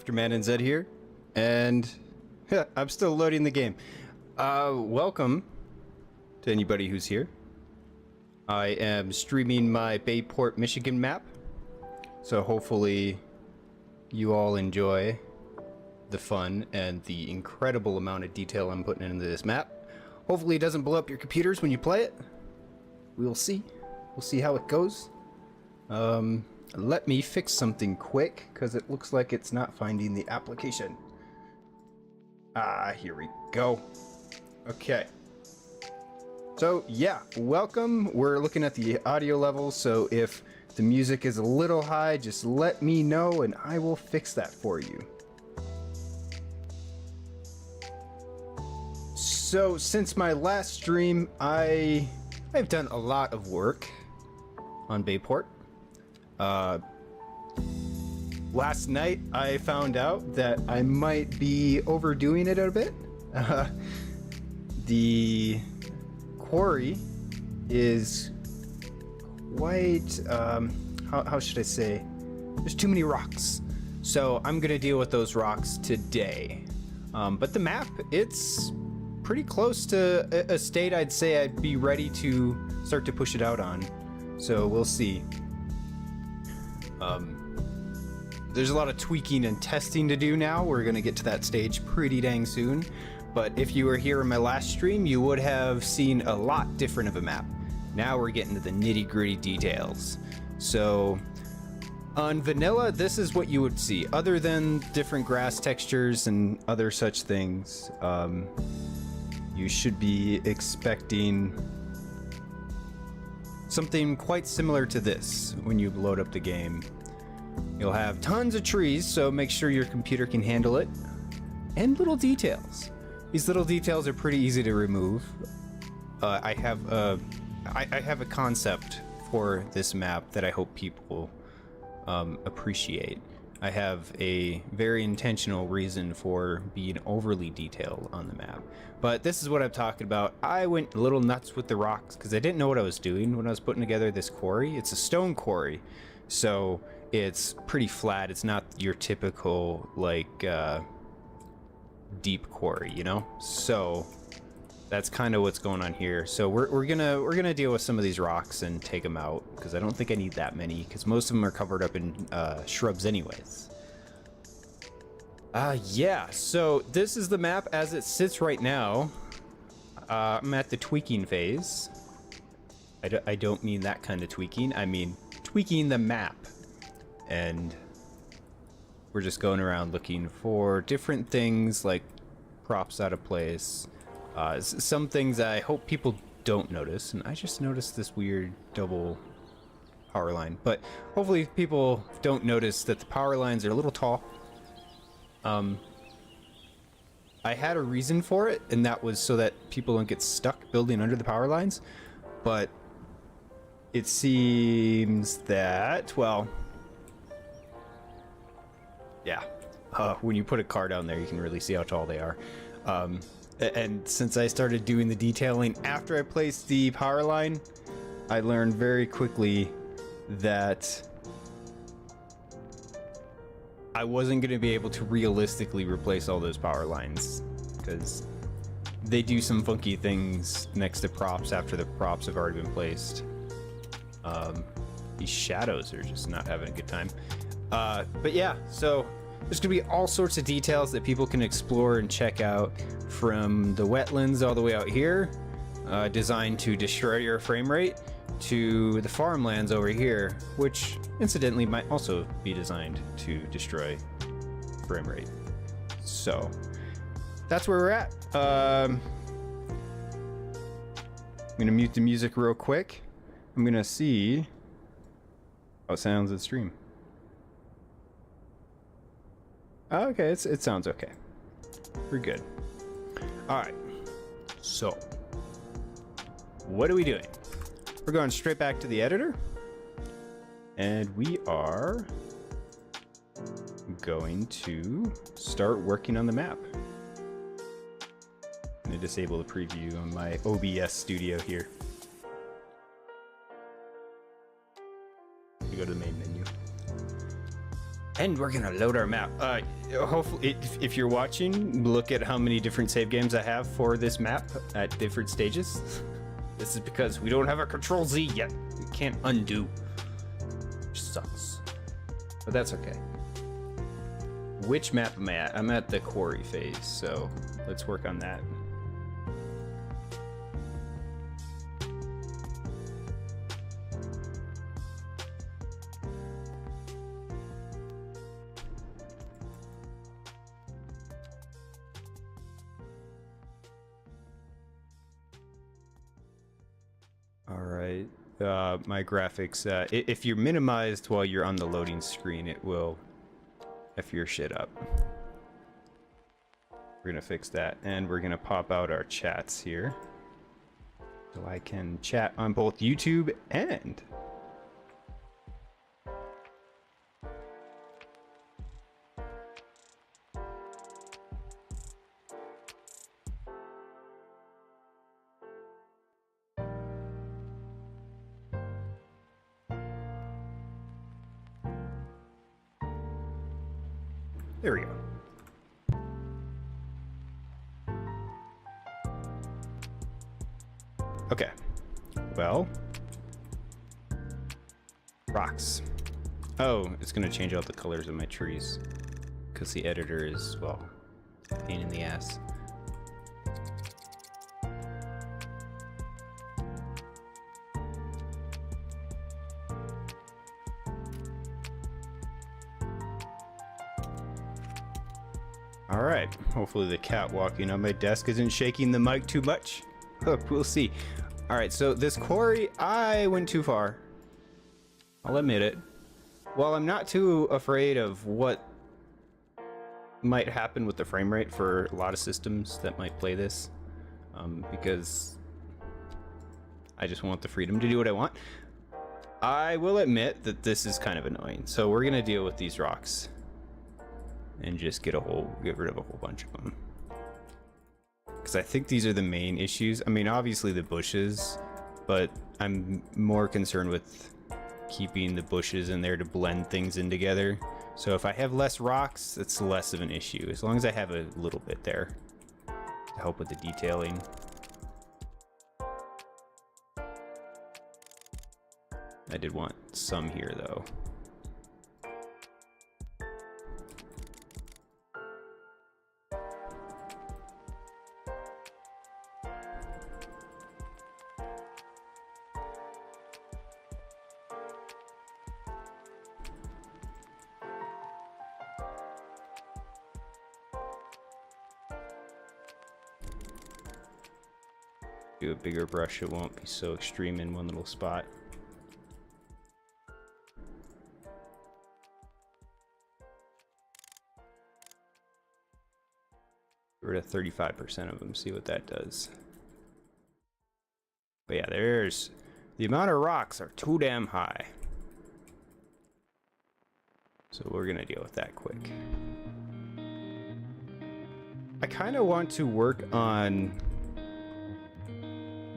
RaftermanNZ here, and I'm still loading the game. Welcome to anybody who's here. I am streaming my Bayport, Michigan map, so hopefully you all enjoy the fun and the incredible amount of detail I'm putting into this map. Hopefully it doesn't blow up your computers when you play it. We'll see. We'll see how it goes. Let me fix something quick, because it looks like it's not finding the application. Here we go. Okay. So, yeah, welcome. We're looking at the audio level, so if the music is a little high, just let me know and I will fix that for you. So, since my last stream, I've done a lot of work on Bayport. Last night I found out that I might be overdoing it a bit. The quarry is quite, how should I say? There's too many rocks. So I'm gonna deal with those rocks today. But the map, it's pretty close to a state I'd say I'd be ready to start to push it out on. So we'll see. There's a lot of tweaking and testing to do now. We're gonna get to that stage pretty dang soon. But if you were here in my last stream, you would have seen a lot different of a map. Now we're getting to the nitty-gritty details. So on vanilla, this is what you would see. Other than different grass textures and other such things, you should be expecting something quite similar to this when you load up the game. You'll have tons of trees, so make sure your computer can handle it. And little details. These little details are pretty easy to remove. I have a concept for this map that I hope people appreciate. I have a very intentional reason for being overly detailed on the map. But this is what I'm talking about. I went a little nuts with the rocks because I didn't know what I was doing when I was putting together this quarry. It's a stone quarry, so it's pretty flat. It's not your typical, like, deep quarry, you know? So that's kind of what's going on here. So we're gonna deal with some of these rocks and take them out, because I don't think I need that many, because most of them are covered up in shrubs anyways. Yeah, so this is the map as it sits right now. I'm at the tweaking phase. I don't mean that kind of tweaking. I mean tweaking the map. And we're just going around looking for different things like props out of place. Some things I hope people don't notice, and I just noticed this weird double power line, but hopefully people don't notice that the power lines are a little tall. I had a reason for it, and that was so that people don't get stuck building under the power lines, but it seems that, well, yeah, when you put a car down there, you can really see how tall they are. And since I started doing the detailing after I placed the power line, I learned very quickly that I wasn't going to be able to realistically replace all those power lines, because they do some funky things next to props after the props have already been placed. These shadows are just not having a good time. But yeah, so there's gonna be all sorts of details that people can explore and check out, from the wetlands all the way out here, designed to destroy your frame rate, to the farmlands over here, which incidentally might also be designed to destroy frame rate. So that's where we're at. I'm gonna mute the music real quick. I'm gonna see how it sounds at stream. Okay, it sounds okay. We're good. All right. So, what are we doing? We're going straight back to the editor, and we are going to start working on the map. I'm gonna disable the preview on my OBS studio here. We go to the main menu. And we're gonna load our map. Hopefully, if you're watching, look at how many different save games I have for this map at different stages. This is because we don't have a Control Z yet. We can't undo. Which sucks. But that's okay. Which map am I at? I'm at the quarry phase, so let's work on that. Alright, my graphics, if you're minimized while you're on the loading screen, it will F your shit up. We're gonna fix that, and we're gonna pop out our chats here. So I can chat on both YouTube and... There we go. Okay. Well. Rocks. Oh, it's gonna change out the colors of my trees. Because the editor is, well, a pain in the ass. Alright, hopefully the cat walking on my desk isn't shaking the mic too much. We'll see. Alright, so this quarry, I went too far. I'll admit it. While I'm not too afraid of what might happen with the frame rate for a lot of systems that might play this, because I just want the freedom to do what I want, I will admit that this is kind of annoying. So we're gonna deal with these rocks. And just get rid of a whole bunch of them. Because I think these are the main issues. I mean, obviously the bushes, but I'm more concerned with keeping the bushes in there to blend things in together. So if I have less rocks, it's less of an issue. As long as I have a little bit there to help with the detailing. I did want some here though. Do a bigger brush, it won't be so extreme in one little spot. Get rid of 35% of them, see what that does. But yeah, there's the amount of rocks are too damn high. So we're gonna deal with that quick. I kind of want to work on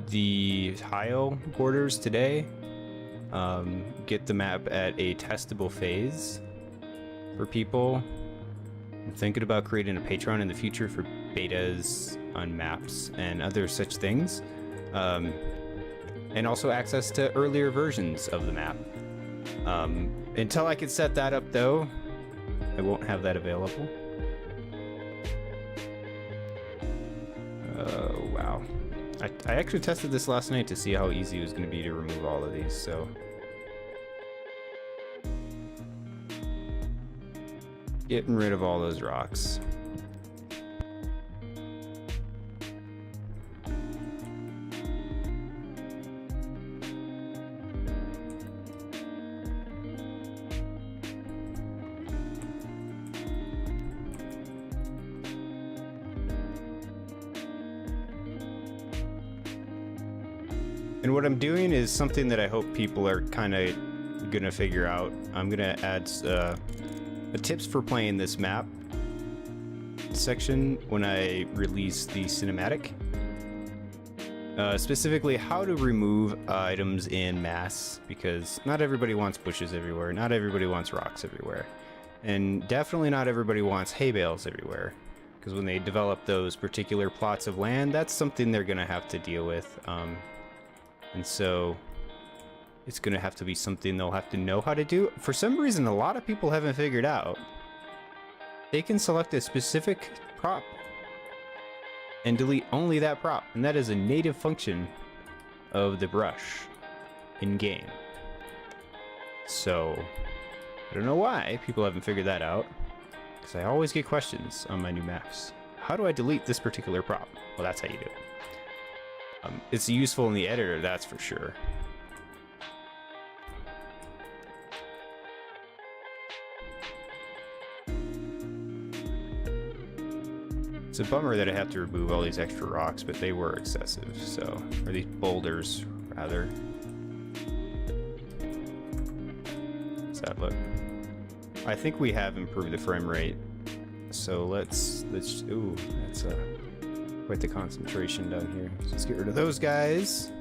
the tile borders today. Get the map at a testable phase for people. I'm thinking about creating a Patreon in the future for betas on maps and other such things. And also access to earlier versions of the map. Until I can set that up though, I won't have that available. Oh, wow. I actually tested this last night to see how easy it was going to be to remove all of these, so... Getting rid of all those rocks. And what I'm doing is something that I hope people are kind of gonna figure out. I'm gonna add a tips for playing this map section when I release the cinematic. Specifically how to remove items in mass, because not everybody wants bushes everywhere, not everybody wants rocks everywhere. And definitely not everybody wants hay bales everywhere, because when they develop those particular plots of land, that's something they're going to have to deal with. And so it's going to have to be something they'll have to know how to do. For some reason, a lot of people haven't figured out. They can select a specific prop and delete only that prop, and that is a native function of the brush in game. So I don't know why people haven't figured that out, because I always get questions on my new maps. How do I delete this particular prop? Well, that's how you do it. It's useful in the editor, that's for sure. It's a bummer that I have to remove all these extra rocks, but they were excessive, so... Or these boulders, rather. How's that look? I think we have improved the frame rate. So let's ooh, that's quite the concentration down here. So let's get rid of those guys.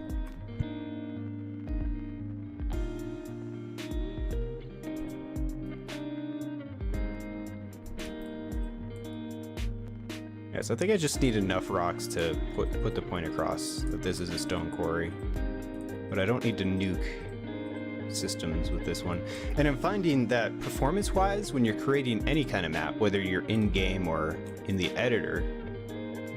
Yes, I think I just need enough rocks to put the point across that this is a stone quarry. But I don't need to nuke systems with this one. And I'm finding that performance-wise, when you're creating any kind of map, whether you're in-game or in the editor,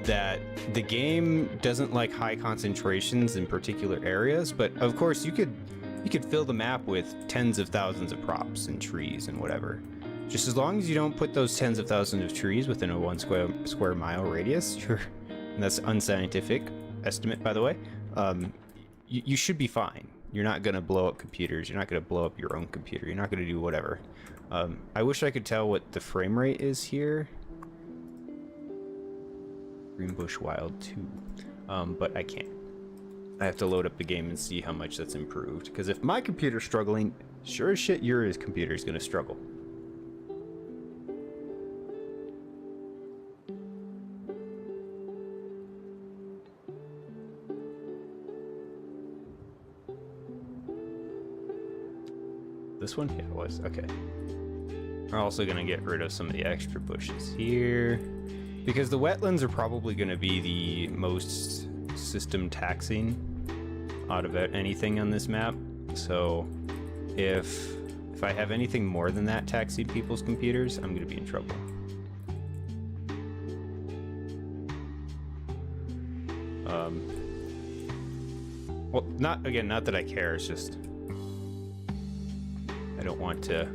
that the game doesn't like high concentrations in particular areas, but of course you could fill the map with tens of thousands of props and trees and whatever. Just as long as you don't put those tens of thousands of trees within a 1 square mile radius, sure, and that's unscientific estimate, by the way, you should be fine. You're not going to blow up computers. You're not going to blow up your own computer. You're not going to do whatever. I wish I could tell what the frame rate is here. Greenbush Wild 2. But I can't. I have to load up the game and see how much that's improved. Because if my computer's struggling, sure as shit your computer's going to struggle. This one? Yeah, it was. Okay. We're also going to get rid of some of the extra bushes here, because the wetlands are probably going to be the most system taxing out of anything on this map. So if I have anything more than that taxing people's computers, I'm going to be in trouble. Well, not that I care, it's just I don't want to.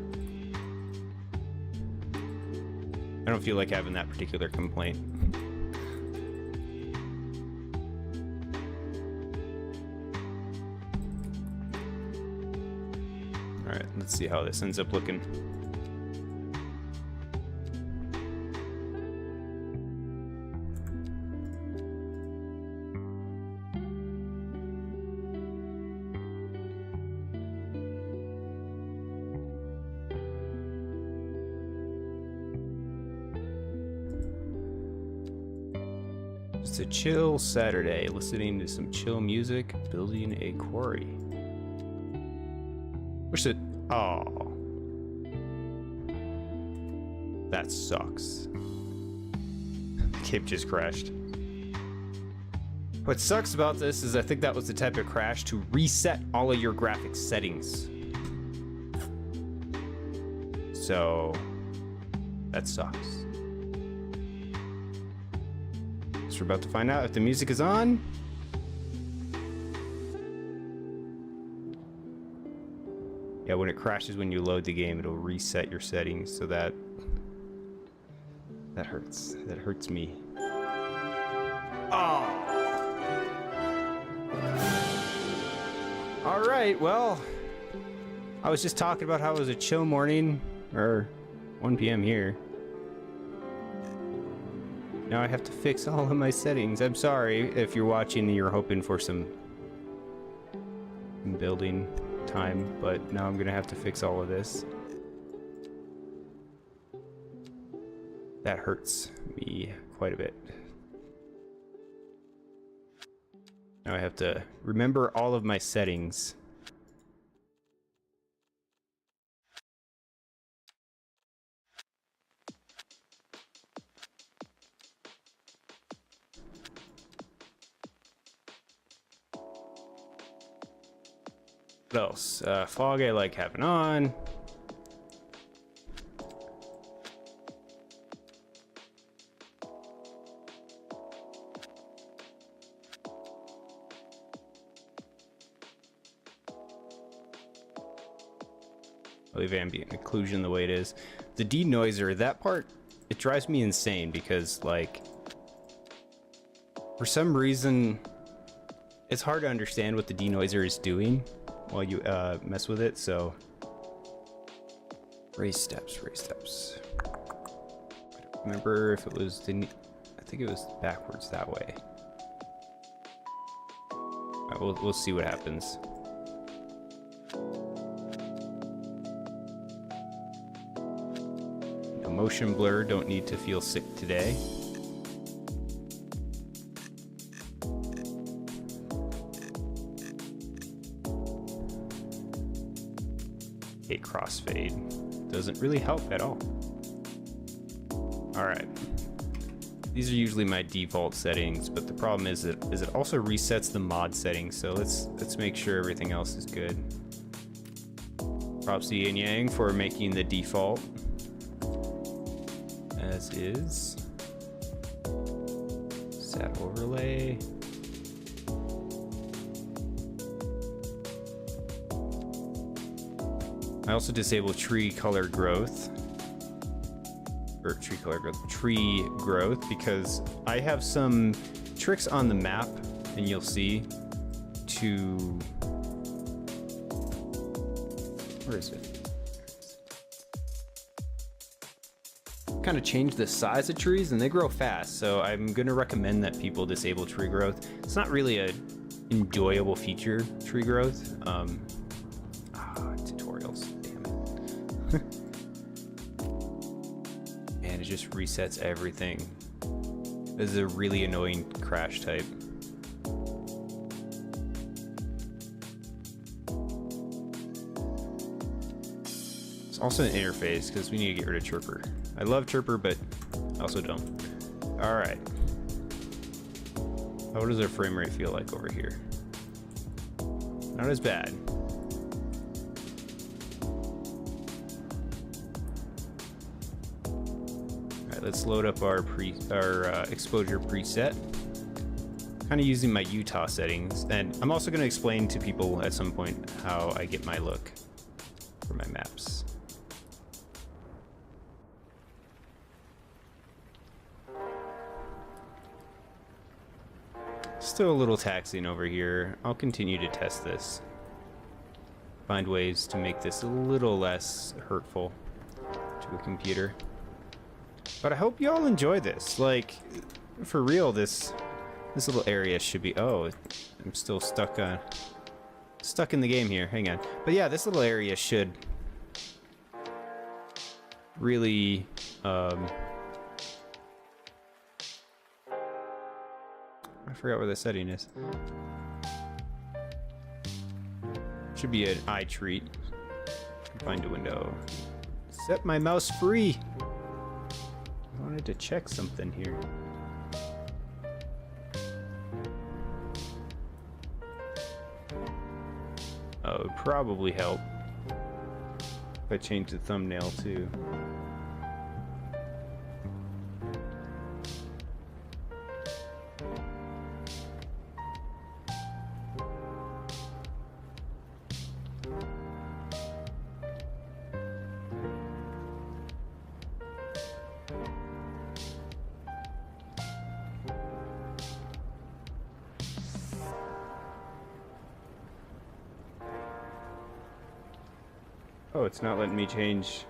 I don't feel like having that particular complaint. Alright, let's see how this ends up looking. It's a chill Saturday, listening to some chill music, building a quarry. Wish it. Oh, that sucks. The game just crashed. What sucks about this is I think that was the type of crash to reset all of your graphics settings. So that sucks. We're about to find out if the music is on. Yeah, when it crashes when you load the game, it'll reset your settings, so that hurts. That hurts me. Oh. All right, well, I was just talking about how it was a chill morning, or 1 p.m. here. Now I have to fix all of my settings. I'm sorry if you're watching and you're hoping for some building time, but now I'm gonna have to fix all of this. That hurts me quite a bit. Now I have to remember all of my settings. What else? Fog I like having on. I leave ambient occlusion the way it is. The denoiser, that part, it drives me insane because, like, for some reason, it's hard to understand what the denoiser is doing while you mess with it, so... Raise steps. I don't remember if it was... I think it was backwards that way. Alright, we'll see what happens. No motion blur, don't need to feel sick today. Crossfade doesn't really help at all. All right, these are usually my default settings, but the problem is it also resets the mod settings. So let's make sure everything else is good. Props to Yin Yang for making the default as is. Set overlay. I also disable tree growth, because I have some tricks on the map, and you'll see, to, where is it? Kind of change the size of trees, and they grow fast, so I'm going to recommend that people disable tree growth. It's not really a enjoyable feature, tree growth. Tutorials, damn it. And it just resets everything. This is a really annoying crash type. It's also an interface because we need to get rid of Chirper. I love Chirper, but I also don't. All right. How does our frame rate feel like over here? Not as bad. Let's load up our exposure preset. Kind of using my Utah settings, and I'm also going to explain to people at some point how I get my look for my maps. Still a little taxing over here. I'll continue to test this. Find ways to make this a little less hurtful to a computer. But I hope you all enjoy this. Like, for real, this little area should be... Oh, I'm still stuck in the game here. Hang on. But yeah, this little area should really... I forgot where the setting is. Should be an eye treat. Find a window. Set my mouse free. I wanted to check something here. Oh, it would probably help if I change the thumbnail too. Oh, it's not letting me change.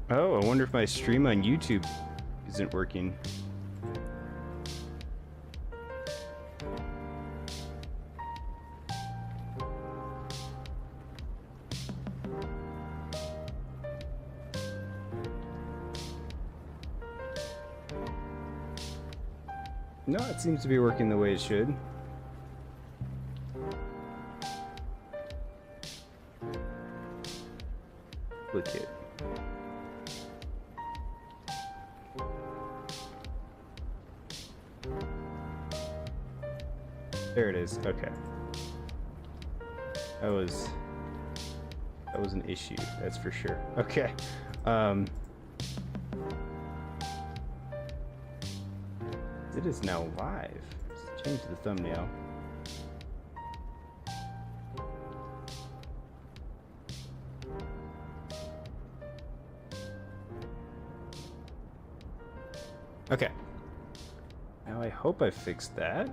Oh, I wonder if my stream on YouTube isn't working. No, it seems to be working the way it should. Click it. There it is. Okay. That was an issue, that's for sure. Okay. It is now live. Let's change the thumbnail. Okay. Now I hope I fixed that.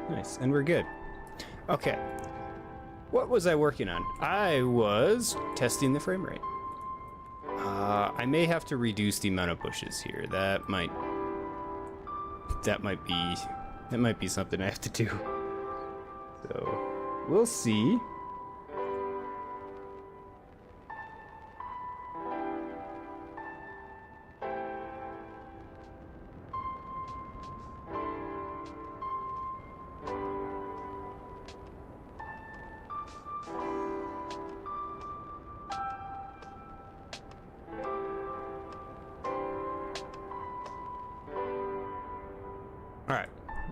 Nice, and we're good. Okay, what was I working on? I was testing the frame rate. I may have to reduce the amount of bushes here. That might be something I have to do. So we'll see.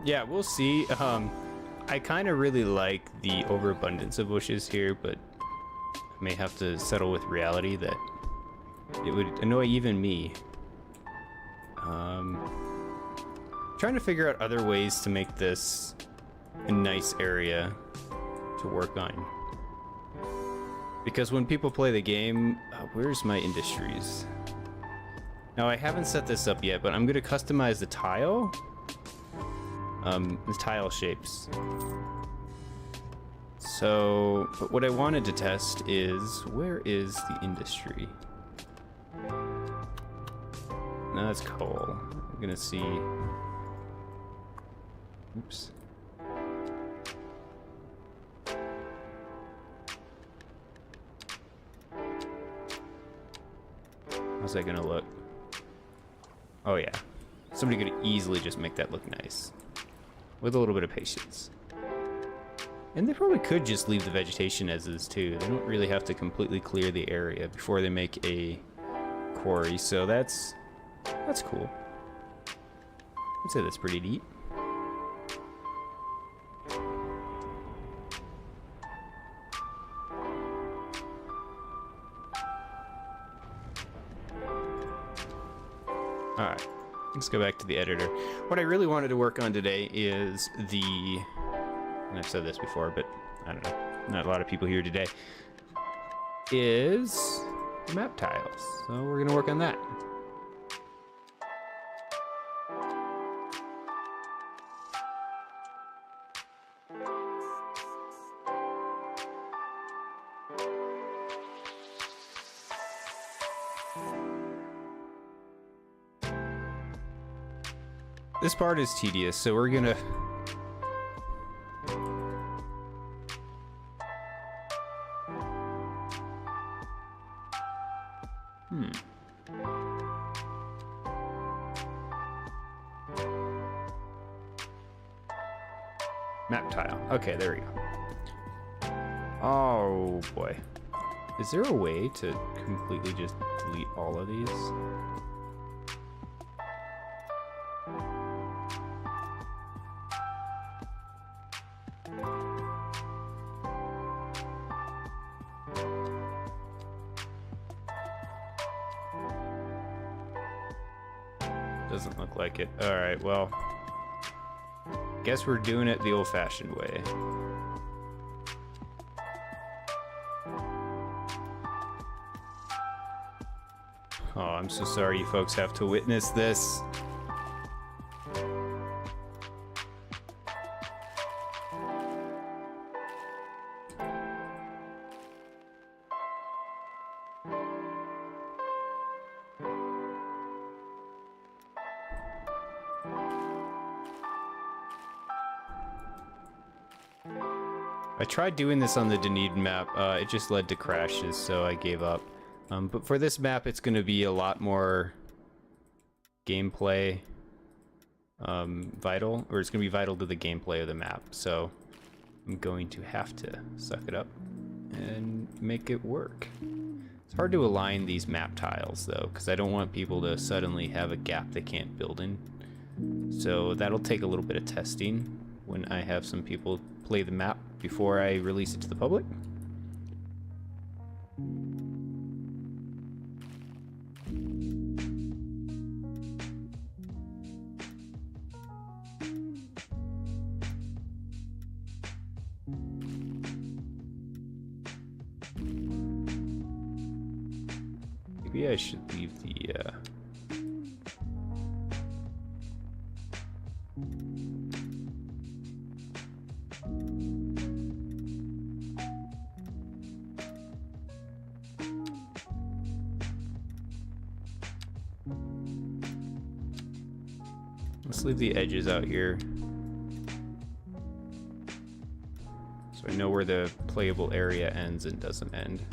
Yeah, we'll see. I kind of really like the overabundance of bushes here, but I may have to settle with reality that it would annoy even me. Trying to figure out other ways to make this a nice area to work on. Because when people play the game, where's my industries? Now I haven't set this up yet, but I'm going to customize the tile. The tile shapes. So, but what I wanted to test is, where is the industry? No, that's coal. I'm gonna see. Oops. How's that gonna look? Oh yeah. Somebody could easily just make that look nice. With a little bit of patience. And they probably could just leave the vegetation as is too. They don't really have to completely clear the area before they make a quarry, so that's cool. I'd say that's pretty neat. Alright. Let's go back to the editor. What I really wanted to work on today is the, and I've said this before, but I don't know, not a lot of people here today, is map tiles. So we're gonna work on that. This part is tedious, so we're gonna... Map tile. Okay, there we go. Oh boy. Is there a way to completely just delete all of these? Doesn't look like it. Alright, well, guess we're doing it the old-fashioned way. Oh, I'm so sorry you folks have to witness this. I tried doing this on the Dunedin map. It just led to crashes, so I gave up. But for this map, it's going to be a lot more gameplay vital, or it's going to be vital to the gameplay of the map. So I'm going to have to suck it up and make it work. It's hard to align these map tiles though, because I don't want people to suddenly have a gap they can't build in. So that'll take a little bit of testing when I have some people play the map before I release it to the public. Maybe I should leave the let's leave the edges out here so I know where the playable area ends and doesn't end.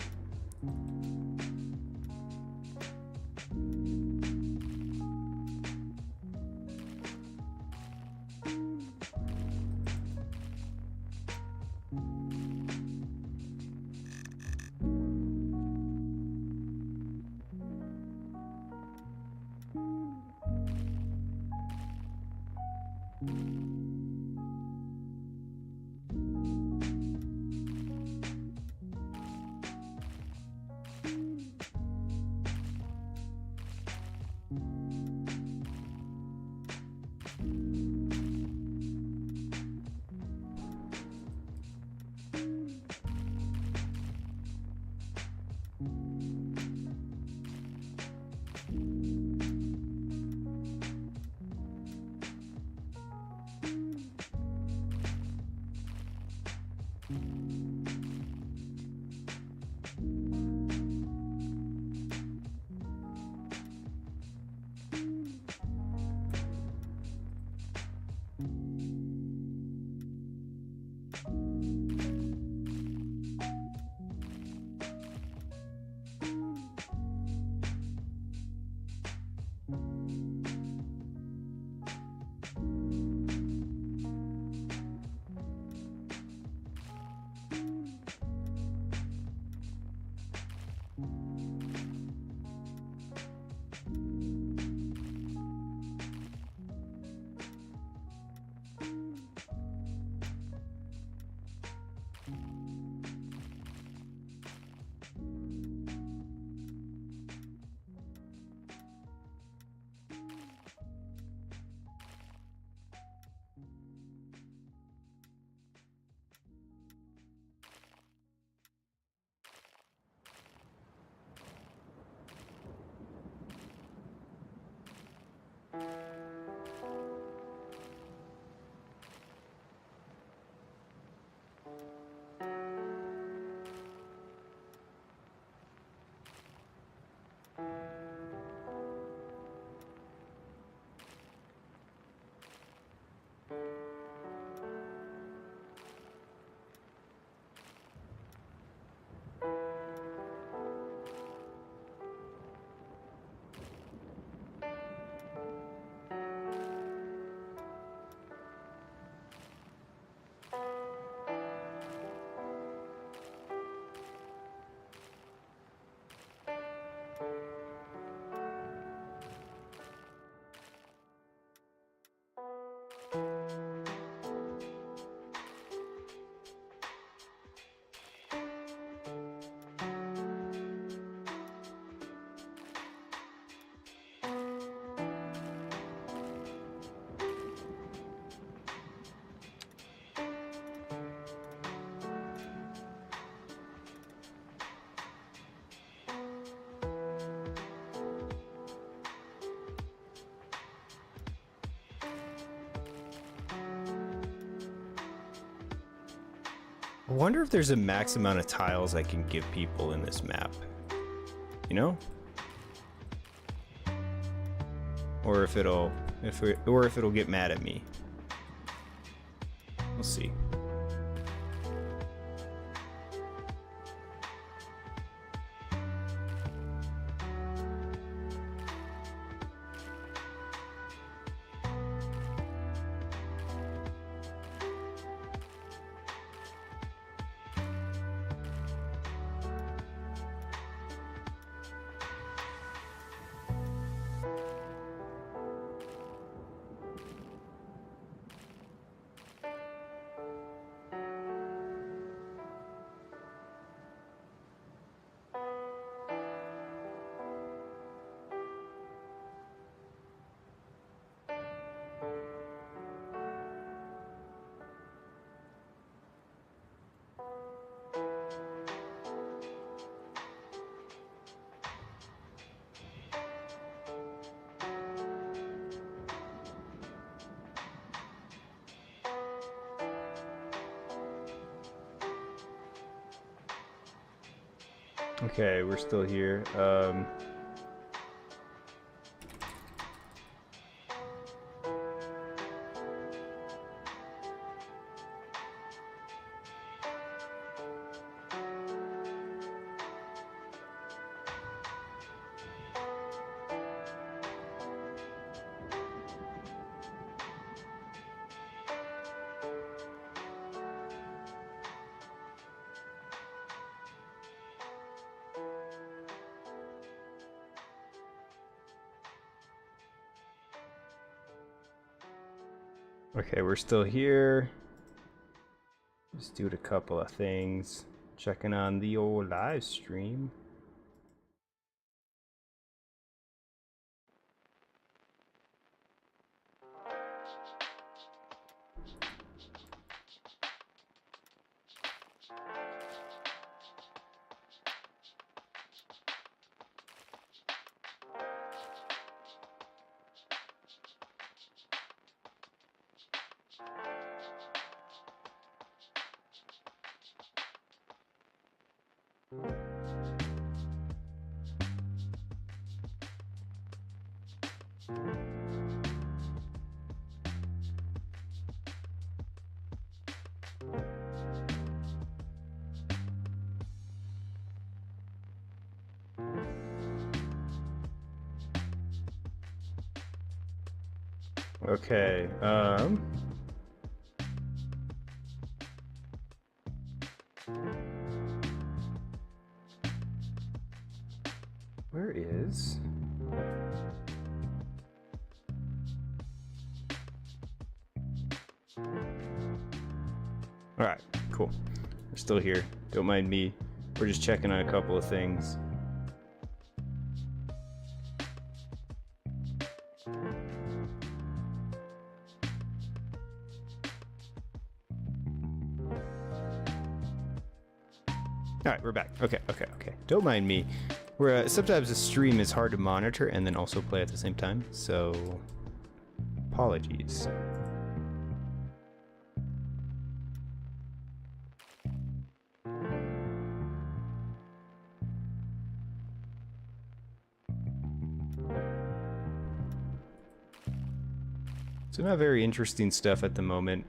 I wonder if there's a max amount of tiles I can give people in this map. You know? Or if it'll get mad at me. We'll see. Okay, we're still here. Okay, we're still here. Just doing a couple of things. Checking on the old live stream. Okay, where is... Alright, cool. We're still here. Don't mind me. We're just checking on a couple of things. Alright, we're back. Okay. Don't mind me. We're, sometimes a stream is hard to monitor and then also play at the same time, so apologies. So not very interesting stuff at the moment.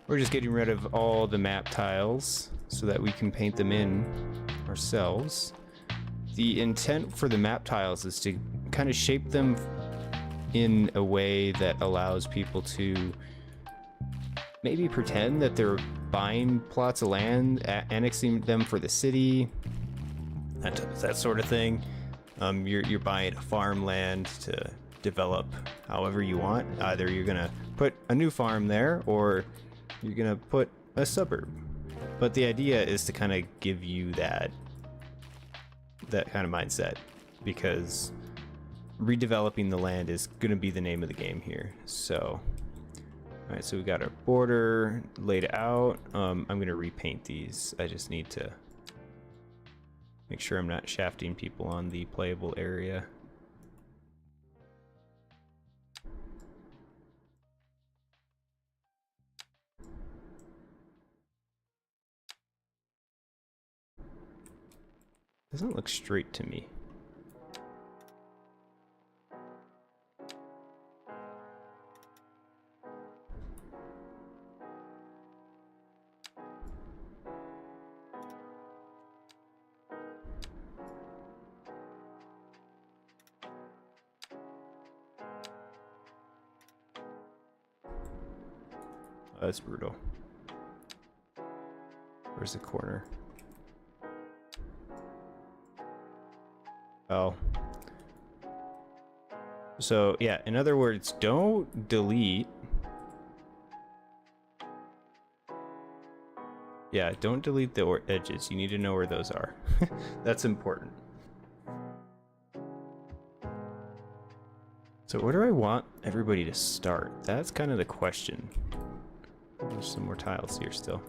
We're just getting rid of all the map tiles so that we can paint them in ourselves. The intent for the map tiles is to kind of shape them in a way that allows people to maybe pretend that they're buying plots of land, annexing them for the city, that sort of thing. You're buying a farmland to develop however you want. Either you're gonna put a new farm there or you're gonna put a suburb. But the idea is to kind of give you that kind of mindset, because redeveloping the land is gonna be the name of the game here. So, all right, so we got our border laid out. I'm gonna repaint these. I just need to make sure I'm not shafting people on the playable area. Doesn't look straight to me. Oh, that's brutal. Where's the corner? Oh. So, yeah, in other words, don't delete. Yeah, don't delete the edges. You need to know where those are. That's important. So where do I want everybody to start? That's kind of the question. There's some more tiles here still.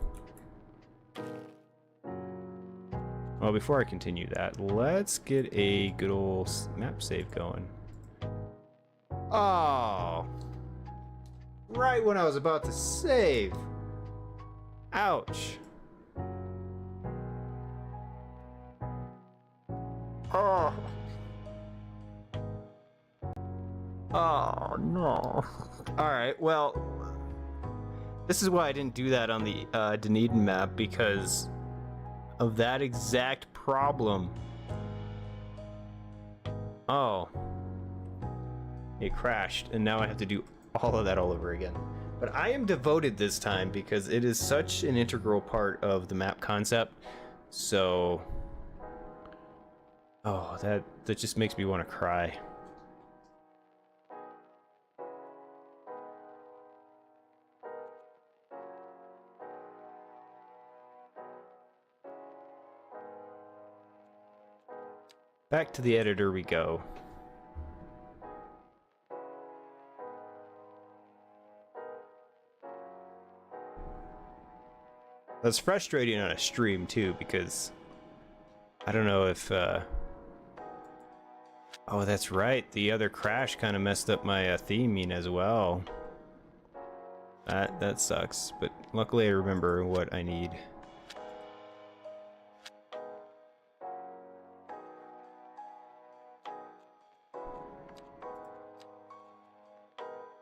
Well, before I continue that, let's get a good old map save going. Oh! right when I was about to save. Ouch. Oh. Oh no. Alright, well, this is why I didn't do that on the Dunedin map, because of that exact problem. Oh. It crashed, and now I have to do all of that all over again. But I am devoted this time because it is such an integral part of the map concept. So... oh, that just makes me want to cry. Back to the editor we go. That's frustrating on a stream too, because I don't know if oh, that's right, the other crash kind of messed up my theming as well. That sucks, but luckily I remember what I need.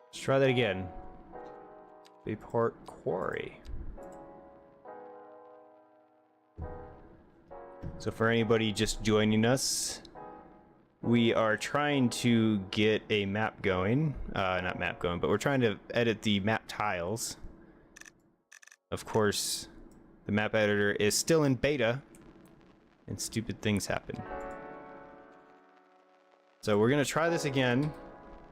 Let's try that again. Bayport Quarry. So for anybody just joining us, we are trying to get a map going. Not map going, but we're trying to edit the map tiles. Of course, the map editor is still in beta, and stupid things happen. So we're gonna try this again.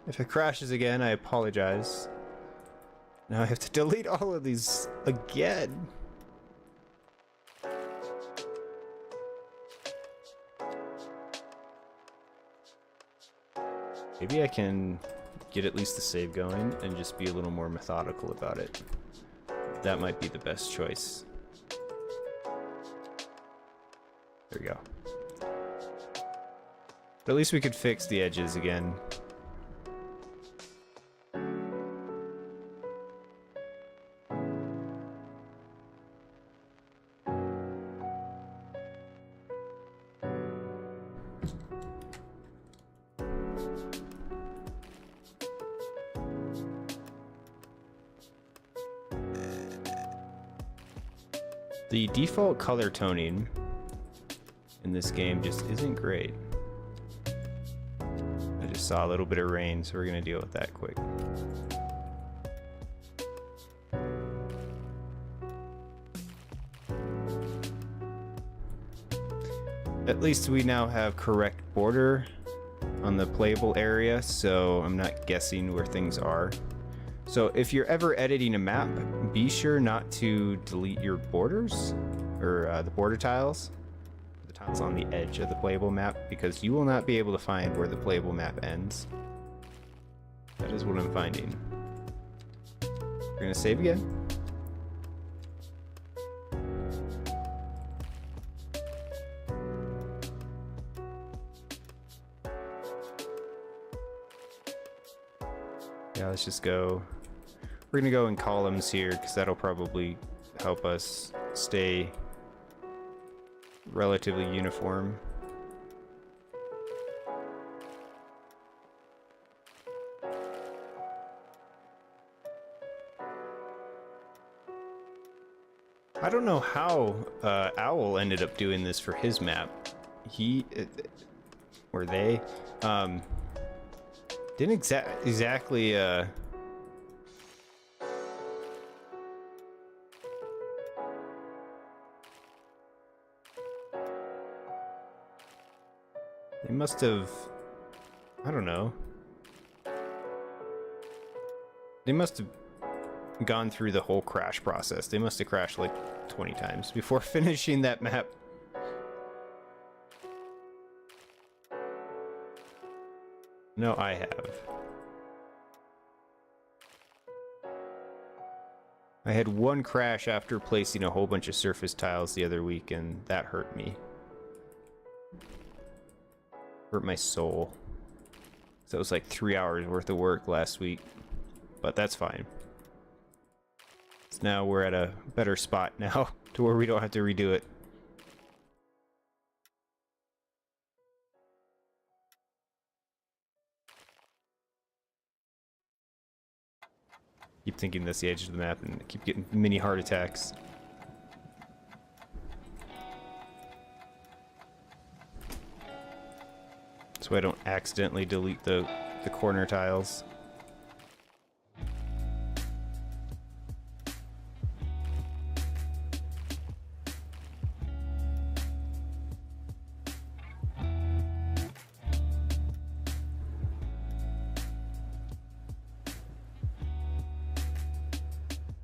If it crashes again, I apologize. Now I have to delete all of these again. Maybe I can get at least the save going and just be a little more methodical about it. That might be the best choice. There we go. But at least we could fix the edges again. The default color toning in this game just isn't great. I just saw a little bit of rain, so we're gonna deal with that quick. At least we now have correct border on the playable area, so I'm not guessing where things are. So if you're ever editing a map, be sure not to delete your borders, or the border tiles, the tiles on the edge of the playable map, because you will not be able to find where the playable map ends. That is what I'm finding. We're gonna save again. Yeah, let's just go. We're gonna go in columns here because that'll probably help us stay relatively uniform. I don't know how Owl ended up doing this for his map. He or they didn't exactly they must have, I don't know. They must have gone through the whole crash process. They must have crashed like 20 times before finishing that map. No, I have. I had one crash after placing a whole bunch of surface tiles the other week, and that hurt me. Hurt my soul. So it was like 3 hours worth of work last week, but that's fine. So now we're at a better spot now to where we don't have to redo it. Keep thinking that's the edge of the map and keep getting mini heart attacks. So I don't accidentally delete the corner tiles.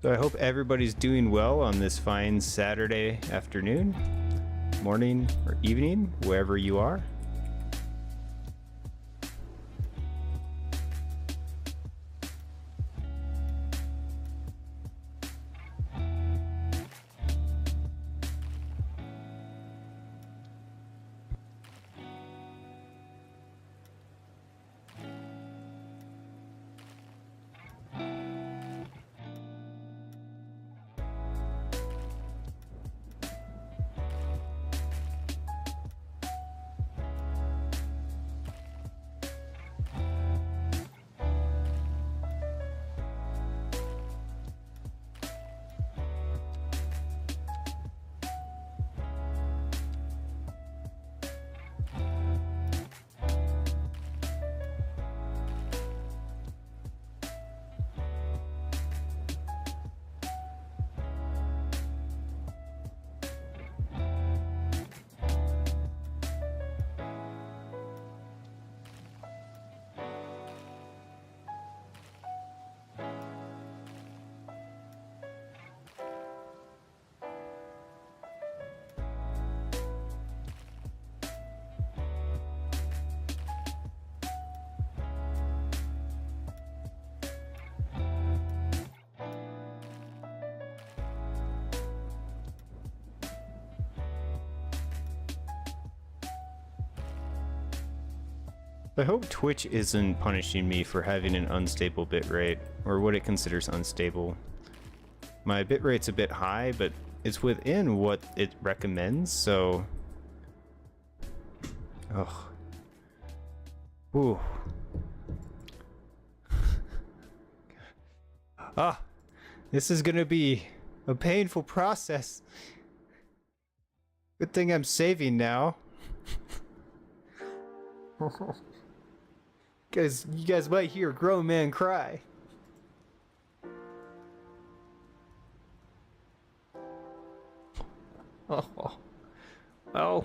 So I hope everybody's doing well on this fine Saturday afternoon, morning, or evening, wherever you are. I hope Twitch isn't punishing me for having an unstable bitrate, or what it considers unstable. My bitrate's a bit high, but it's within what it recommends, so... Ugh. Ooh. Ah! This is gonna be a painful process. Good thing I'm saving now. Because you guys might hear a grown man cry. Oh. Oh.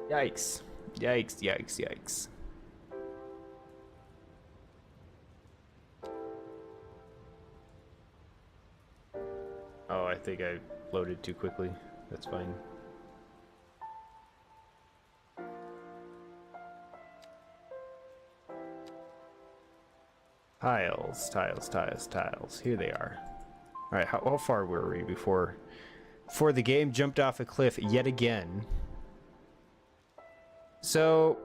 Yikes. Yikes, yikes, yikes. Oh, I think I loaded too quickly. That's fine. Tiles, tiles, tiles, tiles. Here they are. All right, how far were we before the game jumped off a cliff yet again? So,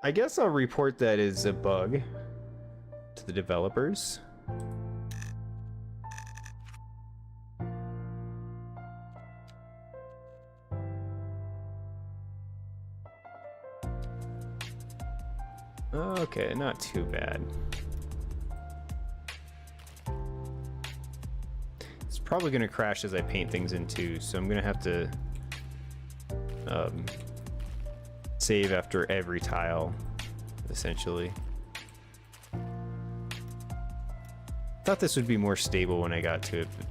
I guess I'll report that as a bug to the developers. Okay, not too bad. It's probably going to crash as I paint things in too, so I'm going to have to save after every tile, essentially. Thought this would be more stable when I got to it, but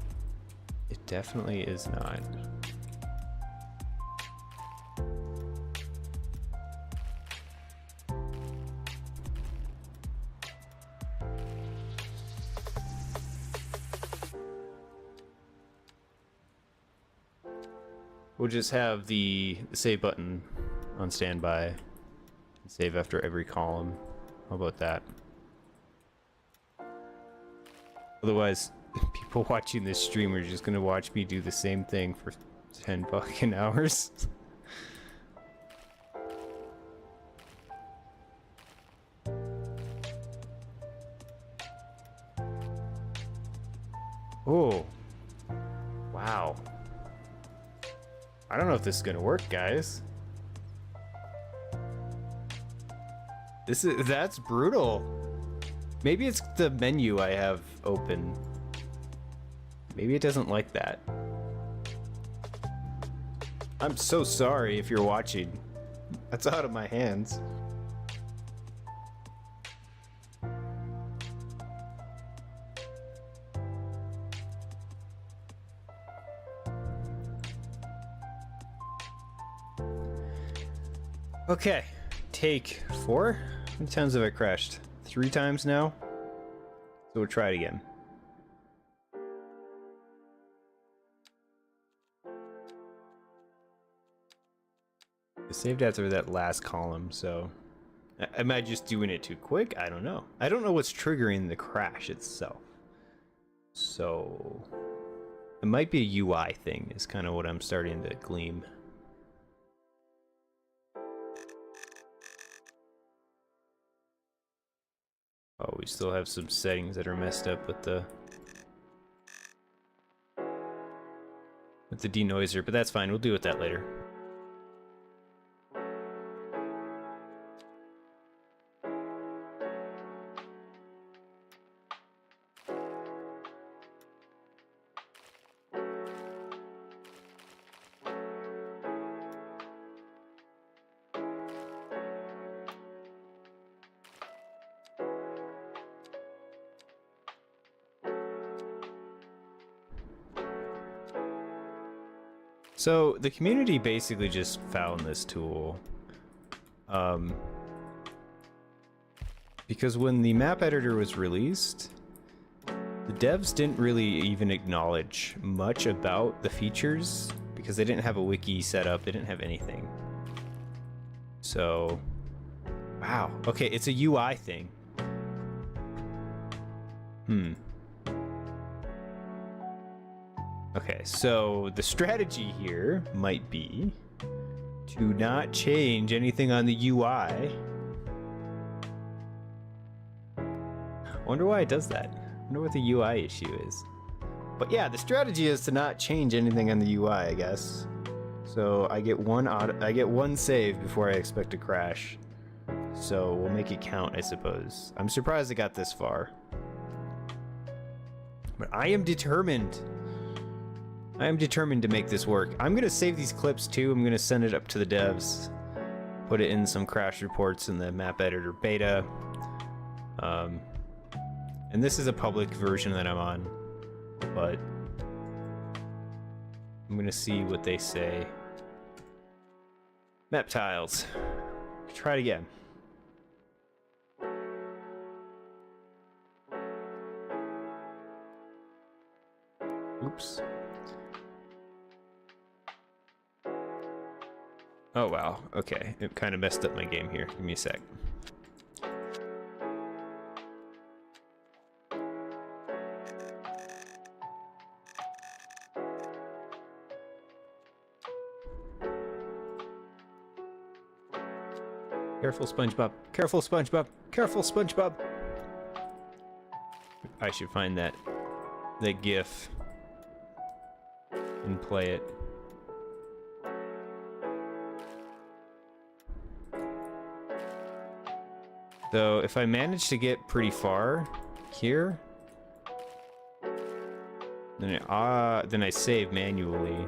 it definitely is not. We'll just have the save button on standby. Save after every column. How about that? Otherwise, people watching this stream are just gonna watch me do the same thing for 10 fucking hours. Oh. Wow. I don't know if this is gonna work, guys. That's brutal. Maybe it's the menu I have open. Maybe it doesn't like that. I'm so sorry if you're watching. That's out of my hands. Okay, take 4. How many times have I crashed? 3 times now? So we'll try it again. I saved after that last column, so... Am I just doing it too quick? I don't know. I don't know what's triggering the crash itself. So... It might be a UI thing, is kind of what I'm starting to glean. Oh, we still have some settings that are messed up with the denoiser, but that's fine. We'll deal with that later. So the community basically just found this tool because when the map editor was released, the devs didn't really even acknowledge much about the features because they didn't have a wiki set up, they didn't have anything. So, wow, okay, it's a UI thing. Okay, so the strategy here might be to not change anything on the UI. I wonder why it does that. I wonder what the UI issue is. But yeah, the strategy is to not change anything on the UI, I guess. So I get one save before I expect to crash. So we'll make it count, I suppose. I'm surprised it got this far. But I am determined. I am determined to make this work. I'm gonna save these clips too. I'm gonna send it up to the devs, put it in some crash reports in the map editor beta. And this is a public version that I'm on, but I'm gonna see what they say. Map tiles. Try it again. Oops. Oh wow, okay. It kind of messed up my game here. Give me a sec. Careful, SpongeBob. Careful, SpongeBob. Careful, SpongeBob. I should find that GIF and play it. So if I manage to get pretty far here, then I save manually.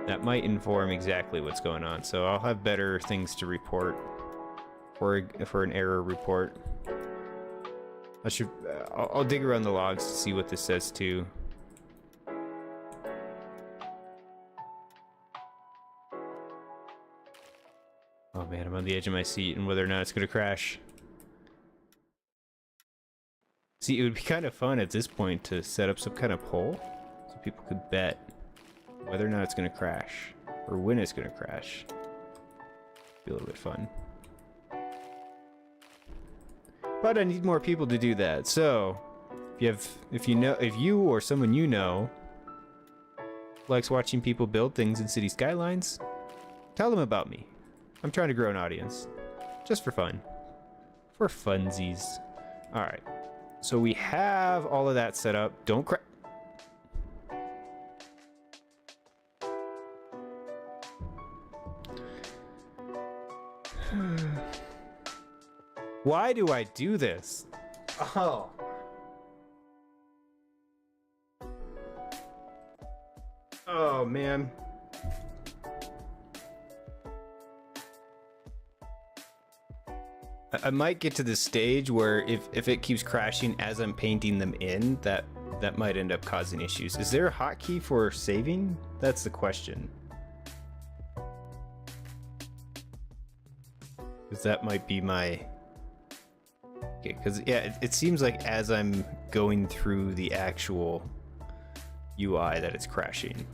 That might inform exactly what's going on. So I'll have better things to report for an error report. I'll dig around the logs to see what this says too. Oh man, I'm on the edge of my seat and whether or not it's gonna crash. See, it would be kind of fun at this point to set up some kind of poll so people could bet whether or not it's gonna crash or when it's gonna crash. Be a little bit fun. But I need more people to do that. So if you or someone you know likes watching people build things in Cities Skylines, tell them about me. I'm trying to grow an audience. Just for fun. For funsies. Alright. So we have all of that set up. Don't crash. Why do I do this? Oh. Oh, man. I might get to the stage where if it keeps crashing as I'm painting them in, that might end up causing issues. Is there a hotkey for saving? That's the question. Because that might be my... Okay, because yeah, it seems like as I'm going through the actual UI that it's crashing.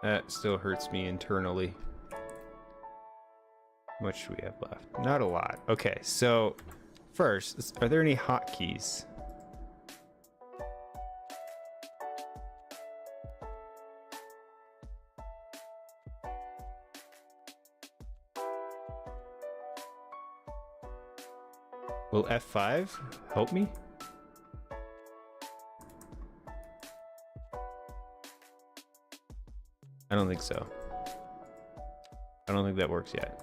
That still hurts me internally. How much do we have left? Not a lot. Okay, so first, are there any hotkeys? Will F5 help me? I don't think so. I don't think that works yet.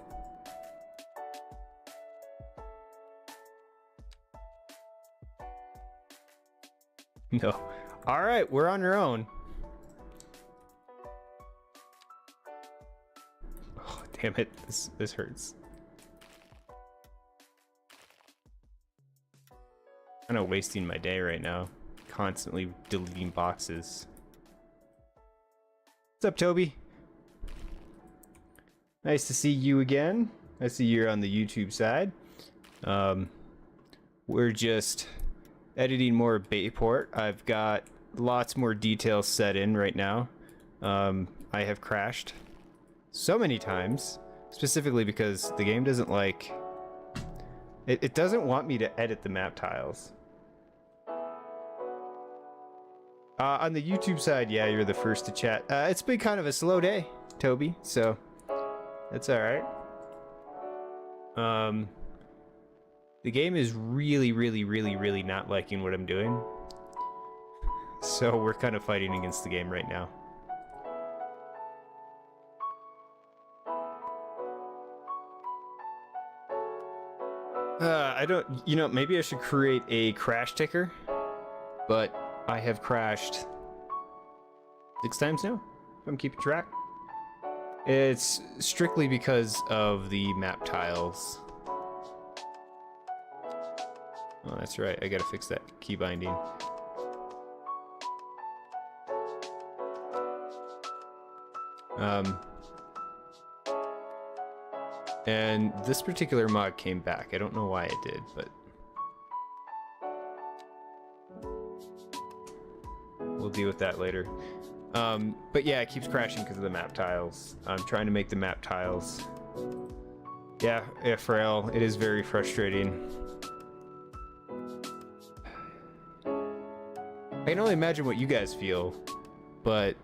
No. All right, we're on our own. Oh, damn it. This hurts. Kind of wasting my day right now. Constantly deleting boxes. What's up, Toby? Nice to see you again. I see you're on the YouTube side. We're just editing more Bayport. I've got lots more details set in right now. I have crashed so many times, specifically because the game doesn't like... It doesn't want me to edit the map tiles. On the YouTube side, yeah, you're the first to chat. It's been kind of a slow day, Toby, so that's all right. The game is really not liking what I'm doing. So we're kind of fighting against the game right now. I don't, you know, maybe I should create a crash ticker, but I have crashed 6 times now, if I'm keeping track. It's strictly because of the map tiles. Oh, that's right, I gotta fix that key binding. And this particular mod came back. I don't know why it did, but we'll deal with that later. But yeah, it keeps crashing because of the map tiles. I'm trying to make the map tiles. Yeah, Frail, it is very frustrating. I can only imagine what you guys feel, but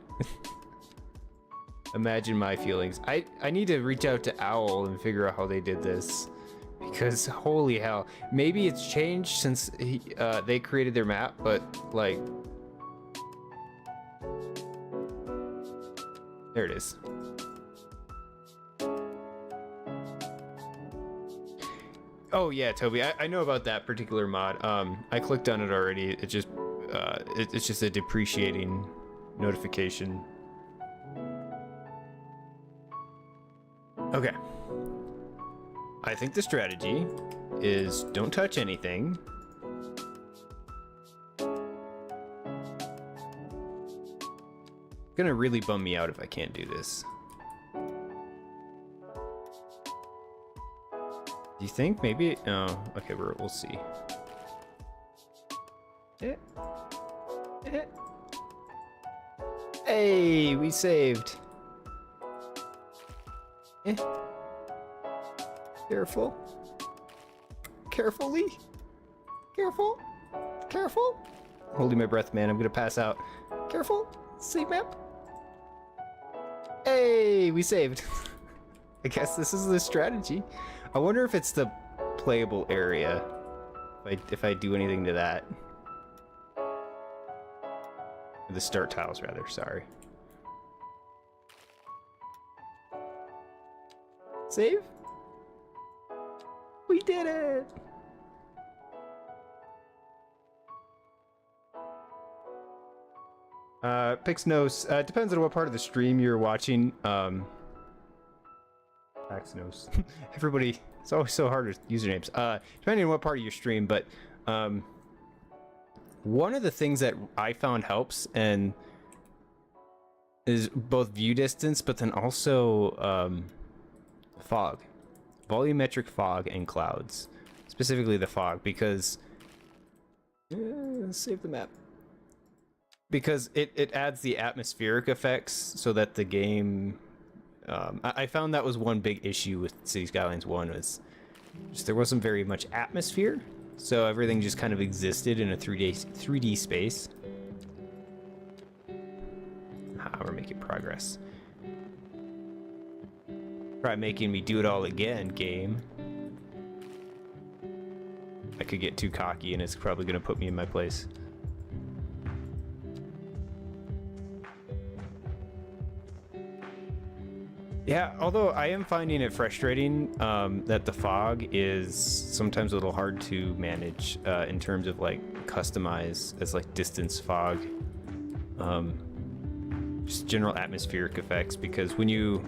imagine my feelings. I need to reach out to Owl and figure out how they did this, because holy hell, maybe it's changed since they created their map, but like, there it is. Oh yeah, Toby, I know about that particular mod. I clicked on it already. It just it's just a depreciating notification. Okay. I think the strategy is don't touch anything. It's gonna really bum me out if I can't do this. Do you think maybe? Oh, okay, we'll see. Hey, we saved. Eh. Careful. Carefully. Careful. Careful. Holding my breath, man. I'm gonna pass out. Careful. Save map. Hey, we saved. I guess this is the strategy. I wonder if it's the playable area. If I do anything to that. The start tiles, rather. Sorry. Save? We did it! Pixnos, depends on what part of the stream you're watching. Paxnos. Everybody, it's always so hard with usernames. Depending on what part of your stream, but one of the things that I found helps and is both view distance, but then also fog, volumetric fog and clouds, specifically the fog, because save the map. Because it adds the atmospheric effects so that the game... I found that was one big issue with Cities Skylines 1 was just there wasn't very much atmosphere, so everything just kind of existed in a 3D space. We're making progress. Try making me do it all again, game. I could get too cocky and it's probably going to put me in my place. Yeah, although I am finding it frustrating that the fog is sometimes a little hard to manage in terms of like customize as like distance fog, just general atmospheric effects, because if you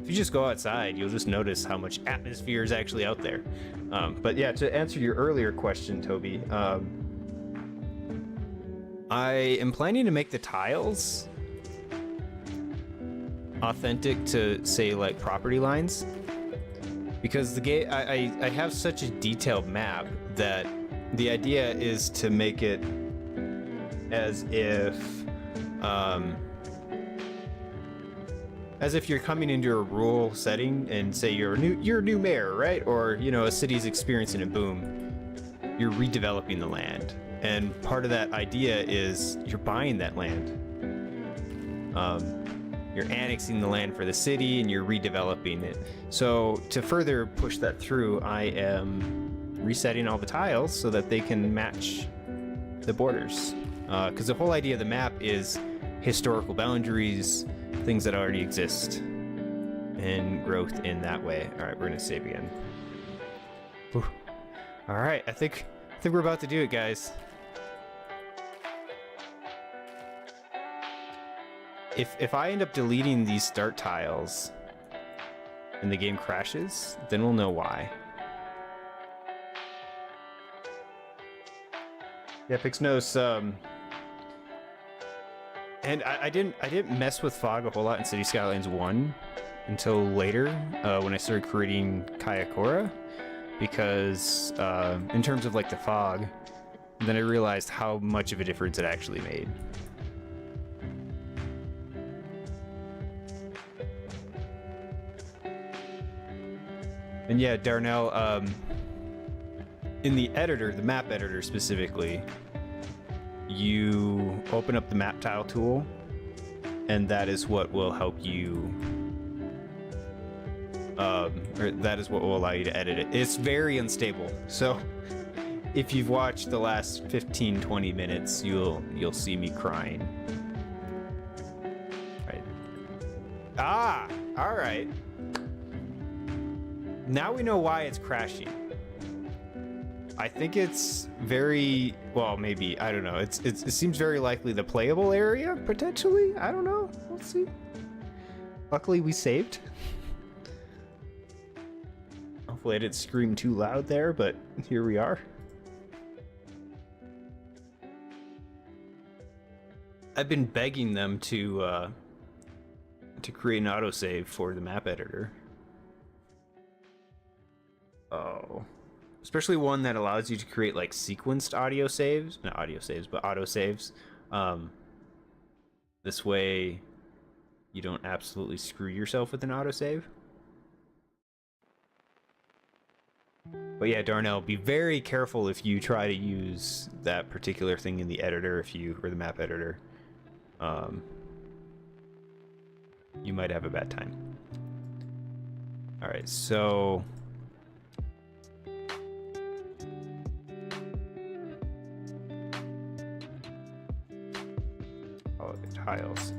just go outside, you'll just notice how much atmosphere is actually out there. But yeah, to answer your earlier question, Toby, I am planning to make the tiles authentic to, say, like property lines, because the game I have such a detailed map that the idea is to make it as if you're coming into a rural setting and say you're a new mayor, right? Or, you know, a city's experiencing a boom. You're redeveloping the land, and part of that idea is you're buying that land. You're annexing the land for the city and you're redeveloping it. So to further push that through, I am resetting all the tiles so that they can match the borders. Because the whole idea of the map is historical boundaries, things that already exist, and growth in that way. All right, we're gonna save again. Whew. All right, I think we're about to do it, guys. If I end up deleting these start tiles and the game crashes, then we'll know why. Yeah, Pixnos, and I didn't mess with fog a whole lot in Cities Skylines 1 until later, when I started creating Kayakora, because in terms of like the fog, then I realized how much of a difference it actually made. And yeah, Darnell, in the editor, the map editor specifically, you open up the map tile tool, and that is what will help you, or that is what will allow you to edit it. It's very unstable, so if you've watched the last 15-20 minutes, you'll see me crying. Right. Ah, all right. Now we know why it's crashing. I think it's very, well, maybe, I don't know. It seems very likely the playable area, potentially. I don't know. We'll see. Luckily, we saved. Hopefully I didn't scream too loud there, but here we are. I've been begging them to create an autosave for the map editor. Oh, especially one that allows you to create like sequenced audio saves, not audio saves, but auto saves. This way you don't absolutely screw yourself with an autosave. But yeah, Darnell, be very careful if you try to use that particular thing in the editor, or the map editor. You might have a bad time. All right, so the tiles.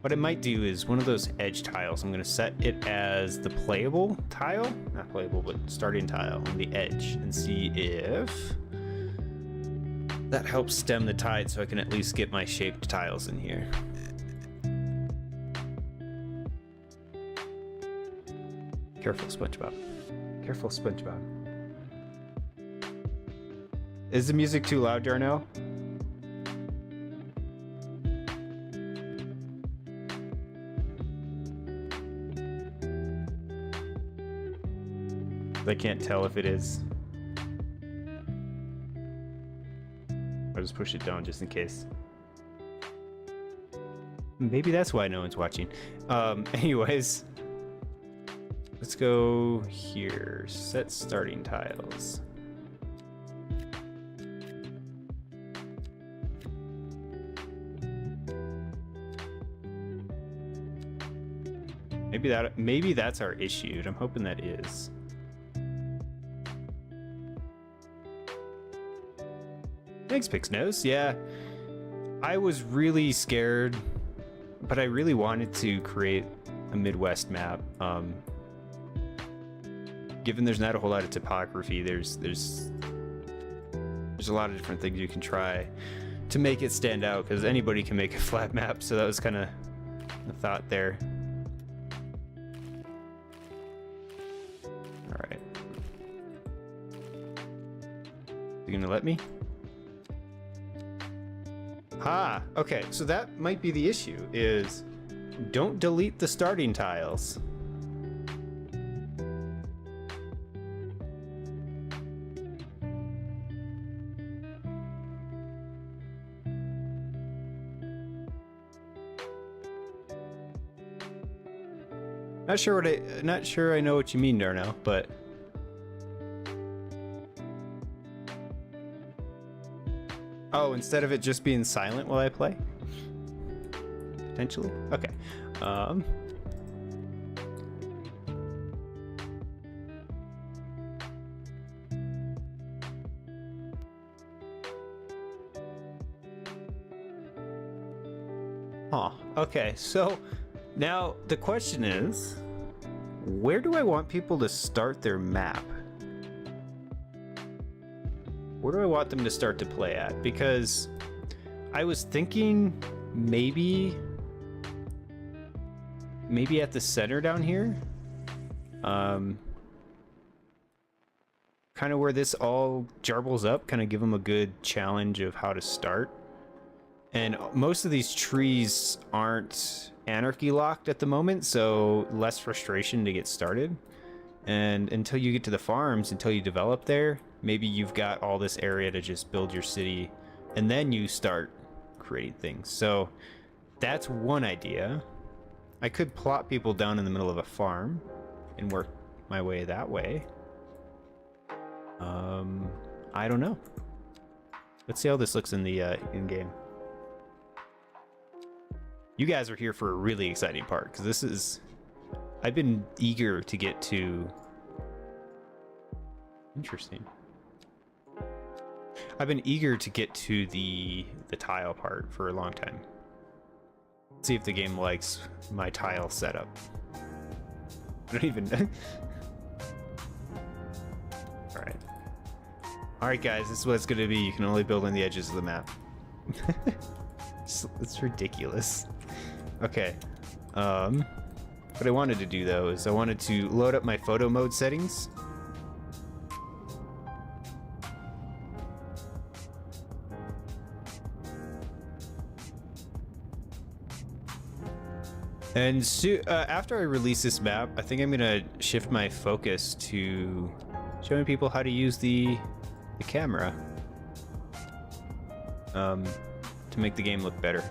What I might do is one of those edge tiles. I'm going to set it as the playable tile, not playable, but starting tile on the edge, and see if that helps stem the tide, so I can at least get my shaped tiles in here. Careful, SpongeBob. Careful, SpongeBob. Is the music too loud, Darnell? I can't tell if it is. I'll just push it down just in case. Maybe that's why no one's watching. Anyways, let's go here. Set starting tiles. Maybe that's our issue. I'm hoping that is. Thanks, Pixnose. Yeah, I was really scared, but I really wanted to create a Midwest map. Given there's not a whole lot of topography, there's a lot of different things you can try to make it stand out, because anybody can make a flat map. So that was kind of the thought there. All right, you gonna let me? Ah, okay, so that might be the issue, is don't delete the starting tiles. Not sure I know what you mean, Darnell, but oh, instead of it just being silent while I play? Potentially? Okay. Huh. Okay, so now the question is, where do I want people to start their map? Where do I want them to start to play at? Because I was thinking maybe at the center down here. Kind of where this all jarbles up, kind of give them a good challenge of how to start. And most of these trees aren't anarchy locked at the moment, so less frustration to get started. And until you get to the farms, until you develop there, maybe you've got all this area to just build your city, and then you start creating things. So that's one idea. I could plot people down in the middle of a farm and work my way that way. I don't know. Let's see how this looks in the in-game. You guys are here for a really exciting part, because this is... I've been eager to get to... Interesting. I've been eager to get to the tile part for a long time. Let's see if the game likes my tile setup. I don't even know. Alright. Alright guys, this is what it's going to be. You can only build on the edges of the map. It's ridiculous. Okay. What I wanted to do though is I wanted to load up my photo mode settings. And so, after I release this map, I think I'm gonna shift my focus to showing people how to use the camera to make the game look better.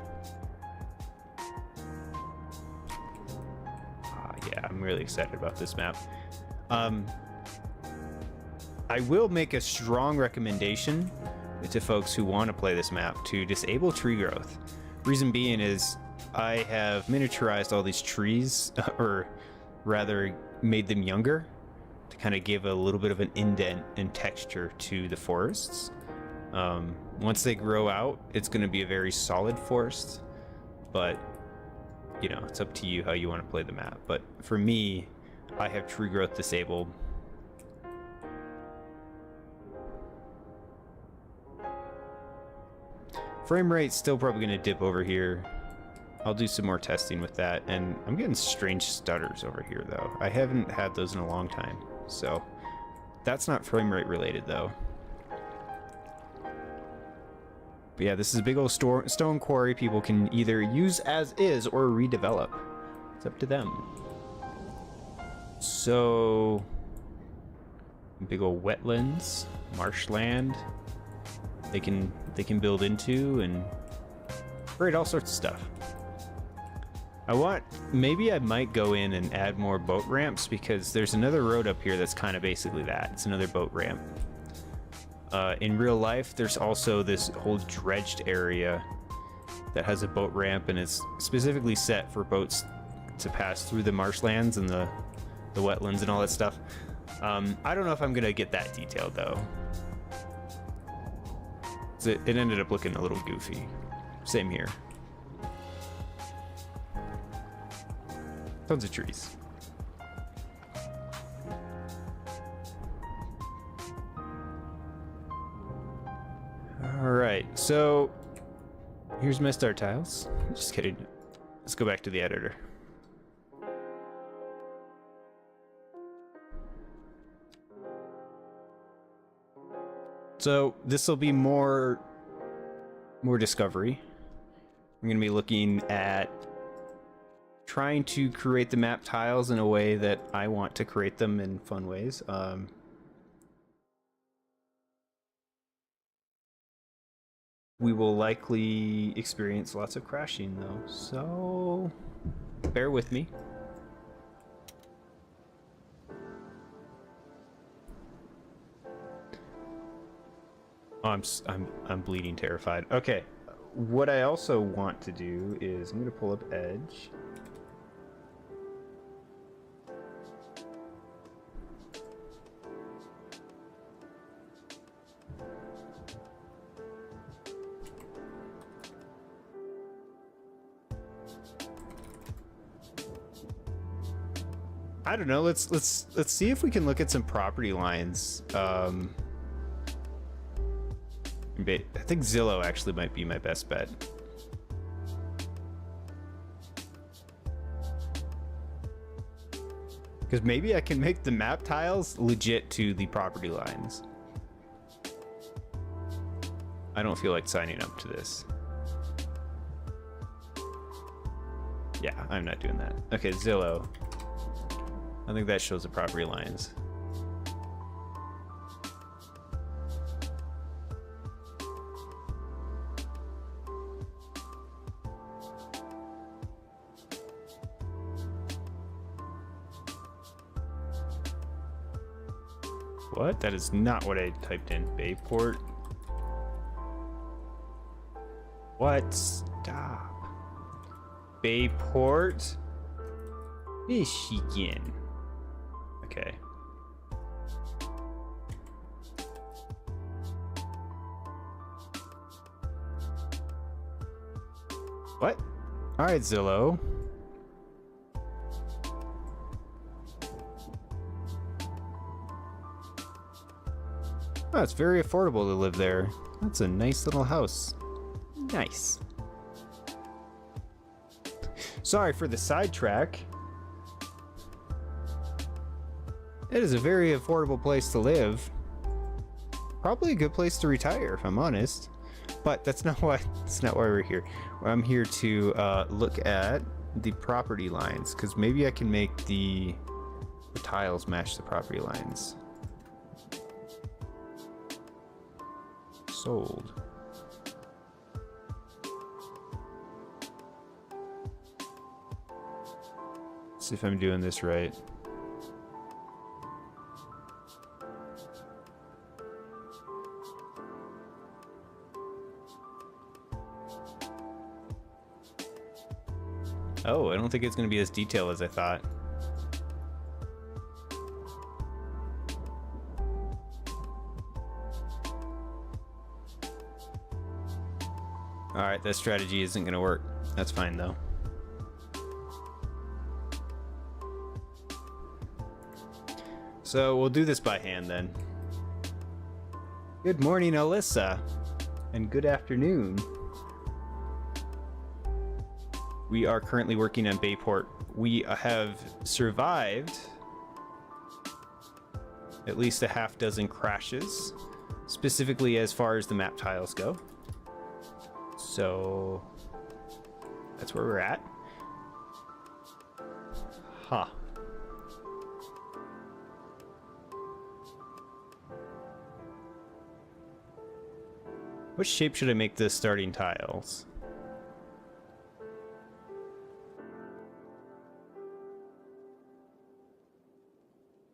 Yeah, I'm really excited about this map. I will make a strong recommendation to folks who want to play this map to disable tree growth. Reason being is I have miniaturized all these trees, or rather made them younger to kind of give a little bit of an indent and texture to the forests. Once they grow out, it's going to be a very solid forest, but you know, it's up to you how you want to play the map. But for me, I have tree growth disabled. Frame rate's still probably going to dip over here. I'll do some more testing with that, and I'm getting strange stutters over here though. I haven't had those in a long time, so that's not frame rate related though. But yeah, this is a big old stone quarry people can either use as is or redevelop. It's up to them. So, big old wetlands, marshland. They can build into and create all sorts of stuff. Maybe I might go in and add more boat ramps, because there's another road up here that's kind of basically that. It's another boat ramp. In real life, there's also this whole dredged area that has a boat ramp, and it's specifically set for boats to pass through the marshlands and the wetlands and all that stuff. I don't know if I'm gonna get that detailed though. It ended up looking a little goofy. Same here. Tons of trees. Alright, so here's my start tiles. Just kidding. Let's go back to the editor. So this will be more discovery. I'm going to be looking at trying to create the map tiles in a way that I want to create them in fun ways. We will likely experience lots of crashing though, so bear with me. Oh, I'm bleeding terrified. Okay, what I also want to do is I'm going to pull up Edge. I don't know. Let's see if we can look at some property lines. I think Zillow actually might be my best bet. Because maybe I can make the map tiles legit to the property lines. I don't feel like signing up to this. Yeah, I'm not doing that. Okay, Zillow. I think that shows the property lines. What? That is not what I typed in. Bayport. What? Stop. Bayport? Michigan. Okay. What? All right, Zillow. Oh, it's very affordable to live there. That's a nice little house. Nice. Sorry for the sidetrack. It is a very affordable place to live. Probably a good place to retire, if I'm honest. But that's not why we're here. I'm here to look at the property lines, because maybe I can make the tiles match the property lines. Sold. See if I'm doing this right. Oh, I don't think it's going to be as detailed as I thought. Alright, that strategy isn't going to work. That's fine, though. So we'll do this by hand, then. Good morning, Alyssa. And good afternoon. We are currently working on Bayport. We have survived at least a half dozen crashes, specifically as far as the map tiles go. So that's where we're at. Huh. What shape should I make the starting tiles?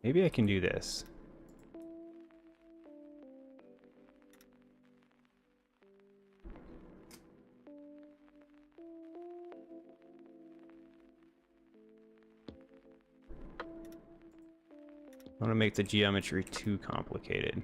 Maybe I can do this. I want to make the geometry too complicated.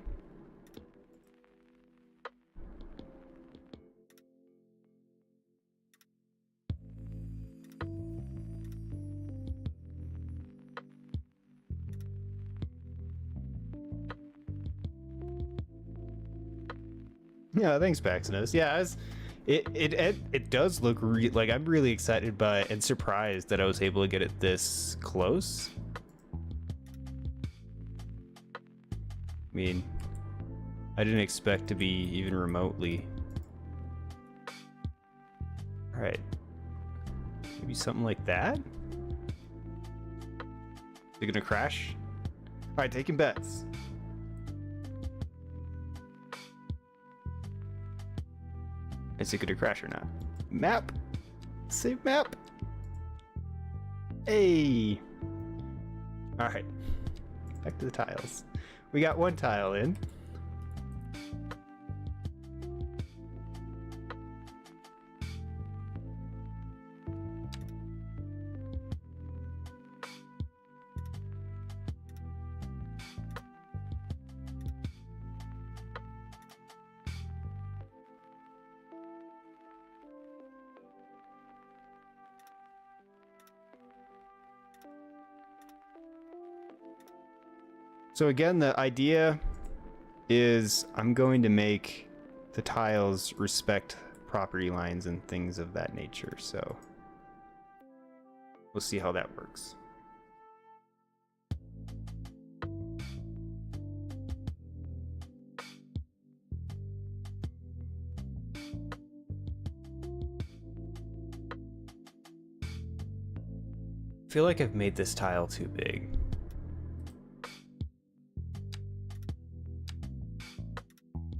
Yeah, thanks, Paxinos. Yeah, it does look like I'm really excited by and surprised that I was able to get it this close. I mean, I didn't expect to be even remotely. All right, maybe something like that. Is it gonna crash? All right, taking bets. Is it gonna crash or not? Map! Save map! Hey! Alright. Back to the tiles. We got one tile in. So again, the idea is I'm going to make the tiles respect property lines and things of that nature. So we'll see how that works. I feel like I've made this tile too big.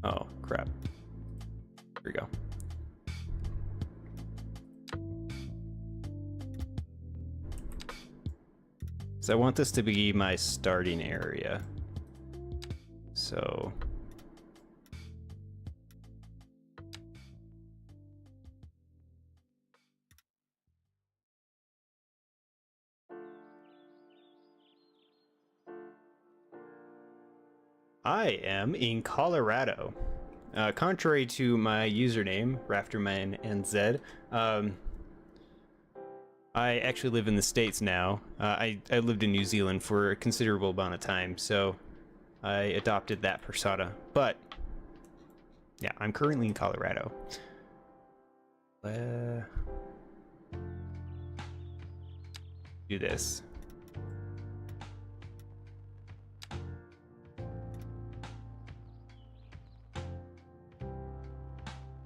Oh, crap. Here we go. So I want this to be my starting area. So I am in Colorado. Contrary to my username, RaftermanNZ, I actually live in the States now. I lived in New Zealand for a considerable amount of time, so I adopted that persona. But yeah, I'm currently in Colorado. Do this.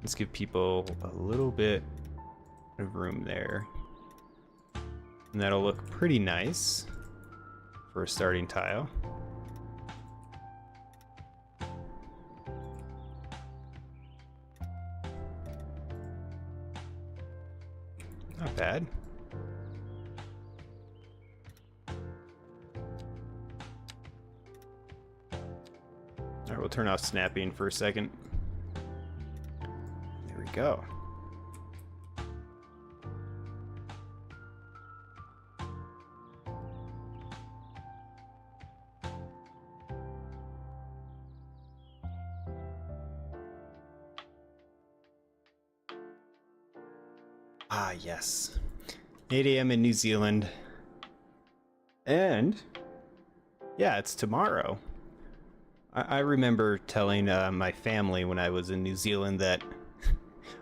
Let's give people a little bit of room there. And that'll look pretty nice for a starting tile. Not bad. we'll turn off snapping for a second. There we go. Ah, yes. 8 a.m. in New Zealand. And, yeah, it's tomorrow. I remember telling my family when I was in New Zealand that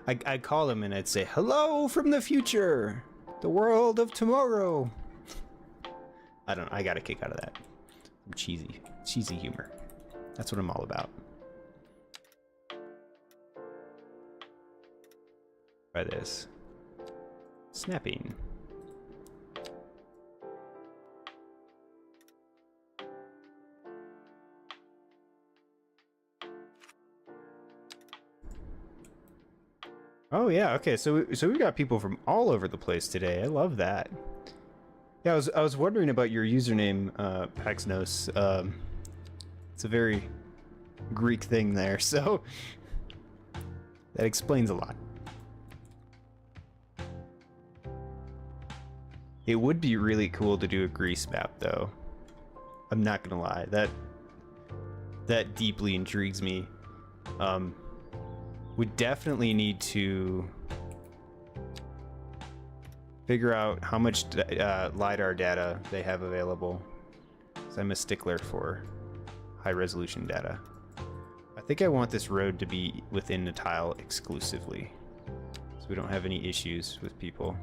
I'd call them and I'd say, "Hello from the future, the world of tomorrow." I don't know, I got a kick out of that. Some cheesy humor. That's what I'm all about. Try this. Snapping. Oh yeah, okay. So we got people from all over the place today. I love that. Yeah, I was wondering about your username, Paxnos. It's a very Greek thing there, so that explains a lot. It would be really cool to do a Greece map, though. I'm not gonna lie, that deeply intrigues me. We definitely need to figure out how much LiDAR data they have available. 'Cause I'm a stickler for high-resolution data. I think I want this road to be within the tile exclusively, so we don't have any issues with people.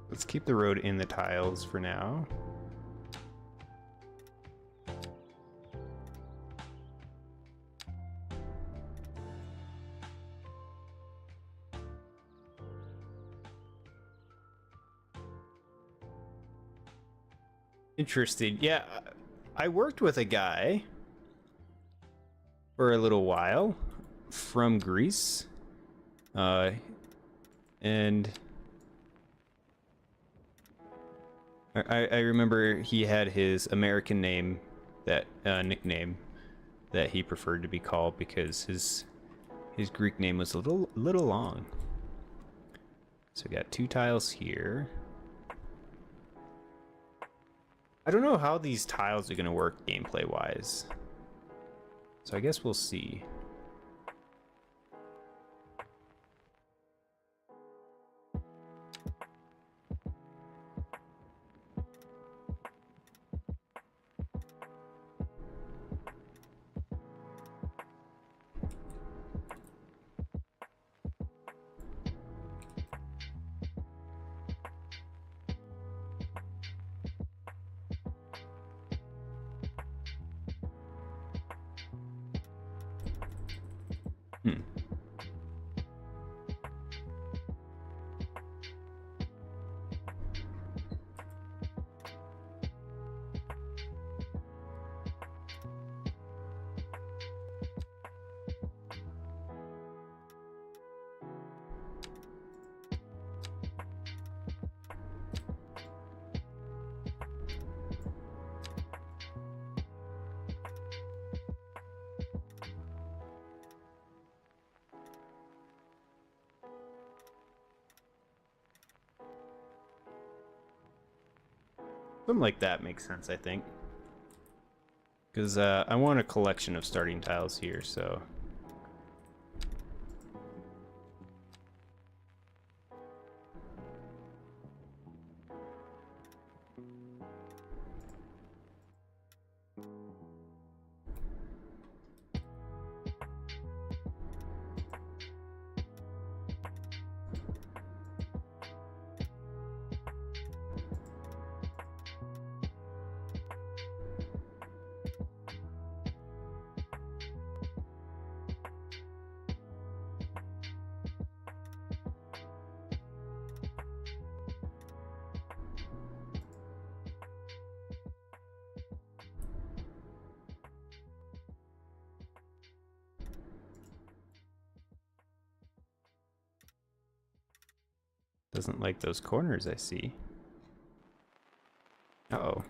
Let's keep the road in the tiles for now. Interesting. Yeah, I worked with a guy for a little while from Greece. And I remember he had his American name, that nickname that he preferred to be called because his Greek name was a little long. So we got 2 tiles here. I don't know how these tiles are going to work gameplay wise, so I guess we'll see. Something like that makes sense, I think. Because I want a collection of starting tiles here, so... Doesn't like those corners I see. Uh-oh.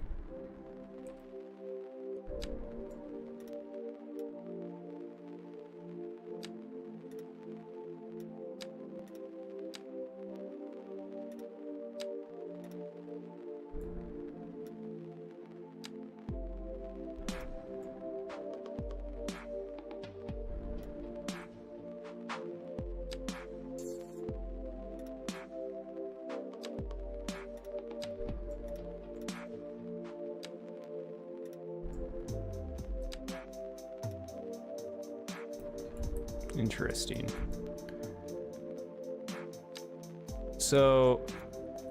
Interesting. So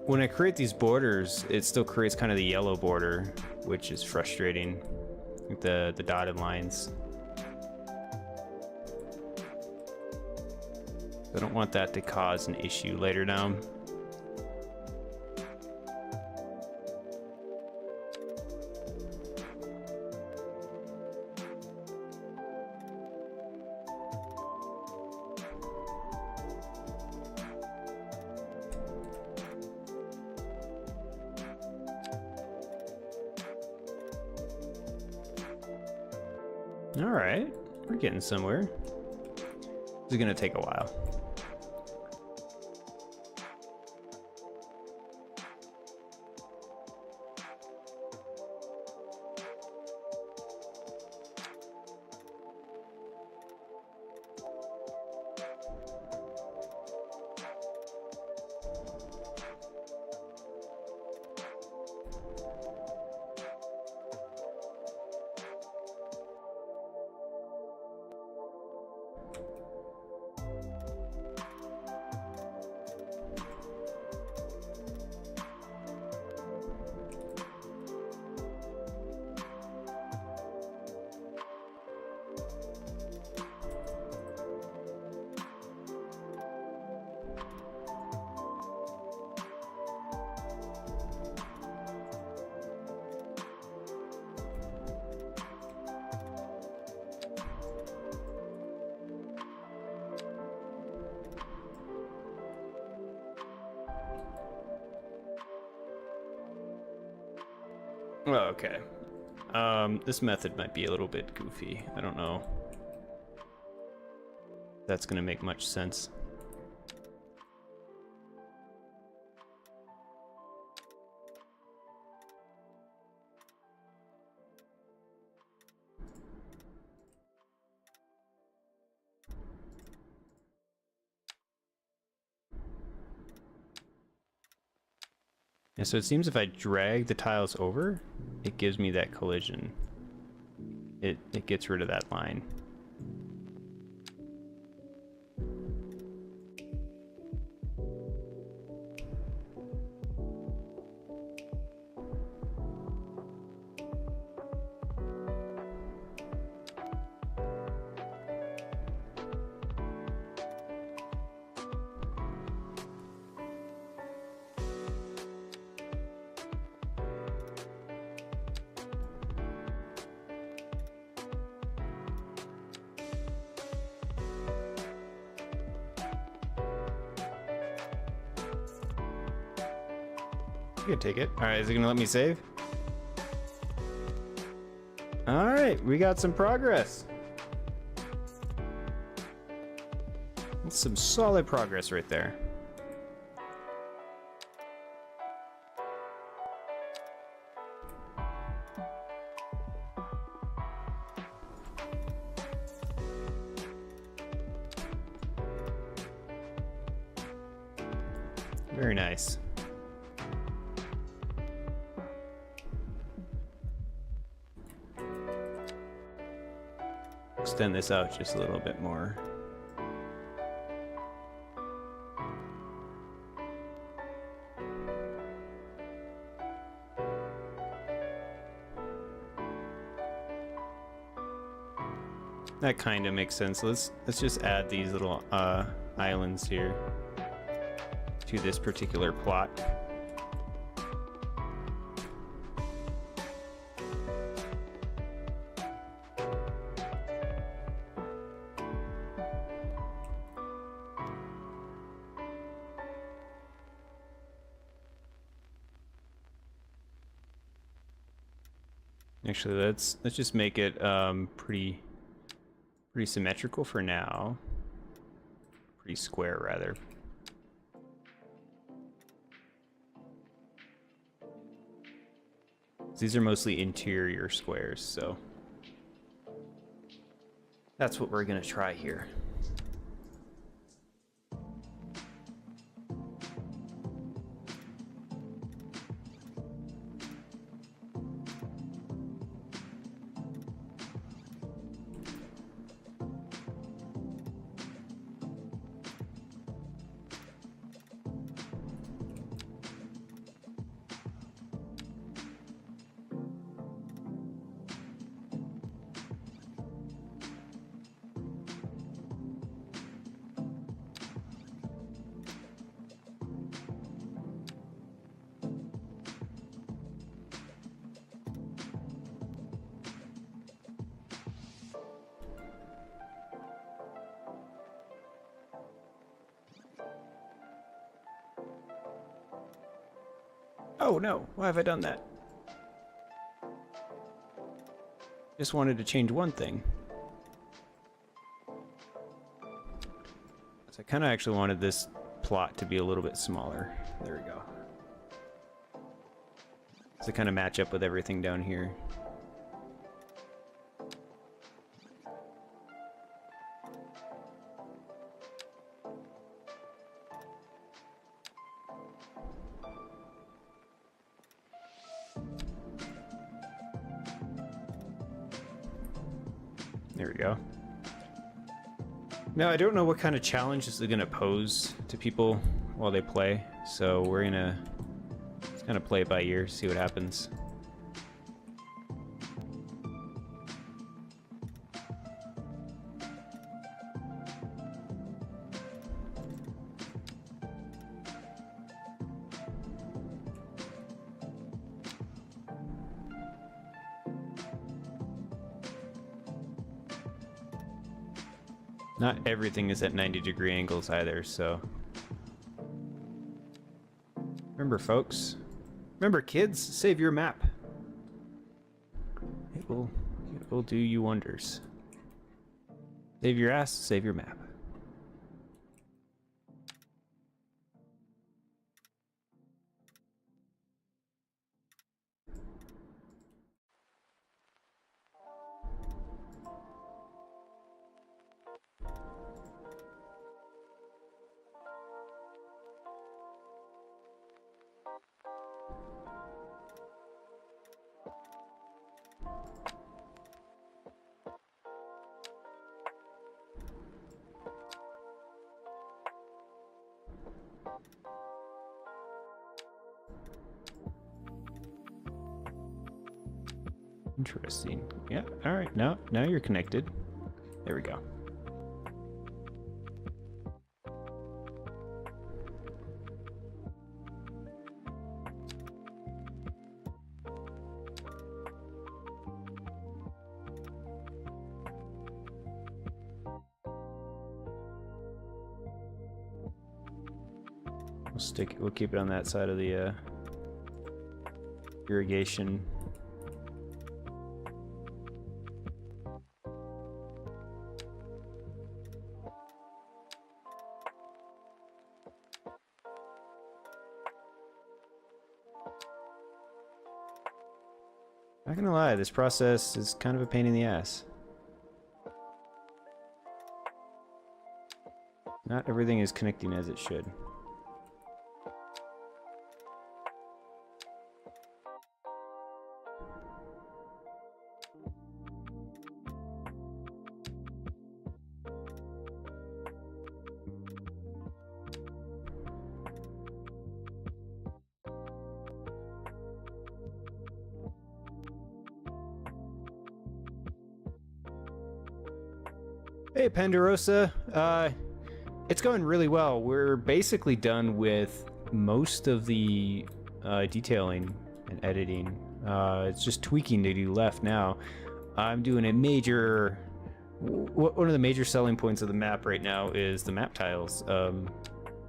when I create these borders, it still creates kind of the yellow border, which is frustrating with the dotted lines. I don't want that to cause an issue later down. All right, we're getting somewhere. This is gonna take a while. Well, okay. This method might be a little bit goofy. I don't know if that's gonna make much sense. And so it seems if I drag the tiles over, it gives me that collision. It gets rid of that line. You can take it. All right, is it gonna let me save? All right, we got some progress. That's some solid progress right there. Very nice. Extend this out just a little bit more. That kind of makes sense. Let's just add these little islands here to this particular plot. Actually, let's just make it pretty symmetrical for now. Pretty square, rather. These are mostly interior squares, so that's what we're gonna try here. Oh no, why have I done that? Just wanted to change one thing. So I kind of actually wanted this plot to be a little bit smaller. There we go. To kind of match up with everything down here. There we go. Now, I don't know what kind of challenge this is going to pose to people while they play, so we're going to just kind of play it by ear, see what happens. Not everything is at 90-degree angles either, so... Remember, folks. Remember, kids, save your map. It will do you wonders. Save your ass, save your map. Interesting. Yeah, alright, now you're connected. There we go. We'll keep it on that side of the irrigation. Not gonna lie, this process is kind of a pain in the ass. Not everything is connecting as it should. Hey, Pandarosa. It's going really well. We're basically done with most of the detailing and editing. It's just tweaking to do left now. I'm doing a major... One of the major selling points of the map right now is the map tiles.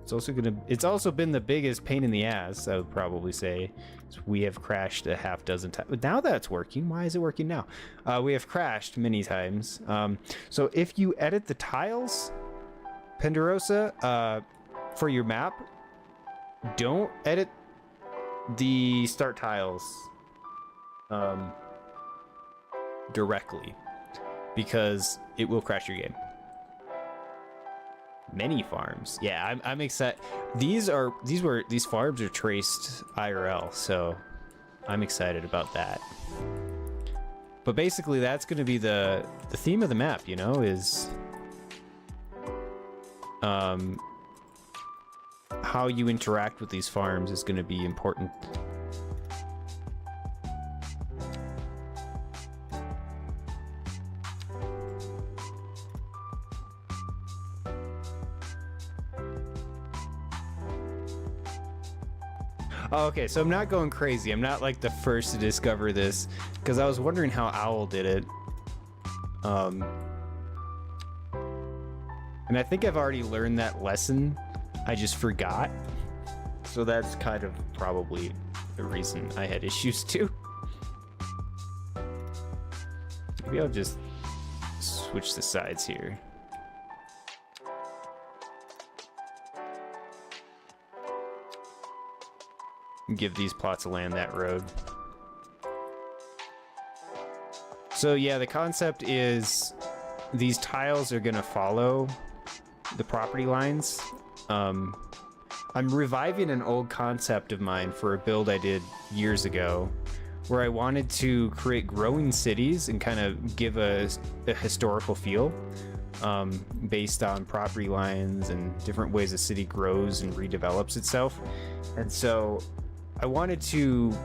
It's also been the biggest pain in the ass, I would probably say. We have crashed a half dozen times. But now that's working. Why is it working now? We have crashed many times. So if you edit the tiles, Penderosa, for your map, don't edit the start tiles directly, because it will crash your game. Many farms. Yeah, I'm excited. These farms are traced IRL, so I'm excited about that. But basically that's going to be the theme of the map, you know, is how you interact with these farms is going to be important. Oh, okay, so I'm not going crazy. I'm not like the first to discover this, because I was wondering how Owl did it. And I think I've already learned that lesson. I just forgot. So that's kind of probably the reason I had issues too. Maybe I'll just switch the sides here. Give these plots of land that road. So yeah, the concept is these tiles are gonna follow the property lines. I'm reviving an old concept of mine for a build I did years ago, where I wanted to create growing cities and kind of give a historical feel based on property lines and different ways a city grows and redevelops itself. And so I wanted to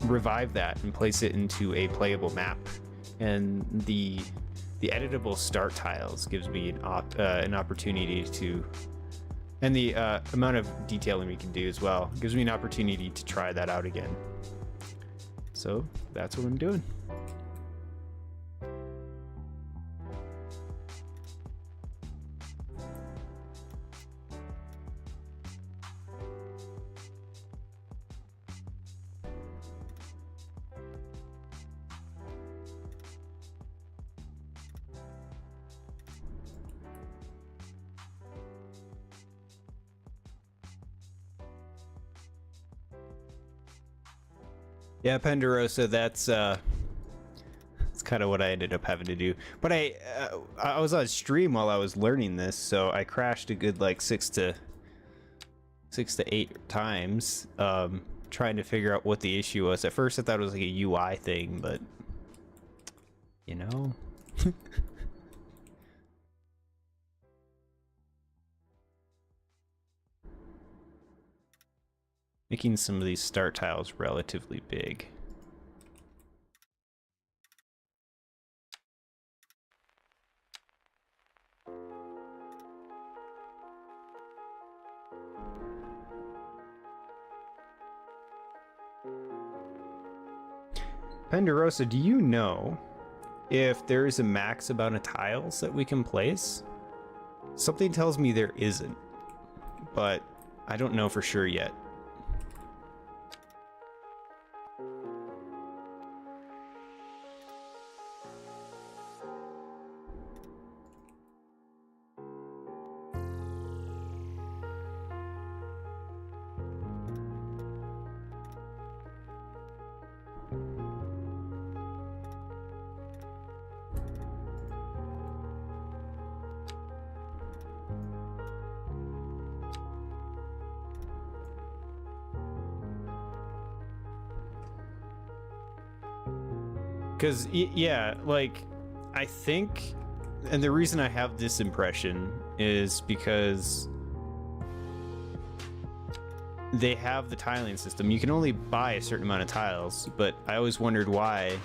revive that and place it into a playable map, and the editable start tiles gives me an opportunity to, and the amount of detailing we can do as well gives me an opportunity to try that out again. So that's what I'm doing. Yeah, Penderosa, that's kind of what I ended up having to do. But I was on stream while I was learning this, so I crashed a good like 6 to 8 times trying to figure out what the issue was. At first I thought it was like a UI thing, but you know. Making some of these start tiles relatively big. Penderosa, do you know if there is a max amount of tiles that we can place? Something tells me there isn't, but I don't know for sure yet. Because, yeah, like, I think, and the reason I have this impression is because they have the tiling system. You can only buy a certain amount of tiles, but I always wondered why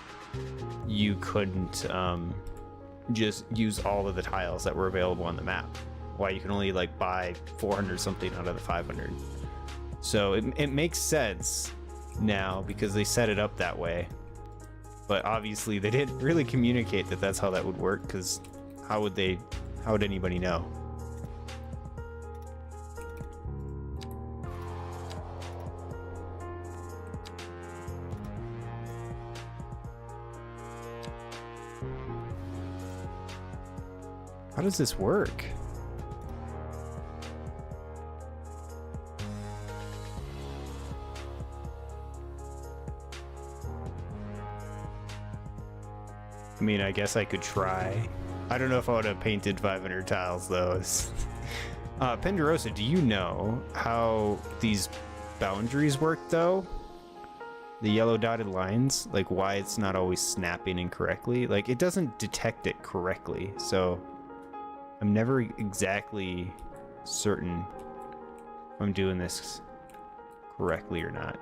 you couldn't just use all of the tiles that were available on the map. Why you can only, like, buy 400 something out of the 500. So it makes sense now because they set it up that way. But obviously they didn't really communicate that that's how that would work, because how would anybody know? How does this work? I mean, I guess I could try. I don't know if I would have painted 500 tiles, though. Penderosa, do you know how these boundaries work, though? The yellow dotted lines, like why it's not always snapping incorrectly? Like, it doesn't detect it correctly, so I'm never exactly certain if I'm doing this correctly or not.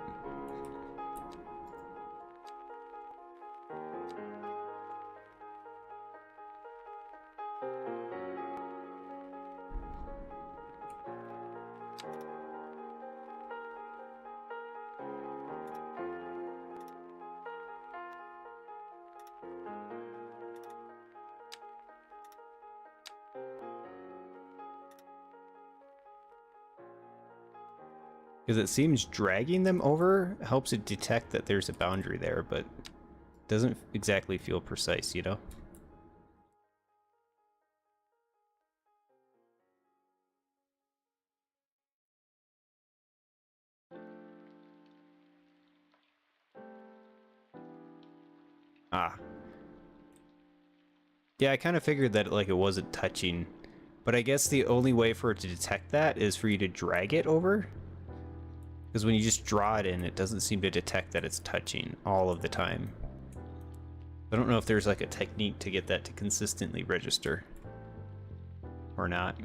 Because it seems dragging them over helps it detect that there's a boundary there, but doesn't exactly feel precise, you know? Ah. Yeah, I kind of figured that like it wasn't touching, but I guess the only way for it to detect that is for you to drag it over. Because when you just draw it in, it doesn't seem to detect that it's touching all of the time. I don't know if there's like a technique to get that to consistently register or not.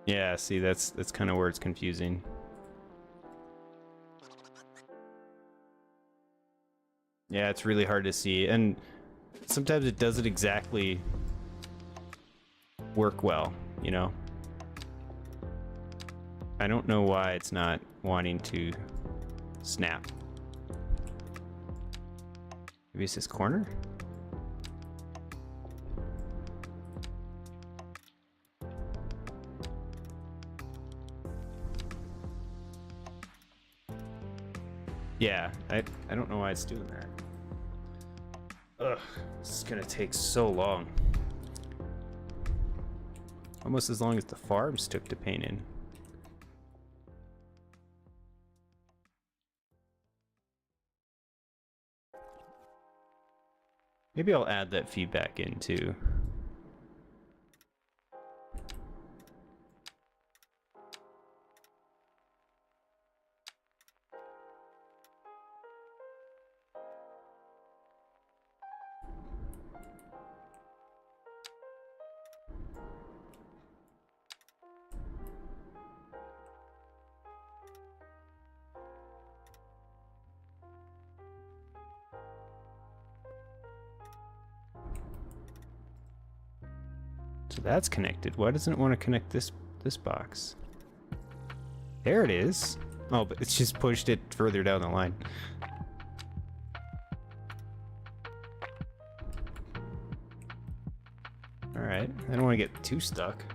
Yeah, see, that's kind of where it's confusing. Yeah, it's really hard to see, and sometimes it doesn't exactly work well, you know? I don't know why it's not wanting to snap. Maybe it's this corner? Yeah, I don't know why it's doing that. Ugh, this is gonna take so long. Almost as long as the farms took to paint in. Maybe I'll add that feedback in too. So that's connected. Why doesn't it want to connect this box? There it is. Oh, but it's just pushed it further down the line. All right, I don't want to get too stuck.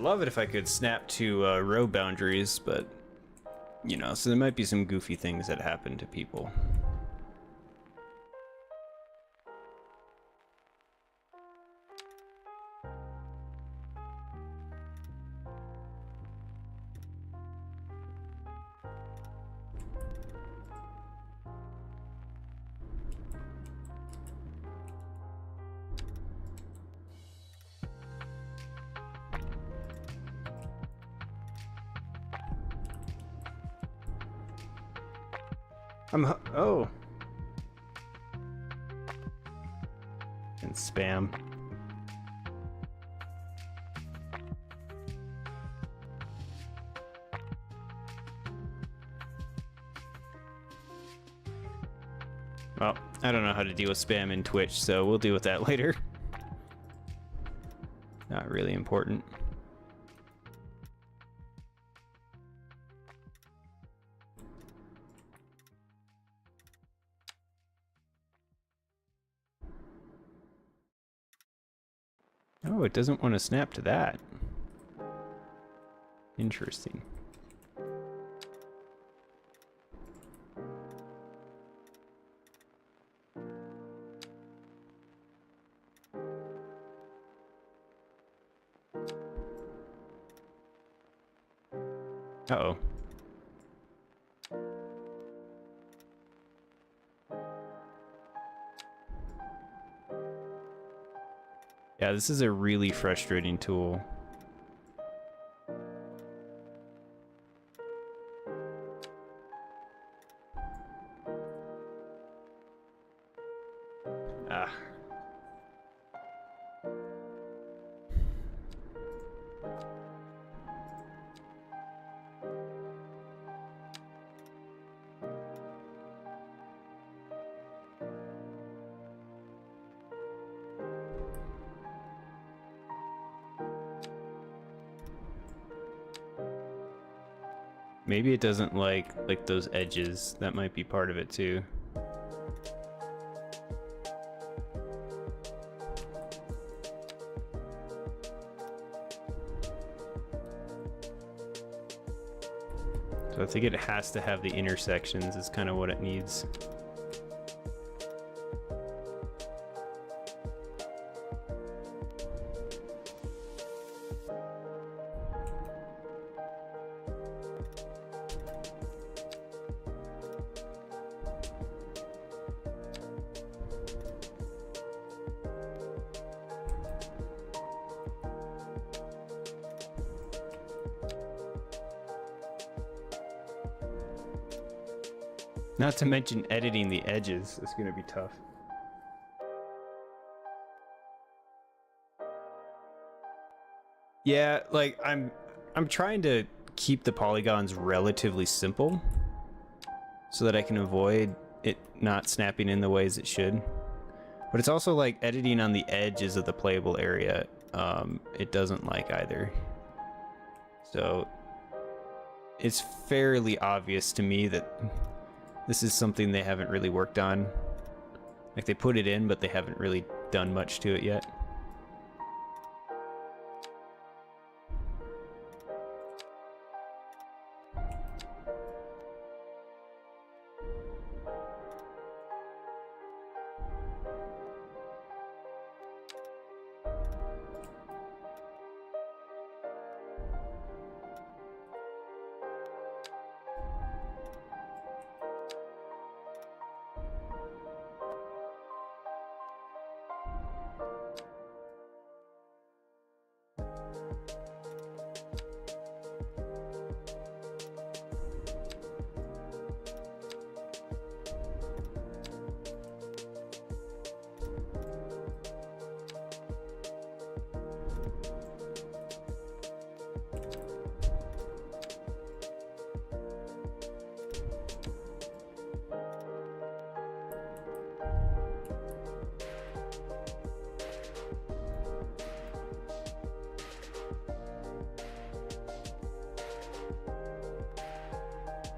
love it if I could snap to row boundaries, but you know, so there might be some goofy things that happen to people. Oh. And spam. Well, I don't know how to deal with spam in Twitch, so we'll deal with that later. Not really important. Oh, it doesn't want to snap to that. Interesting. Uh-oh. Yeah, this is a really frustrating tool. Ah. Maybe it doesn't like those edges. That might be part of it too. So I think it has to have the intersections is kind of what it needs. Not to mention editing the edges is going to be tough. Yeah, like I'm trying to keep the polygons relatively simple so that I can avoid it not snapping in the ways it should. But it's also like editing on the edges of the playable area. It doesn't like either. So it's fairly obvious to me that this is something they haven't really worked on. Like they put it in, but they haven't really done much to it yet.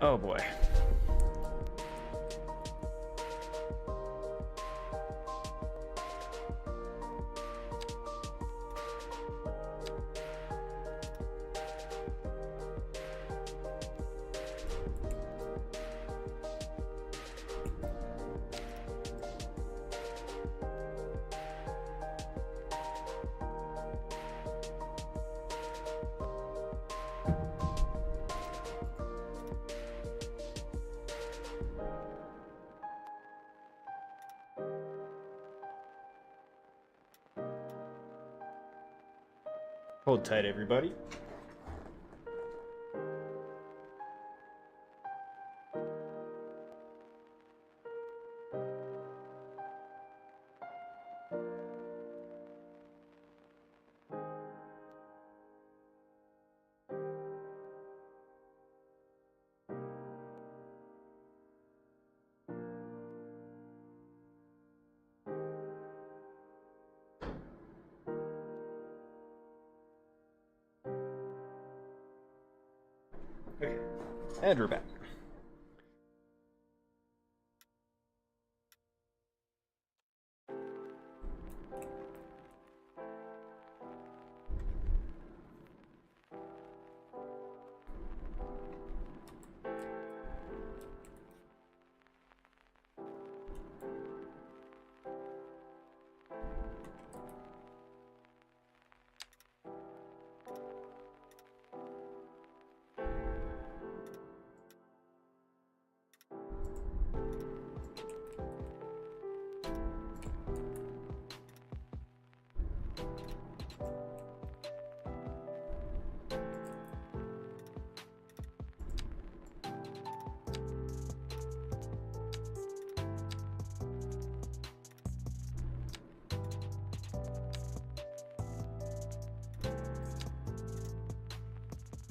Oh boy. Hold tight, everybody. Okay, and we're back.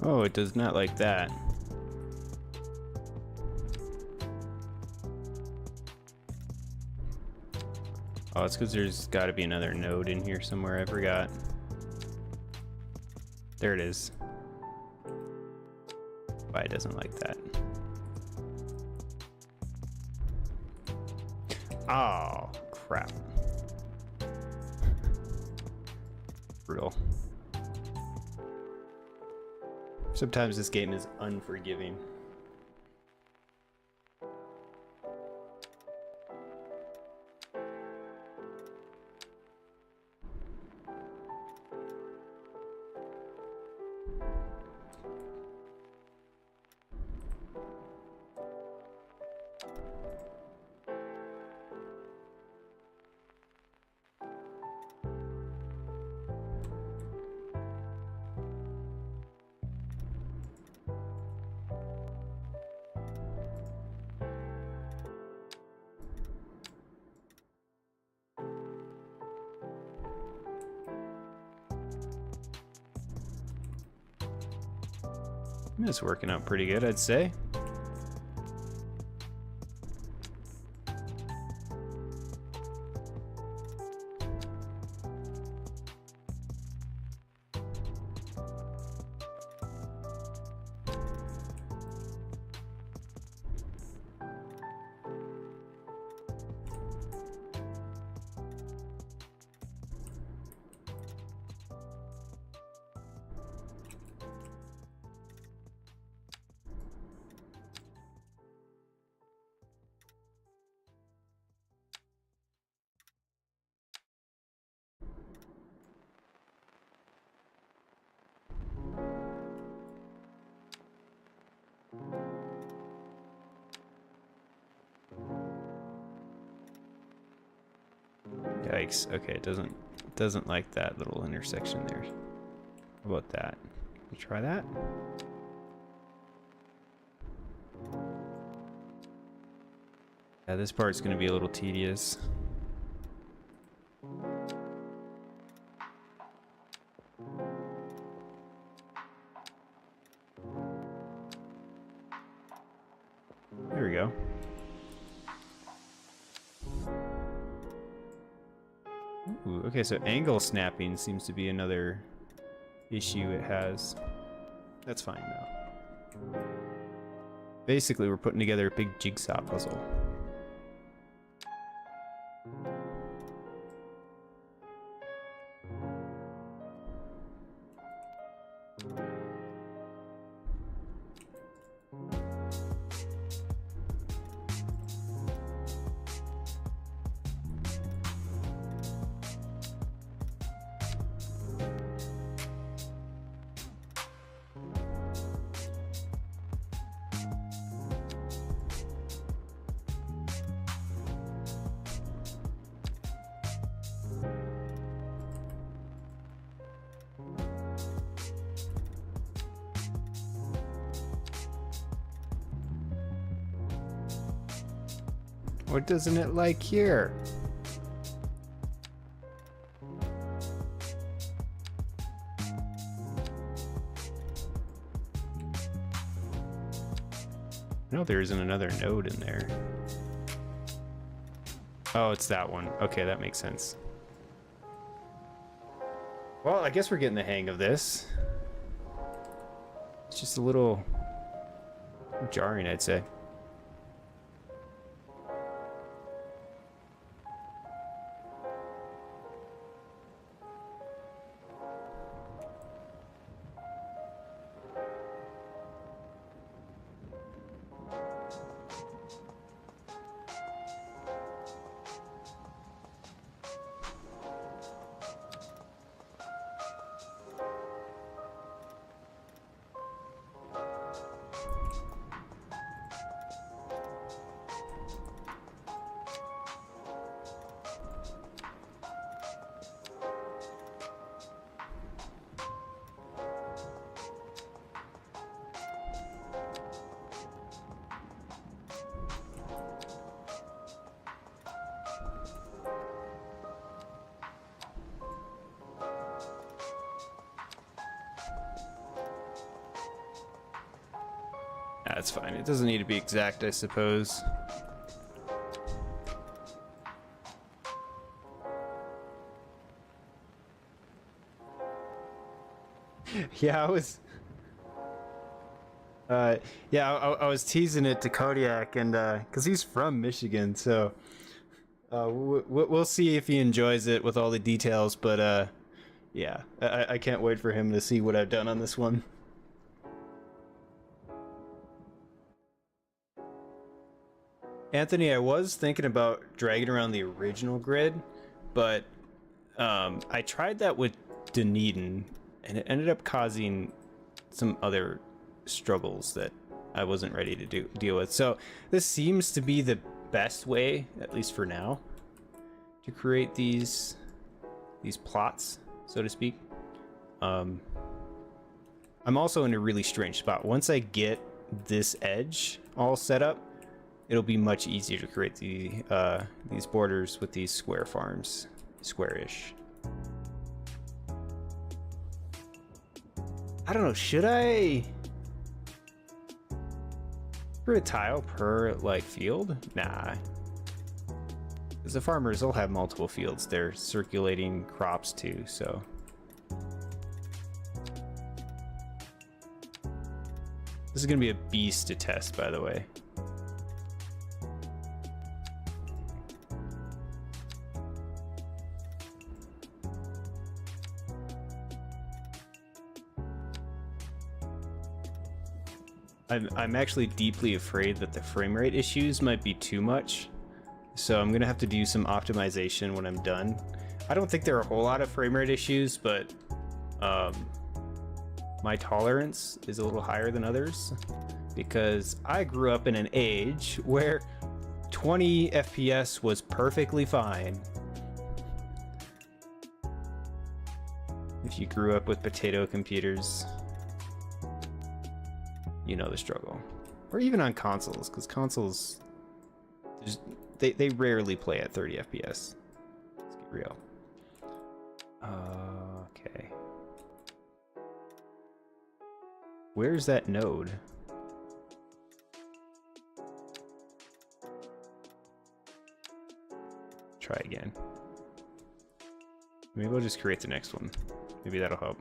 Oh, it does not like that. Oh, it's because there's got to be another node in here somewhere. I forgot. There it is. Why it doesn't like that. Oh, crap. Brutal. Sometimes this game is unforgiving. It's working out pretty good, I'd say. Yikes. Okay, it doesn't like that little intersection there. How about that? You try that? Yeah, this part's gonna be a little tedious. There we go. Ooh, okay, so angle snapping seems to be another issue it has. That's fine though. Basically, we're putting together a big jigsaw puzzle. What doesn't it like here? No, there isn't another node in there. Oh, it's that one. Okay, that makes sense. Well, I guess we're getting the hang of this. It's just a little jarring, I'd say. That's fine. It doesn't need to be exact, I suppose. Yeah, I was... I was teasing it to Kodiak, and because he's from Michigan, so we'll see if he enjoys it with all the details. But yeah, I can't wait for him to see what I've done on this one. Anthony, I was thinking about dragging around the original grid, but I tried that with Dunedin, and it ended up causing some other struggles that I wasn't ready to deal with. So this seems to be the best way, at least for now, to create these plots, so to speak. I'm also in a really strange spot. Once I get this edge all set up, it'll be much easier to create these borders with these square farms, square-ish. I don't know, should I put a tile per like field? Nah, because the farmers will have multiple fields. They're circulating crops too, so. This is gonna be a beast to test, by the way. I'm actually deeply afraid that the frame rate issues might be too much, so I'm gonna have to do some optimization when I'm done. I don't think there are a whole lot of frame rate issues, but my tolerance is a little higher than others because I grew up in an age where 20 FPS was perfectly fine. If you grew up with potato computers, you know the struggle. Or even on consoles, because consoles, they rarely play at 30 FPS. Let's get real. Okay. Where's that node? Try again. Maybe we'll just create the next one. Maybe that'll help.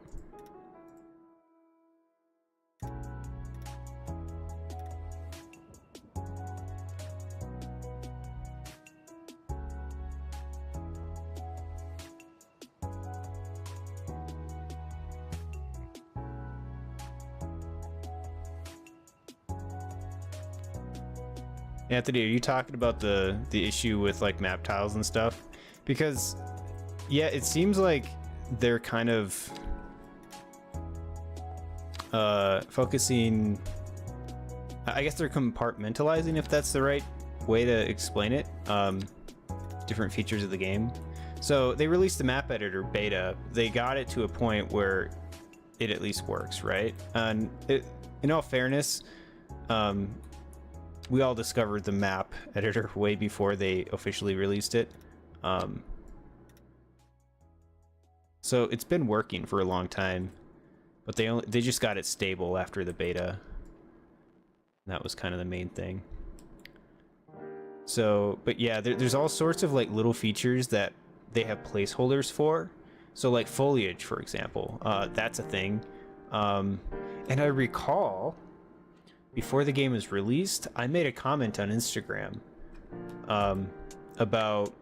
Anthony, are you talking about the issue with like map tiles and stuff? Because yeah, it seems like they're kind of focusing, I guess they're compartmentalizing, if that's the right way to explain it, different features of the game. So they released the map editor beta. They got it to a point where it at least works, right? And in all fairness, we all discovered the map editor way before they officially released it. So it's been working for a long time, but they just got it stable after the beta. That was kind of the main thing. So, but yeah, there's all sorts of like little features that they have placeholders for. So like foliage, for example, that's a thing. And I recall before the game was released, I made a comment on Instagram about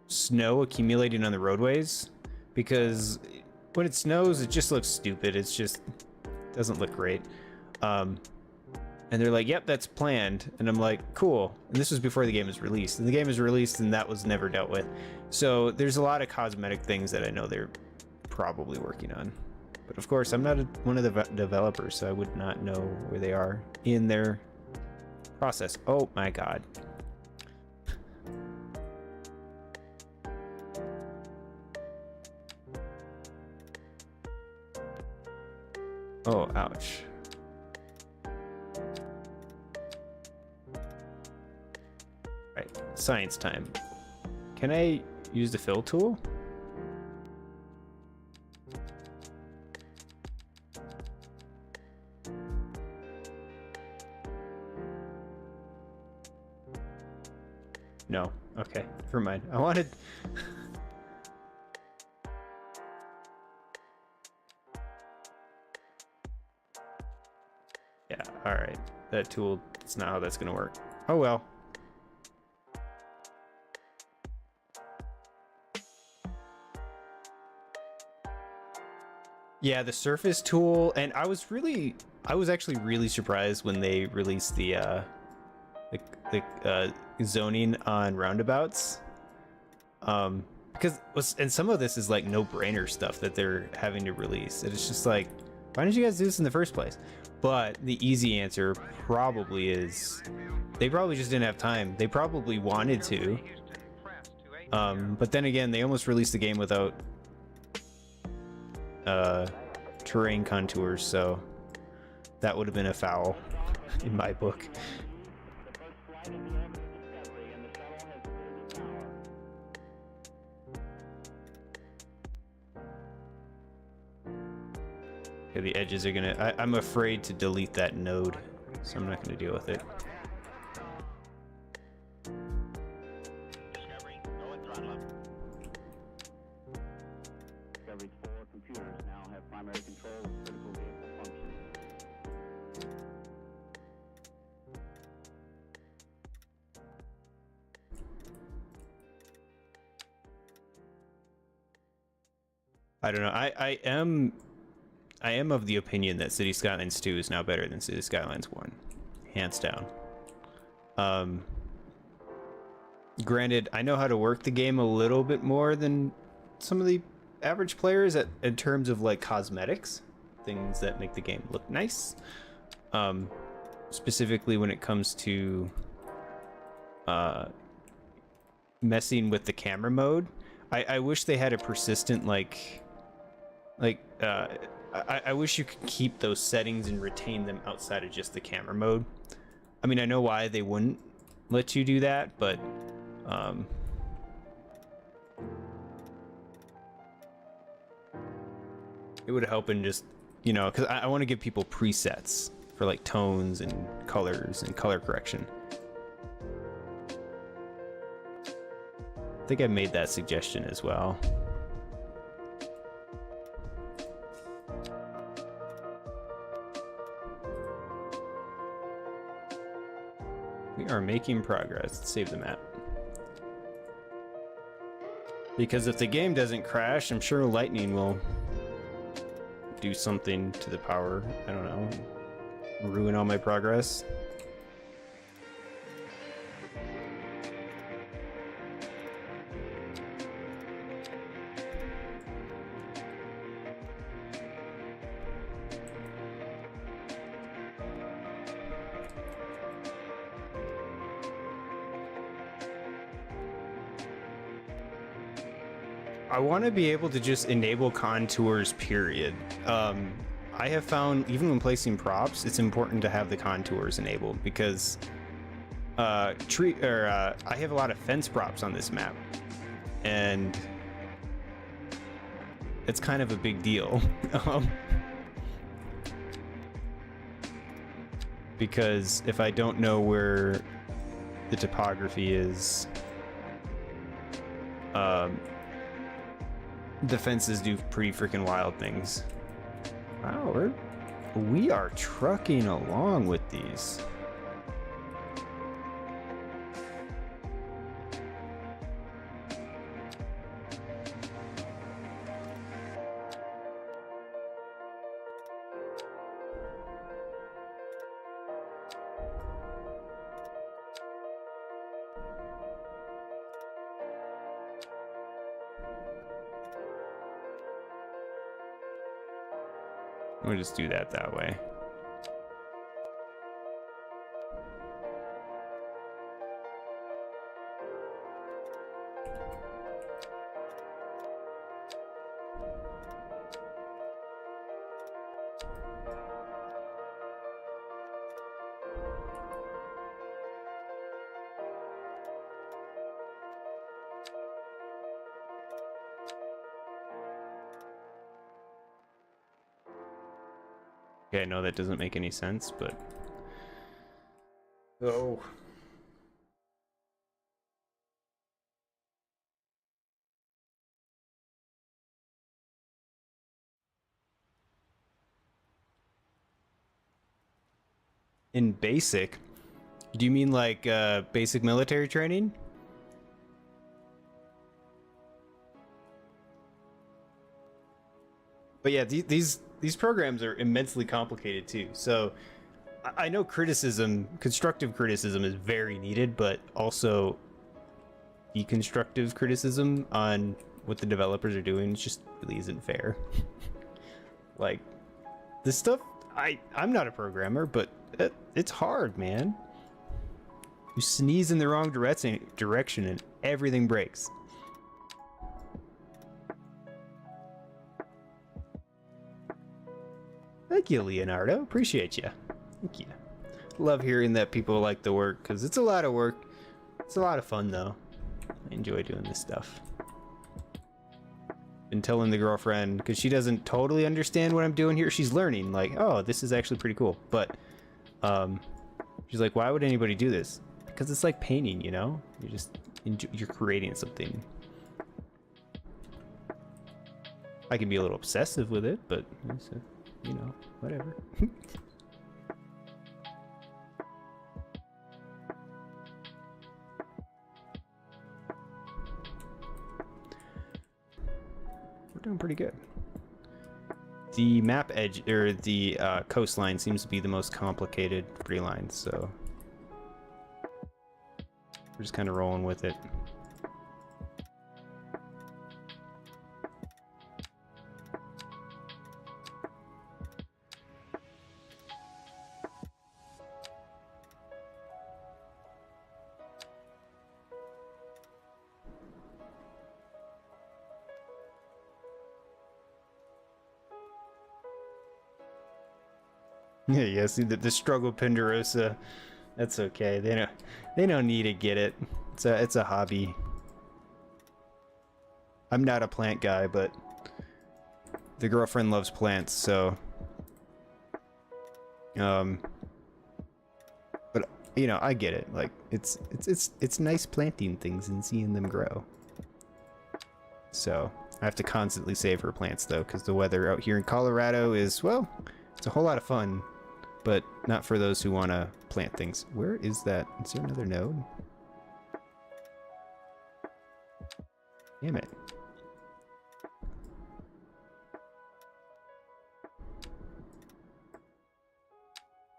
snow accumulating on the roadways, because when it snows, it just looks stupid. It's just doesn't look great. And they're like, yep, that's planned. And I'm like, cool. And this was before the game was released. And the game was released and that was never dealt with. So there's a lot of cosmetic things that I know they're probably working on. But of course, I'm not one of the developers, so I would not know where they are in their process. Oh my God. Oh, ouch. Right, science time. Can I use the fill tool? No. Okay, never mind. I wanted... Yeah, alright. That tool, that's not how that's gonna work. Oh well. Yeah, the surface tool, and I was actually really surprised when they released the zoning on roundabouts. And some of this is like no-brainer stuff that they're having to release. And it's just like, why didn't you guys do this in the first place? But the easy answer probably is they probably just didn't have time. They probably wanted to. But then again, they almost released the game without terrain contours, so that would have been a foul in my book. Okay, the edges are gonna... I'm afraid to delete that node, so I'm not gonna deal with it. I don't know. I am of the opinion that Cities Skylines 2 is now better than Cities Skylines 1, hands down. Granted, I know how to work the game a little bit more than some of the average players in terms of like cosmetics, things that make the game look nice. Specifically when it comes to messing with the camera mode. I wish they had a persistent I wish you could keep those settings and retain them outside of just the camera mode. I mean, I know why they wouldn't let you do that, but it would help in just, you know, because I want to give people presets for like tones and colors and color correction. I think I made that suggestion as well. We are making progress. Let's save the map. Because if the game doesn't crash, I'm sure lightning will do something to the power. I don't know. Ruin all my progress. I want to be able to just enable contours, period. I have found, even when placing props, it's important to have the contours enabled because I have a lot of fence props on this map, and it's kind of a big deal. Because if I don't know where the topography is, the fences do pretty freaking wild things. Wow, we are trucking along with these. We'll just do that way. Okay, I know that doesn't make any sense, but... Oh. In basic? Do you mean like basic military training? But yeah, these programs are immensely complicated too. So I know constructive criticism is very needed, but also deconstructive criticism on what the developers are doing just really isn't fair. Like, this stuff, I'm not a programmer, but it's hard, man. You sneeze in the wrong direction and everything breaks. Thank you, Leonardo. Appreciate you. Thank you. Love hearing that people like the work, because it's a lot of work. It's a lot of fun, though. I enjoy doing this stuff. Been telling the girlfriend, because she doesn't totally understand what I'm doing here. She's learning, like, oh, this is actually pretty cool. But she's like, why would anybody do this? Because it's like painting, you know? You're creating something. I can be a little obsessive with it, but you know, whatever. We're doing pretty good. The map edge, or the coastline, seems to be the most complicated tree line, so we're just kind of rolling with it. Yeah, see the struggle Penderosa. That's okay. They don't need to get it. It's a hobby. I'm not a plant guy, but the girlfriend loves plants, so but you know, I get it. Like it's nice planting things and seeing them grow. So I have to constantly save her plants though, because the weather out here in Colorado is, well, it's a whole lot of fun, but not for those who want to plant things. Where is that? Is there another node? Damn it.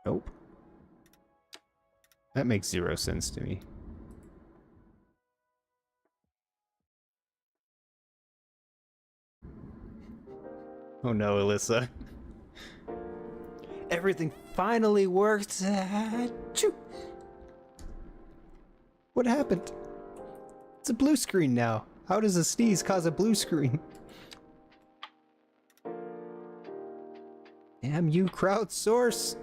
Nope. That makes zero sense to me. Oh no, Alyssa. Everything finally worked. What happened? It's a blue screen now. How does a sneeze cause a blue screen? Damn Damn you, crowdsource!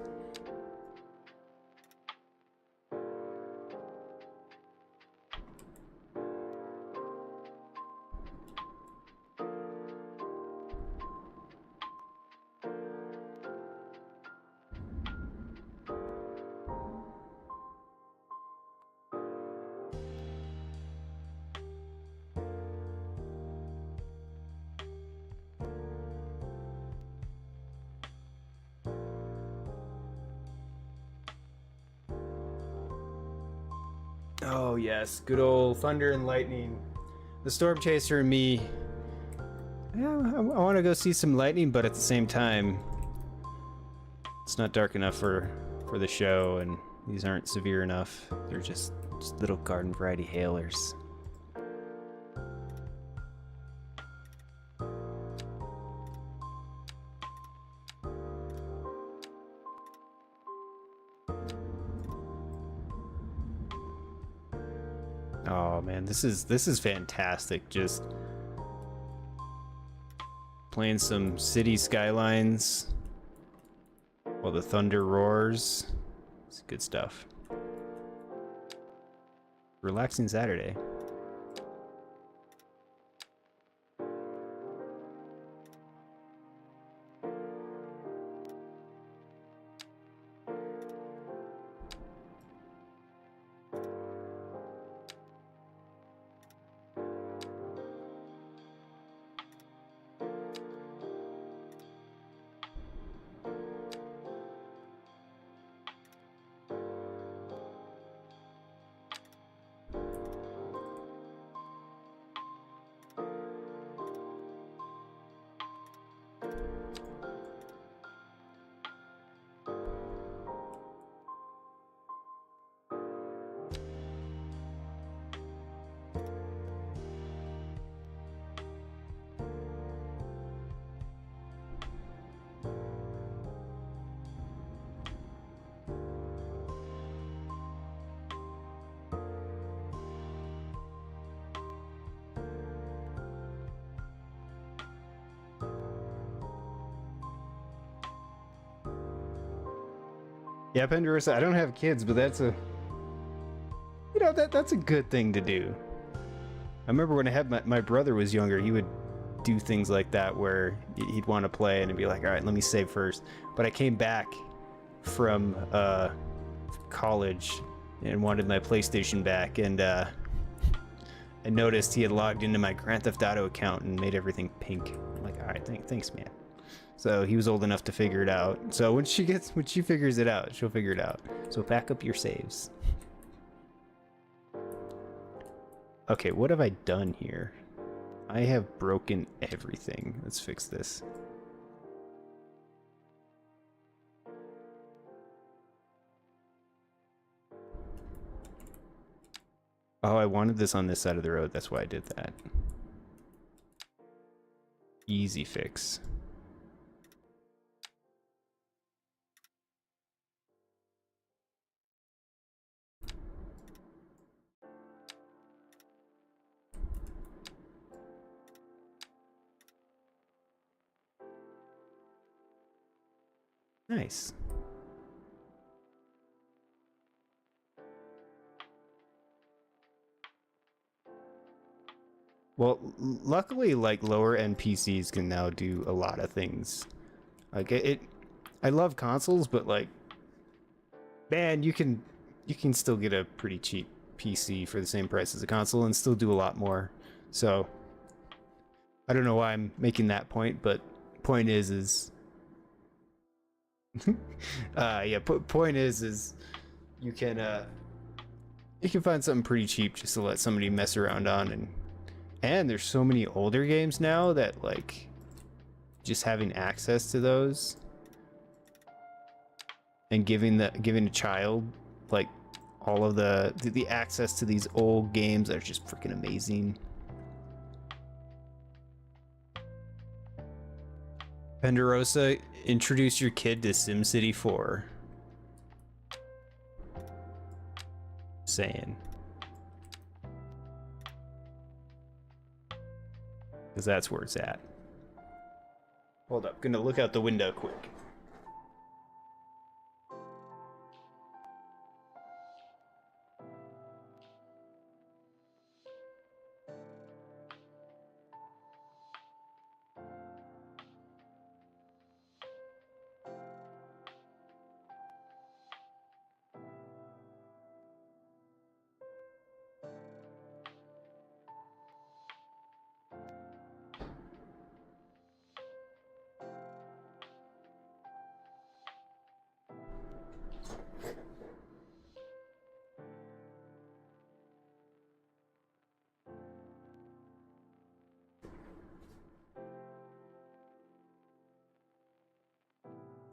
Oh yes, good old thunder and lightning. The storm chaser and me. Yeah, I want to go see some lightning, but at the same time, it's not dark enough for the show, and these aren't severe enough. They're just little garden variety hailers. Oh man, this is fantastic. Just playing some Cities Skylines while the thunder roars. It's good stuff. Relaxing Saturday. Yeah, Penderosa, I don't have kids, but that's a, you know, that's a good thing to do. I remember when I had my brother was younger, he would do things like that where he'd want to play and he'd be like, all right, let me save first. But I came back from college and wanted my PlayStation back, and I noticed he had logged into my Grand Theft Auto account and made everything pink. I'm like, all right, thanks, man. So he was old enough to figure it out. So when she figures it out, she'll figure it out. So back up your saves. Okay, what have I done here? I have broken everything. Let's fix this. Oh, I wanted this on this side of the road. That's why I did that. Easy fix. Nice. Well, luckily, like, lower end PCs can now do a lot of things. Like I love consoles, but like, man, you can still get a pretty cheap PC for the same price as a console and still do a lot more. So I don't know why I'm making that point, but point is yeah, point is you can find something pretty cheap just to let somebody mess around on, and there's so many older games now that, like, just having access to those and giving a child like all of the access to these old games that are just freaking amazing. Penderosa, introduce your kid to SimCity 4. Saying. Because that's where it's at. Hold up, gonna look out the window quick.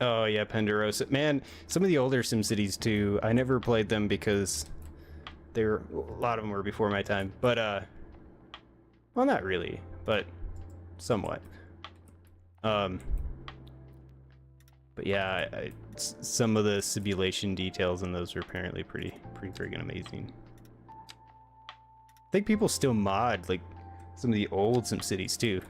Oh yeah, Penderosa. Man, some of the older SimCities too. I never played them because they were, a lot of them were before my time. But well, not really, but somewhat. But yeah, some of the simulation details in those are apparently pretty friggin' amazing. I think people still mod like some of the old SimCities too.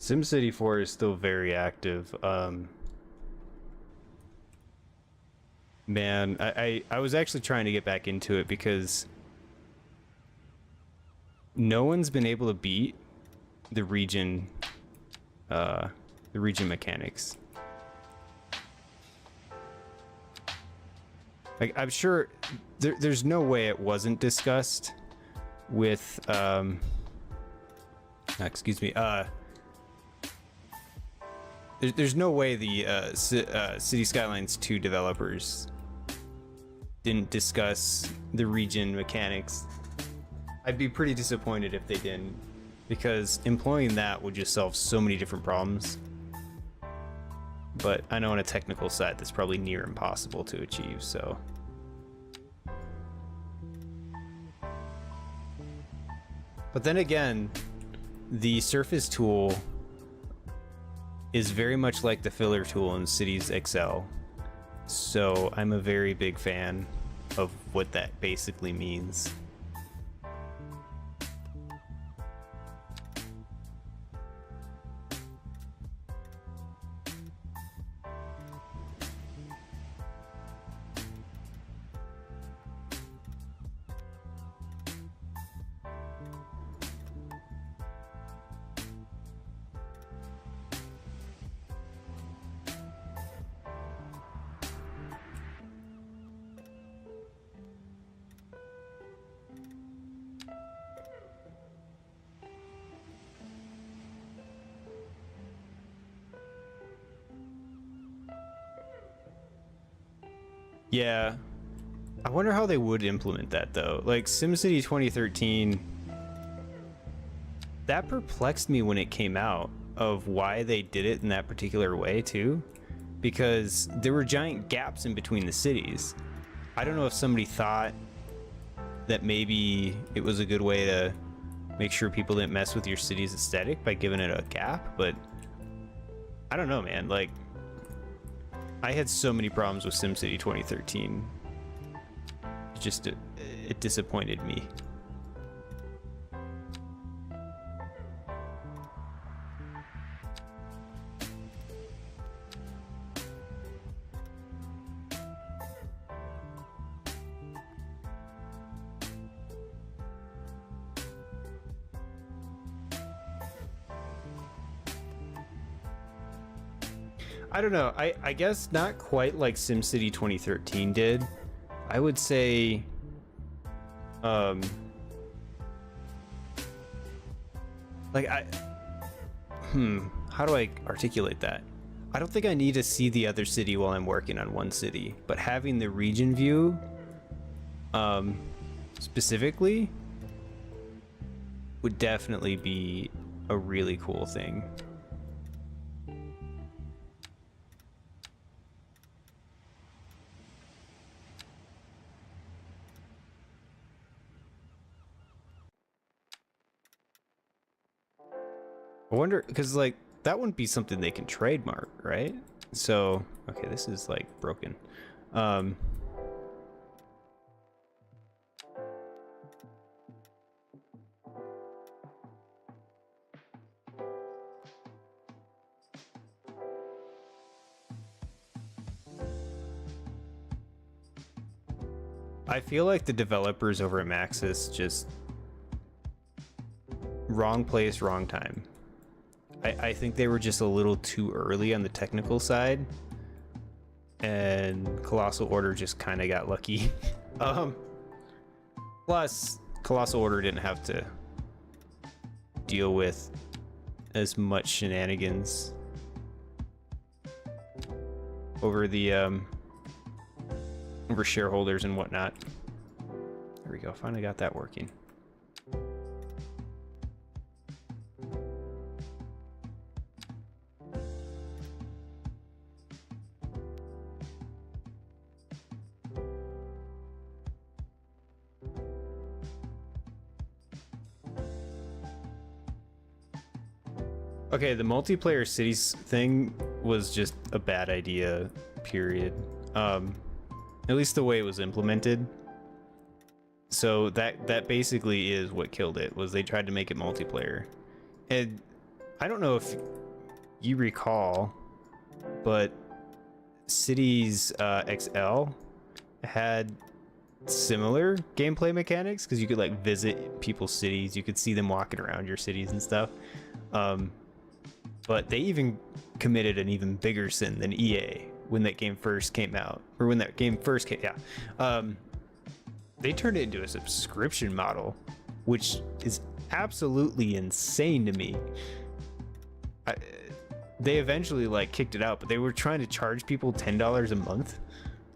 SimCity 4 is still very active. Man, I was actually trying to get back into it because no one's been able to beat the region mechanics. Like, I'm sure there's no way it wasn't discussed with excuse me, there's no way the Cities Skylines 2 developers didn't discuss the region mechanics. I'd be pretty disappointed if they didn't, because employing that would just solve so many different problems. But I know on a technical side that's probably near impossible to achieve, so. But then again, the surface tool is very much like the filler tool in Cities XL. So I'm a very big fan of what that basically means. Yeah, I wonder how they would implement that though. Like SimCity 2013, that perplexed me when it came out of why they did it in that particular way too, because there were giant gaps in between the cities. I don't know if somebody thought that maybe it was a good way to make sure people didn't mess with your city's aesthetic by giving it a gap, but I don't know, man. Like, I had so many problems with SimCity 2013. It disappointed me. I don't know. I guess not quite like SimCity 2013 did. I would say, like how do I articulate that? I don't think I need to see the other city while I'm working on one city, but having the region view, specifically, would definitely be a really cool thing. I wonder, because like that wouldn't be something they can trademark, right? So, okay, this is like broken. I feel like the developers over at Maxis just wrong place, wrong time. I think they were just a little too early on the technical side, and Colossal Order just kind of got lucky. Plus, Colossal Order didn't have to deal with as much shenanigans over the over shareholders and whatnot. There we go. Finally got that working. Okay, the multiplayer cities thing was just a bad idea, period. At least the way it was implemented. So that basically is what killed it, was they tried to make it multiplayer. And I don't know if you recall, but Cities XL had similar gameplay mechanics, because you could like visit people's cities, you could see them walking around your cities and stuff. But they even committed an even bigger sin than EA when that game first came out, or when that game first came. Yeah, they turned it into a subscription model, which is absolutely insane to me. They eventually like kicked it out, but they were trying to charge people $10 a month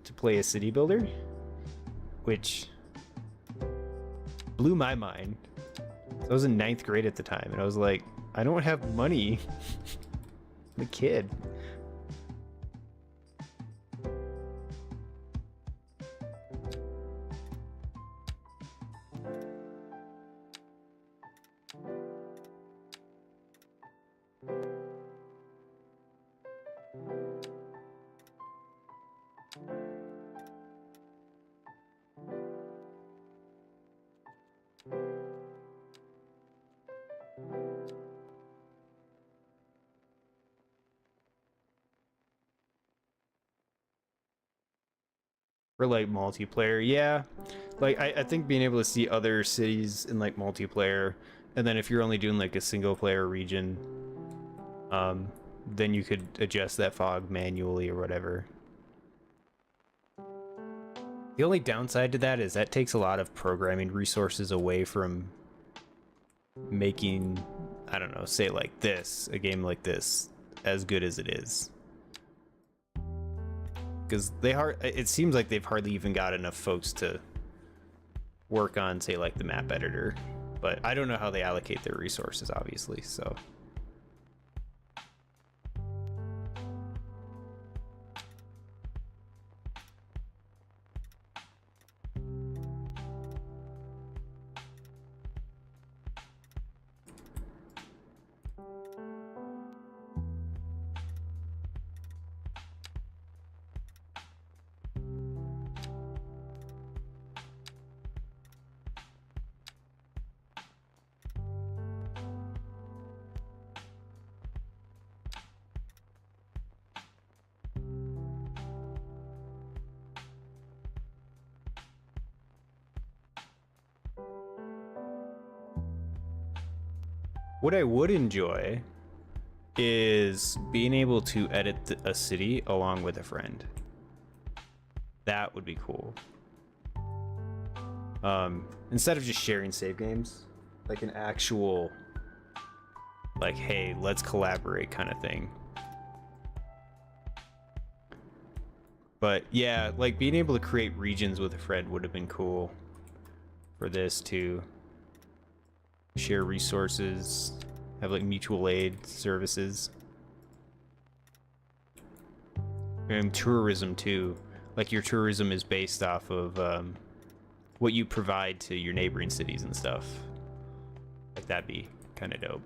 to play a city builder, which blew my mind. I was in 9th grade at the time, and I was like, I don't have money. I'm a kid. For like multiplayer, yeah, like I think being able to see other cities in like multiplayer, and then if you're only doing like a single player region, then you could adjust that fog manually or whatever. The only downside to that is that takes a lot of programming resources away from making, I don't know, say like this, a game like this, as good as it is. Because it seems like they've hardly even got enough folks to work on, say, like the map editor. But I don't know how they allocate their resources, obviously, so. What I would enjoy is being able to edit a city along with a friend. That would be cool. Instead of just sharing save games, like an actual, like, hey, let's collaborate kind of thing. But yeah, like being able to create regions with a friend would have been cool for this too. Share resources, have like mutual aid services. And tourism too. Like your tourism is based off of what you provide to your neighboring cities and stuff. Like that'd be kind of dope.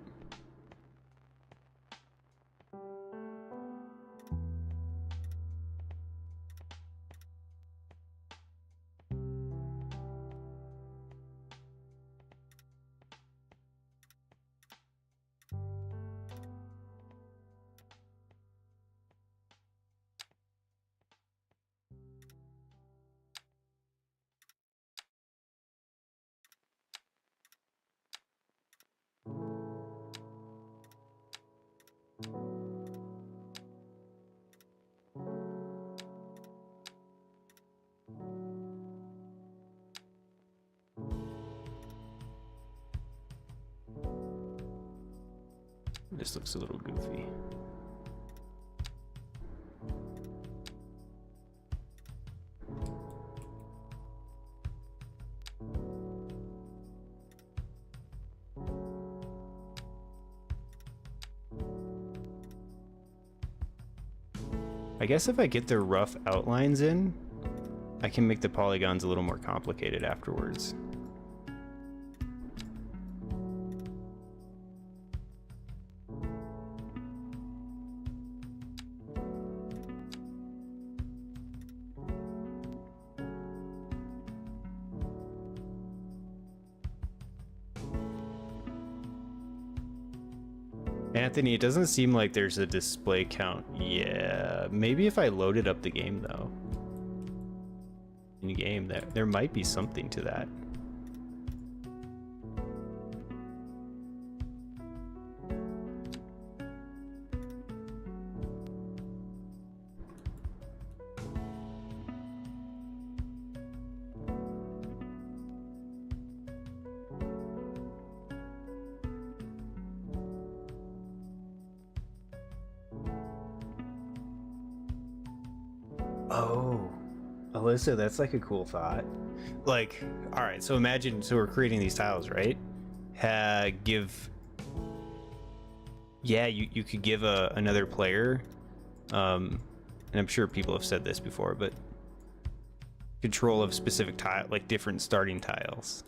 This looks a little goofy. I guess if I get the rough outlines in, I can make the polygons a little more complicated afterwards. Anthony, it doesn't seem like there's a display count. Yeah, maybe if I loaded up the game though. In the game, there might be something to that. Oh, Alyssa, that's like a cool thought. Like, all right, so imagine, so we're creating these tiles, right? Yeah, you could give another player, and I'm sure people have said this before, but control of specific tile, like different starting tiles.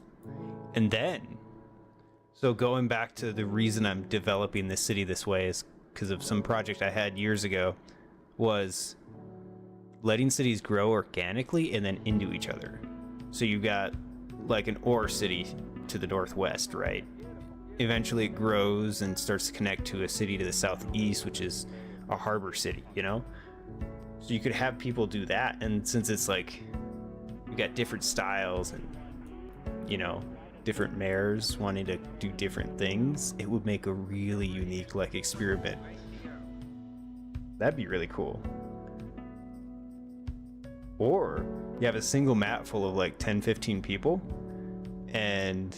And then, so going back to the reason I'm developing this city this way is because of some project I had years ago, was letting cities grow organically and then into each other. So you got like an ore city to the northwest, right? Eventually it grows and starts to connect to a city to the southeast, which is a harbor city, you know? So you could have people do that, and since it's like you got different styles and, you know, different mayors wanting to do different things, it would make a really unique like experiment. That'd be really cool. Or you have a single map full of like 10-15 people, and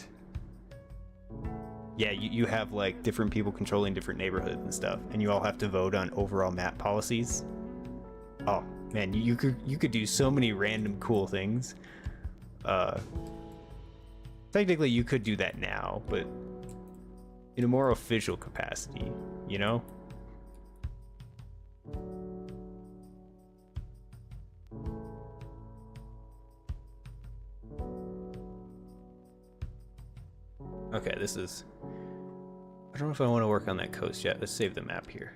yeah, you have like different people controlling different neighborhoods and stuff, and you all have to vote on overall map policies. Oh man, you could do so many random cool things. Technically you could do that now, but in a more official capacity, you know? Okay, this is... I don't know if I want to work on that coast yet. Let's save the map here.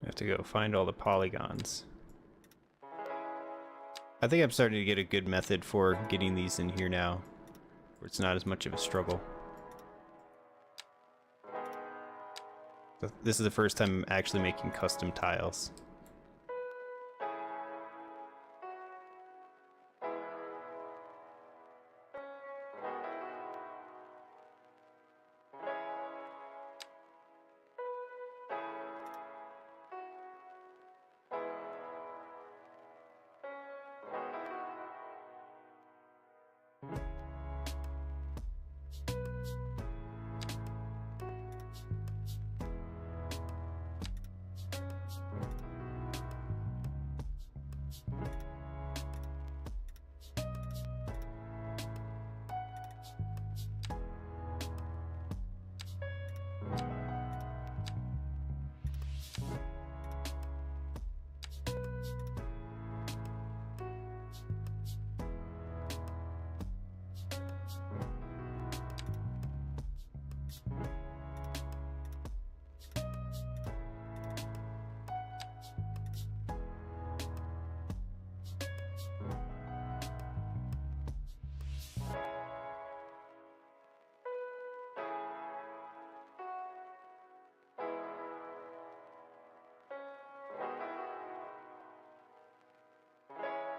I have to go find all the polygons. I think I'm starting to get a good method for getting these in here now, where it's not as much of a struggle. This is the first time I'm actually making custom tiles.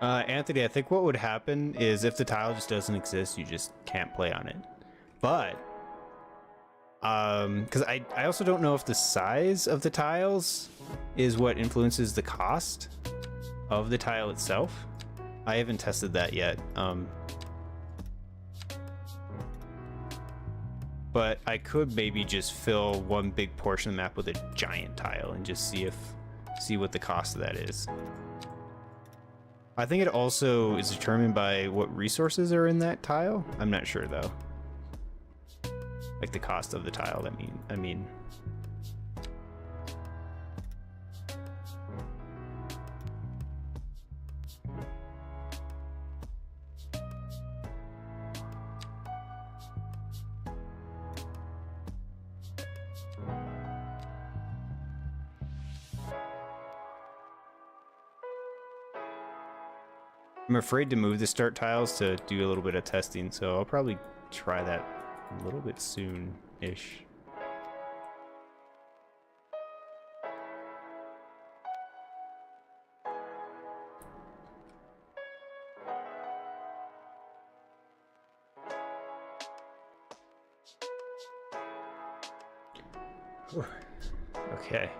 Anthony, I think what would happen is if the tile just doesn't exist, you just can't play on it. But because I also don't know if the size of the tiles is what influences the cost of the tile itself. I haven't tested that yet. But I could maybe just fill one big portion of the map with a giant tile and just see what the cost of that is. I think it also is determined by what resources are in that tile. I'm not sure though. Like the cost of the tile, I mean. I'm afraid to move the start tiles to do a little bit of testing, so I'll probably try that a little bit soon-ish. Okay.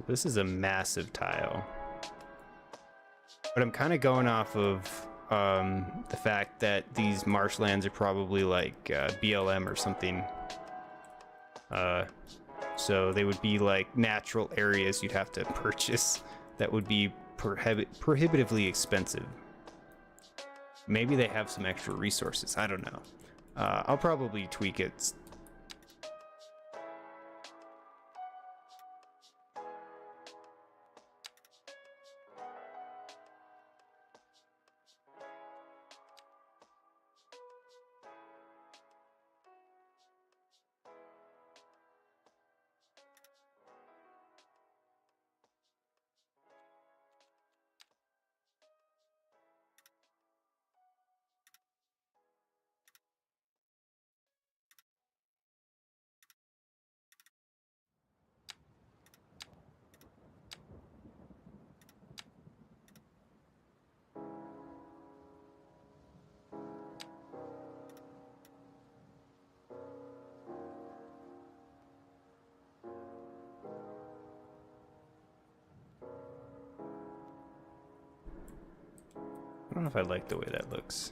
This is a massive tile. But I'm kind of going off of the fact that these marshlands are probably like BLM or something. So they would be like natural areas you'd have to purchase that would be prohibitively expensive. Maybe they have some extra resources. I don't know. I'll probably tweak it. I don't know if I like the way that looks.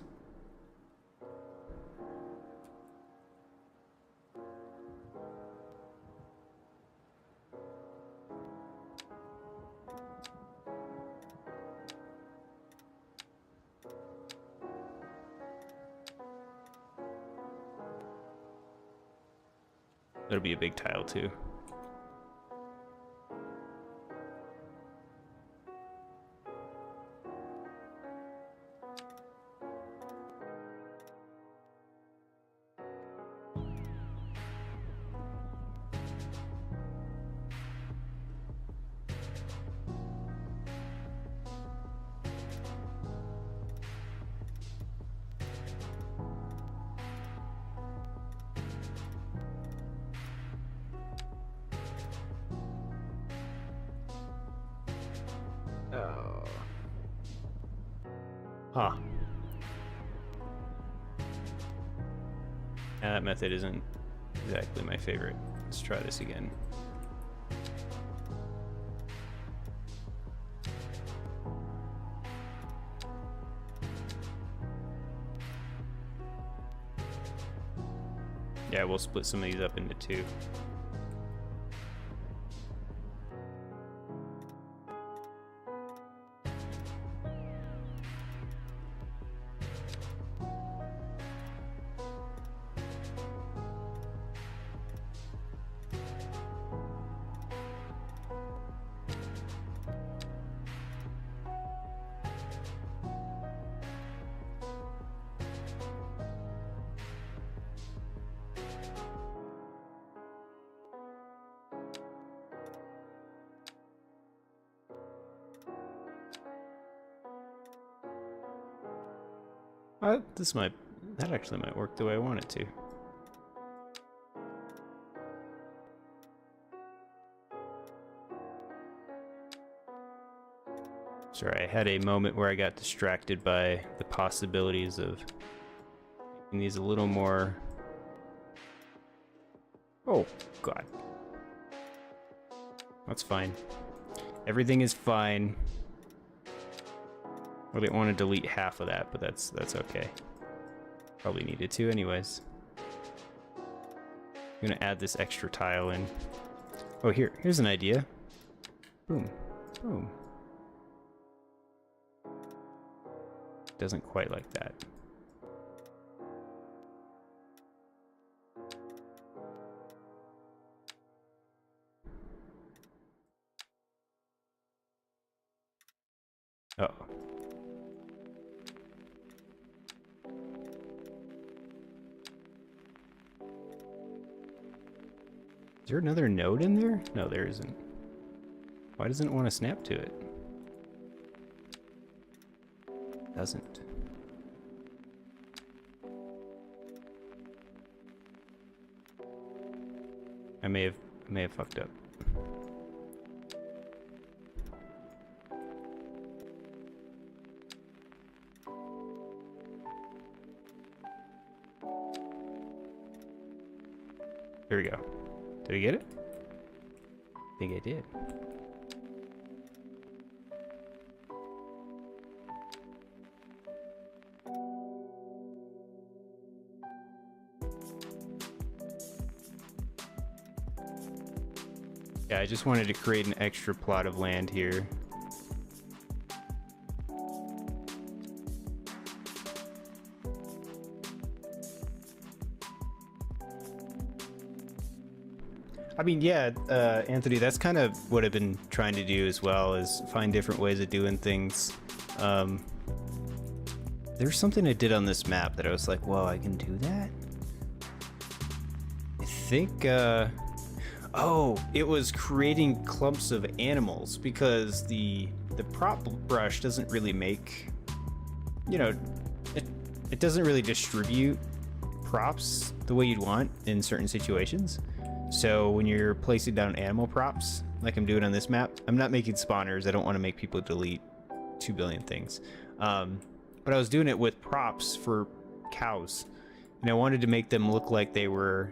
That'll be a big tile too. Oh. Huh. Yeah, that method isn't exactly my favorite. Let's try this again. Yeah, we'll split some of these up into two. That actually might work the way I want it to. Sorry, I had a moment where I got distracted by the possibilities of making these a little more... Oh, God. That's fine. Everything is fine. I didn't want to delete half of that, but that's okay. Probably needed to anyways. I'm gonna add this extra tile in. Oh, here's an idea. Boom, boom. Doesn't quite like that. Uh oh. Is there another node in there? No, there isn't. Why doesn't it want to snap to it? Doesn't. I may have fucked up. There we go. Did I get it? I think I did. Yeah, I just wanted to create an extra plot of land here. I mean, yeah, Anthony, that's kind of what I've been trying to do as well, is find different ways of doing things. There's something I did on this map that I was like, whoa, I can do that? I think, oh, it was creating clumps of animals, because the prop brush doesn't really make, you know, it doesn't really distribute props the way you'd want in certain situations. So when you're placing down animal props, like I'm doing on this map, I'm not making spawners. I don't want to make people delete 2 billion things. But I was doing it with props for cows, and I wanted to make them look like they were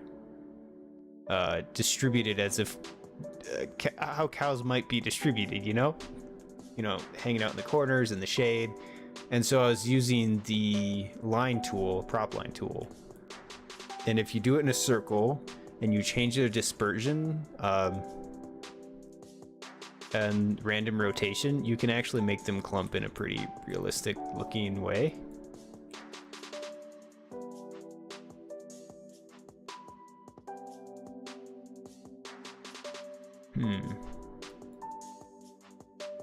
distributed as if how cows might be distributed, you know, hanging out in the corners in the shade. And so I was using the line tool, prop line tool. And if you do it in a circle and you change the dispersion and random rotation, you can actually make them clump in a pretty realistic looking way.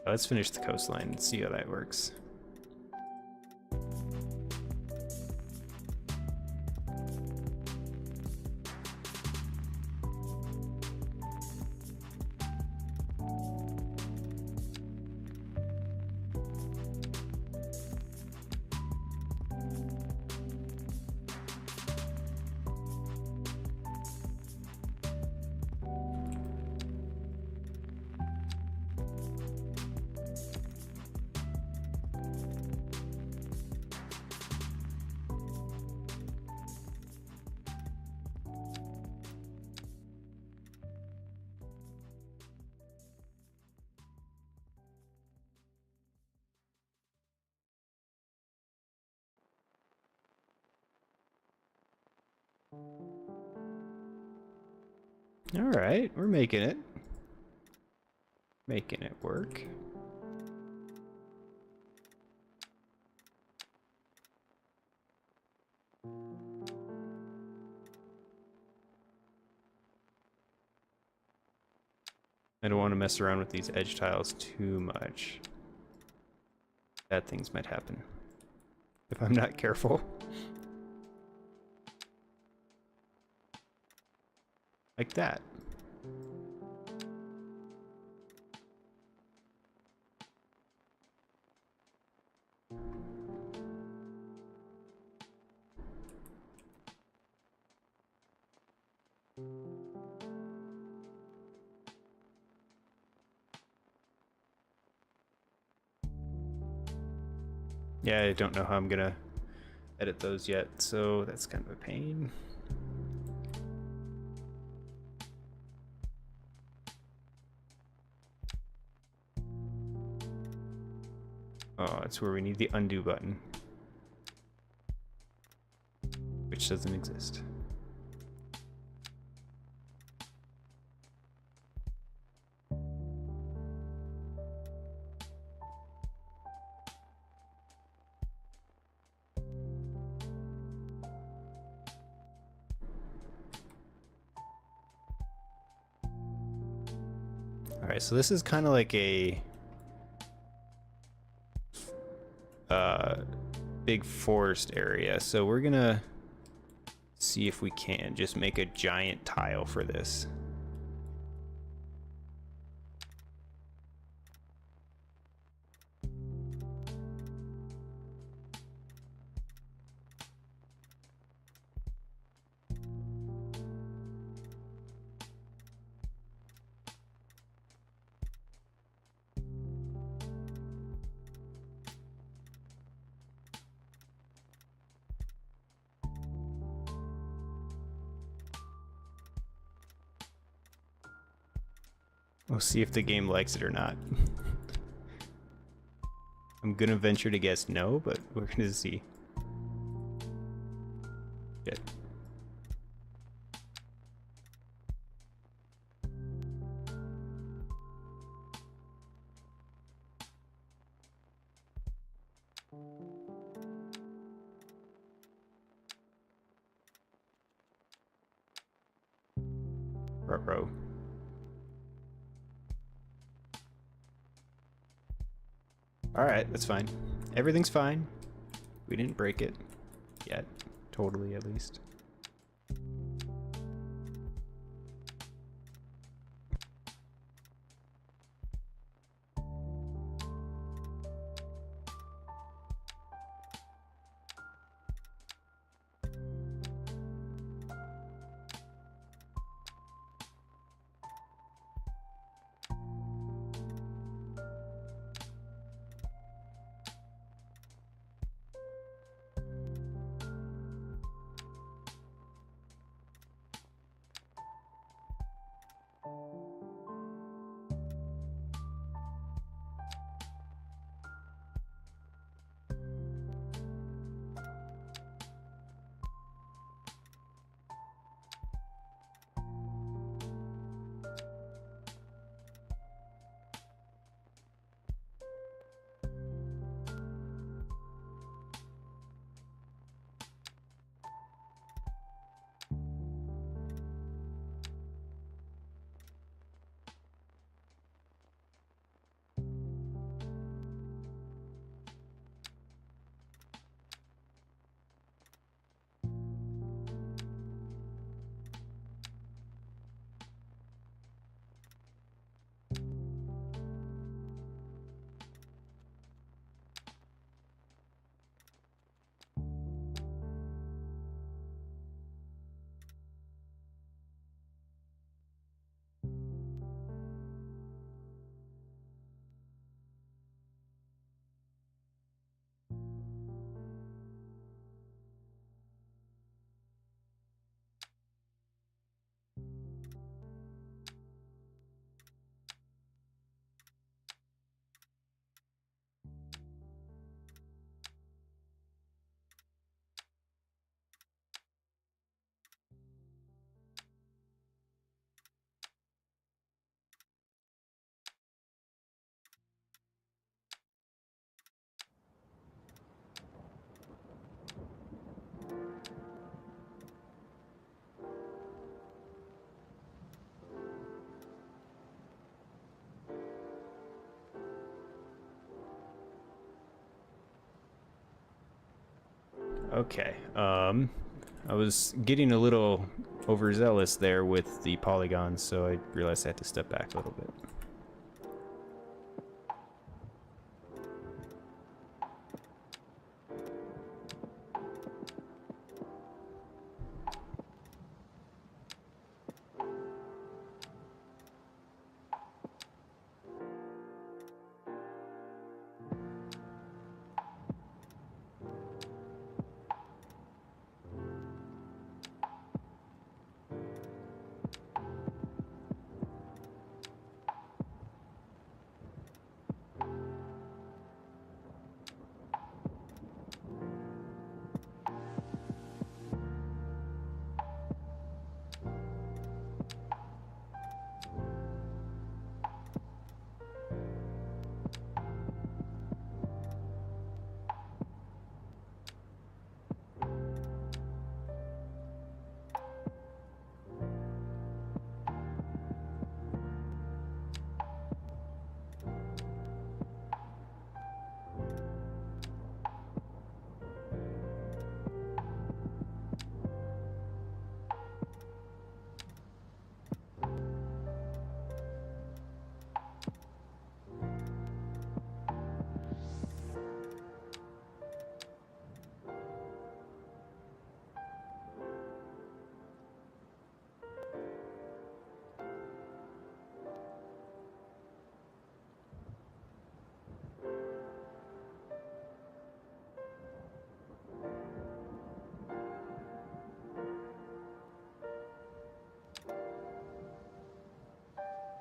Let's finish the coastline and see how that works. All right, we're making it. Making it work. I don't want to mess around with these edge tiles too much. Bad things might happen if I'm not careful. Like that. Yeah, I don't know how I'm gonna edit those yet, so that's kind of a pain. Oh, that's where we need the undo button, which doesn't exist. Alright, so this is kind of like a big forest area, so we're gonna see if we can just make a giant tile for this. We'll see if the game likes it or not. I'm gonna venture to guess no, but we're gonna see. Good. Ruh-roh. Alright, that's fine. Everything's fine. We didn't break it. Yet. Totally, at least. Okay, I was getting a little overzealous there with the polygons, so I realized I had to step back a little bit.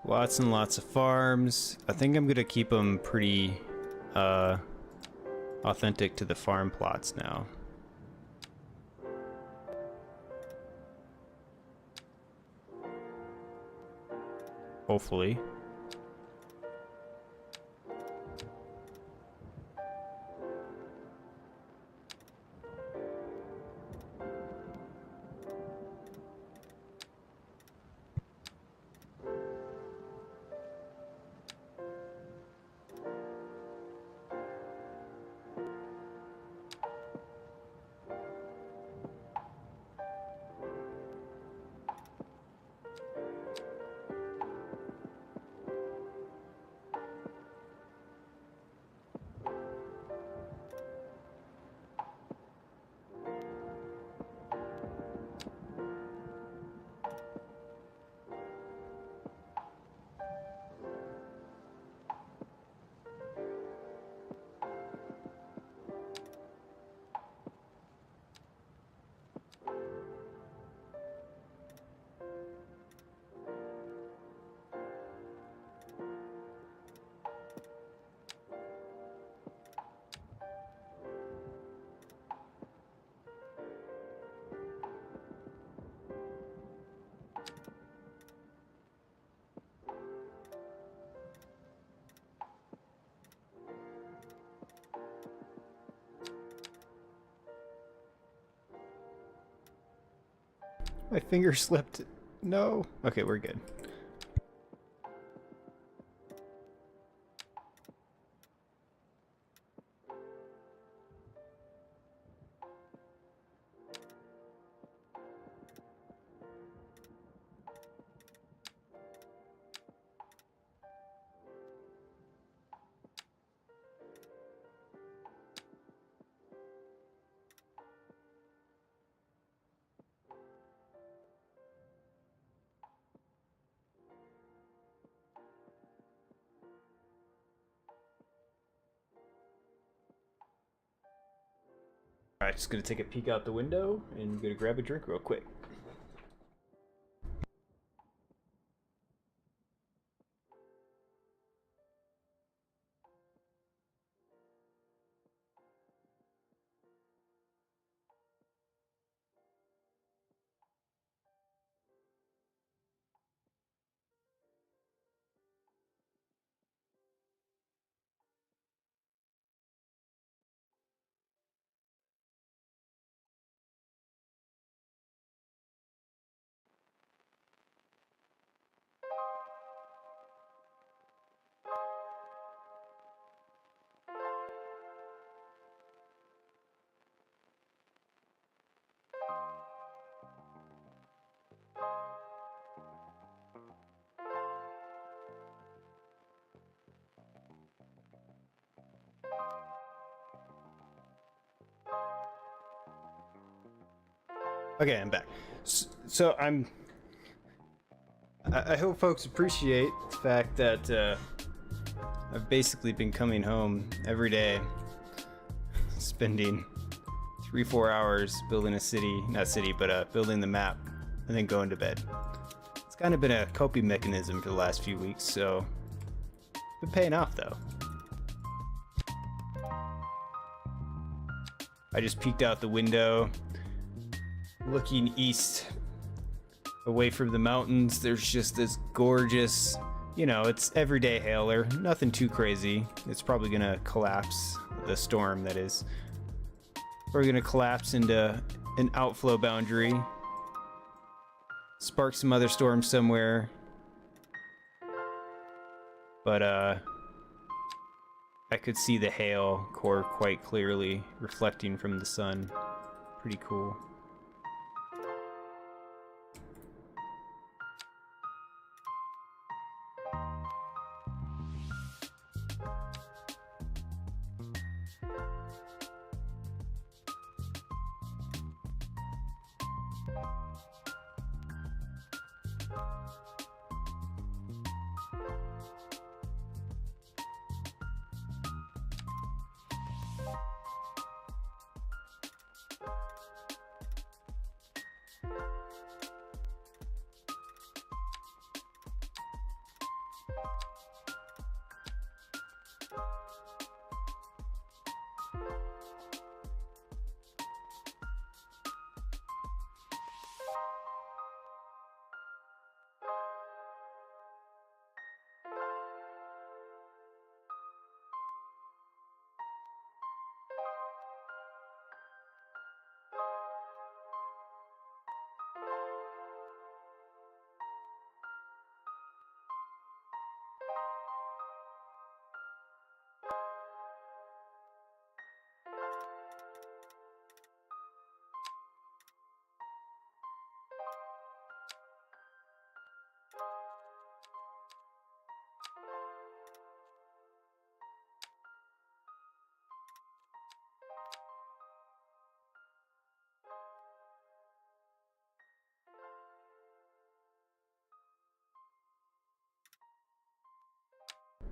Lots and lots of farms. I think I'm gonna keep them pretty authentic to the farm plots now. Hopefully. My finger slipped. No. Okay, we're good. Alright, just gonna take a peek out the window and gonna grab a drink real quick. Okay, I'm back. So I hope folks appreciate the fact that I've basically been coming home every day, spending 3-4 hours building a city, not city, but building the map, and then going to bed. It's kind of been a coping mechanism for the last few weeks, so it's been paying off though. I just peeked out the window, looking east, away from the mountains. There's just this gorgeous, you know, it's everyday hailer, nothing too crazy. It's probably gonna collapse, the storm that is. We're gonna collapse into an outflow boundary, spark some other storms somewhere. But I could see the hail core quite clearly reflecting from the sun. Pretty cool.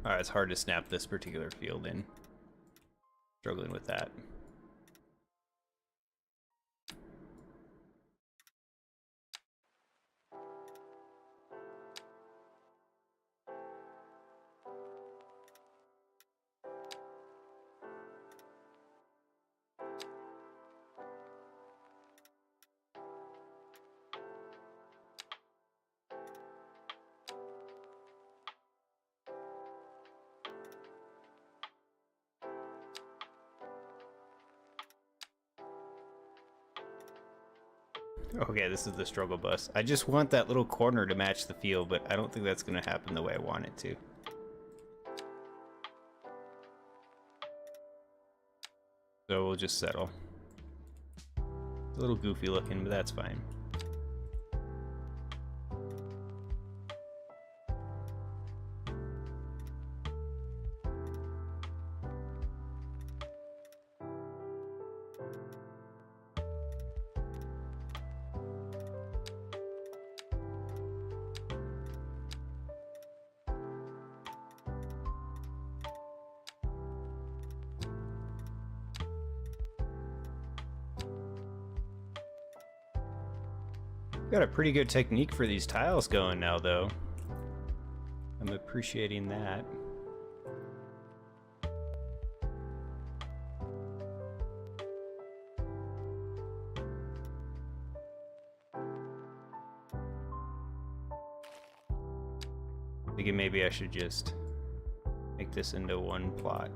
It's hard to snap this particular field in. Struggling with that. Okay, this is the struggle bus. I just want that little corner to match the field, but I don't think that's going to happen the way I want it to. So we'll just settle. It's a little goofy looking, but that's fine. Got a pretty good technique for these tiles going now, though. I'm appreciating that. Thinking maybe I should just make this into one plot.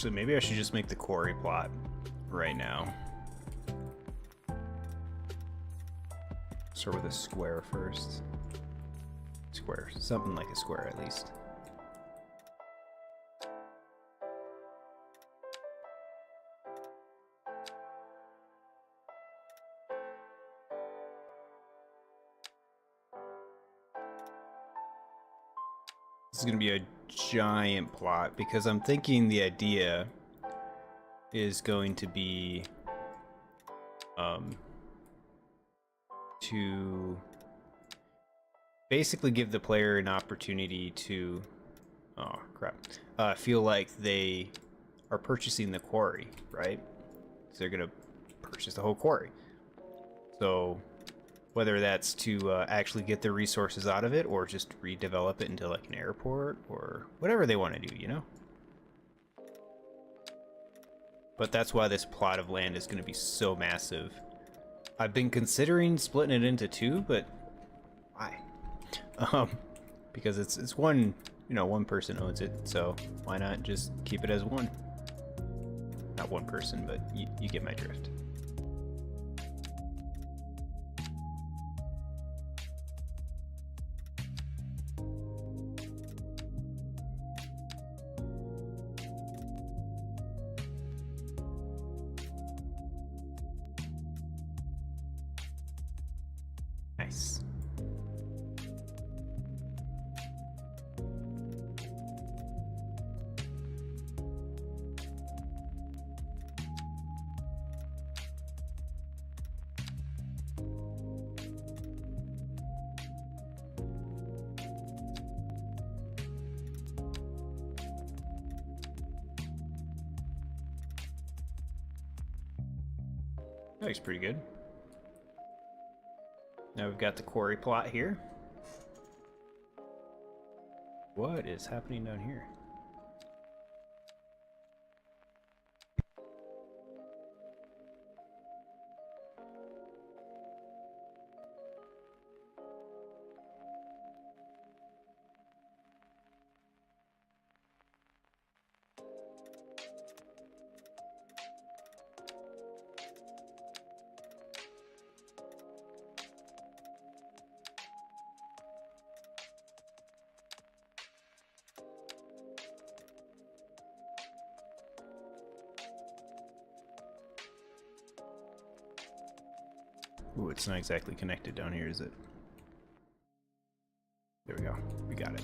Actually, maybe I should just make the quarry plot right now. Start with a square first. Square. Something like a square, at least. This is going to be a giant plot because I'm thinking the idea is going to be to basically give the player an opportunity to, oh crap, feel like they are purchasing the quarry, right? So they're gonna purchase the whole quarry. So whether that's to actually get the resources out of it, or just redevelop it into like an airport, or whatever they want to do, you know? But that's why this plot of land is going to be so massive. I've been considering splitting it into two, but why? Because it's one, you know, one person owns it, so why not just keep it as one? Not one person, but you get my drift. Nice. That looks pretty good. Now we've got the quarry plot here. What is happening down here? Ooh, it's not exactly connected down here, is it? There we go. We got it.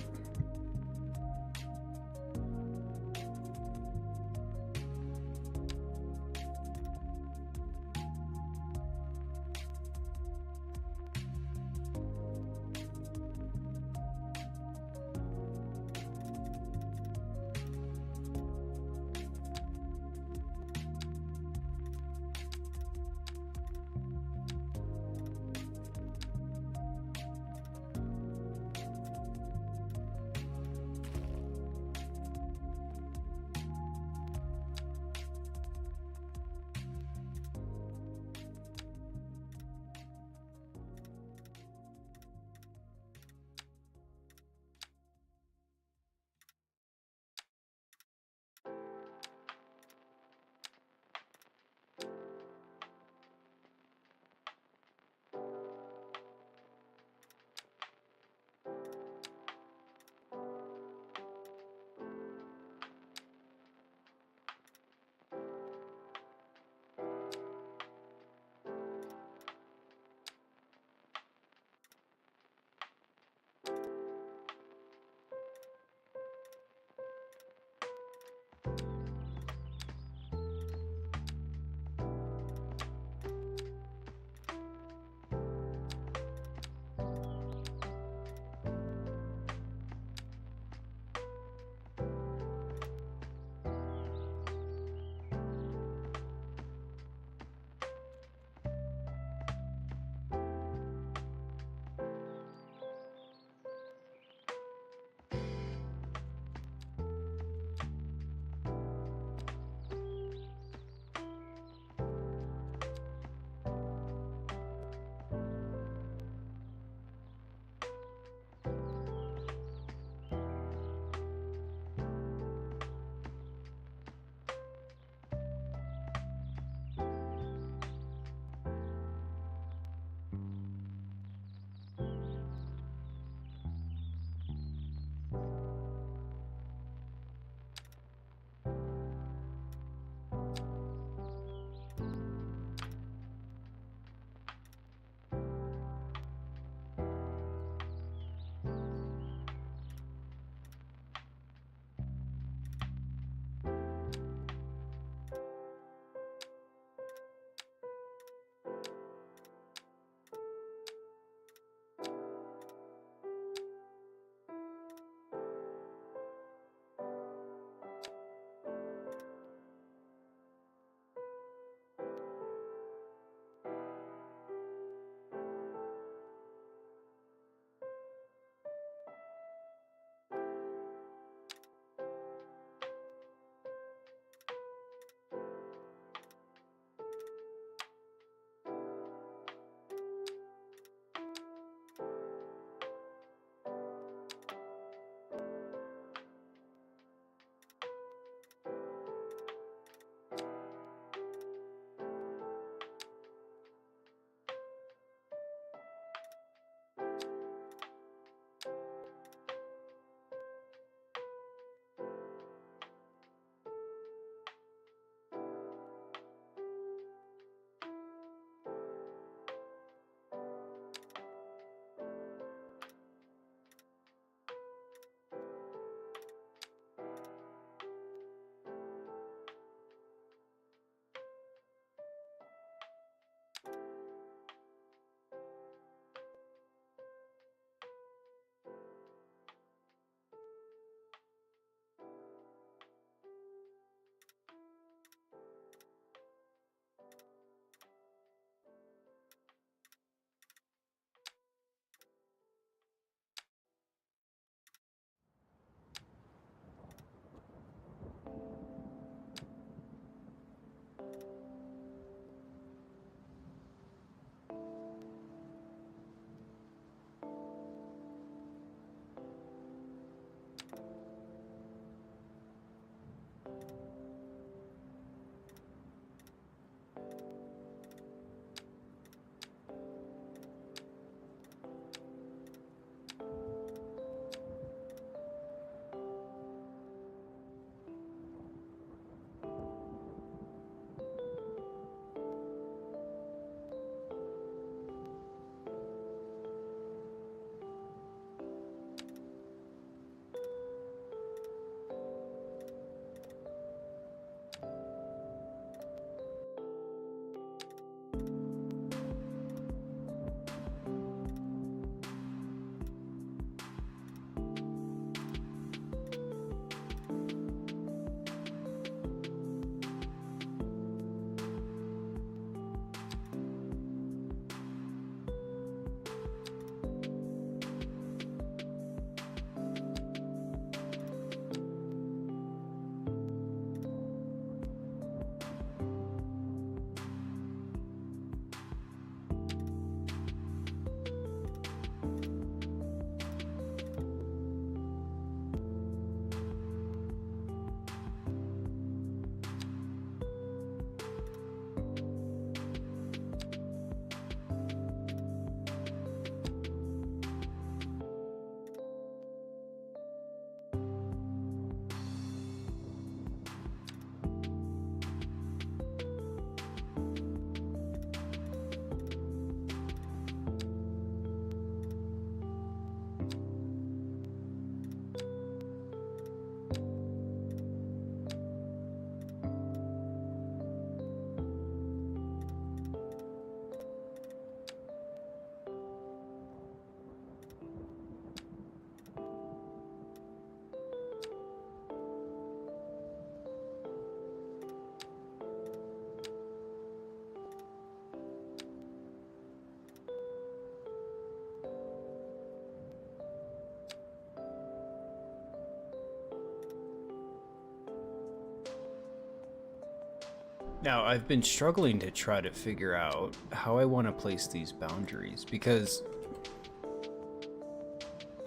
Now, I've been struggling to try to figure out how I want to place these boundaries because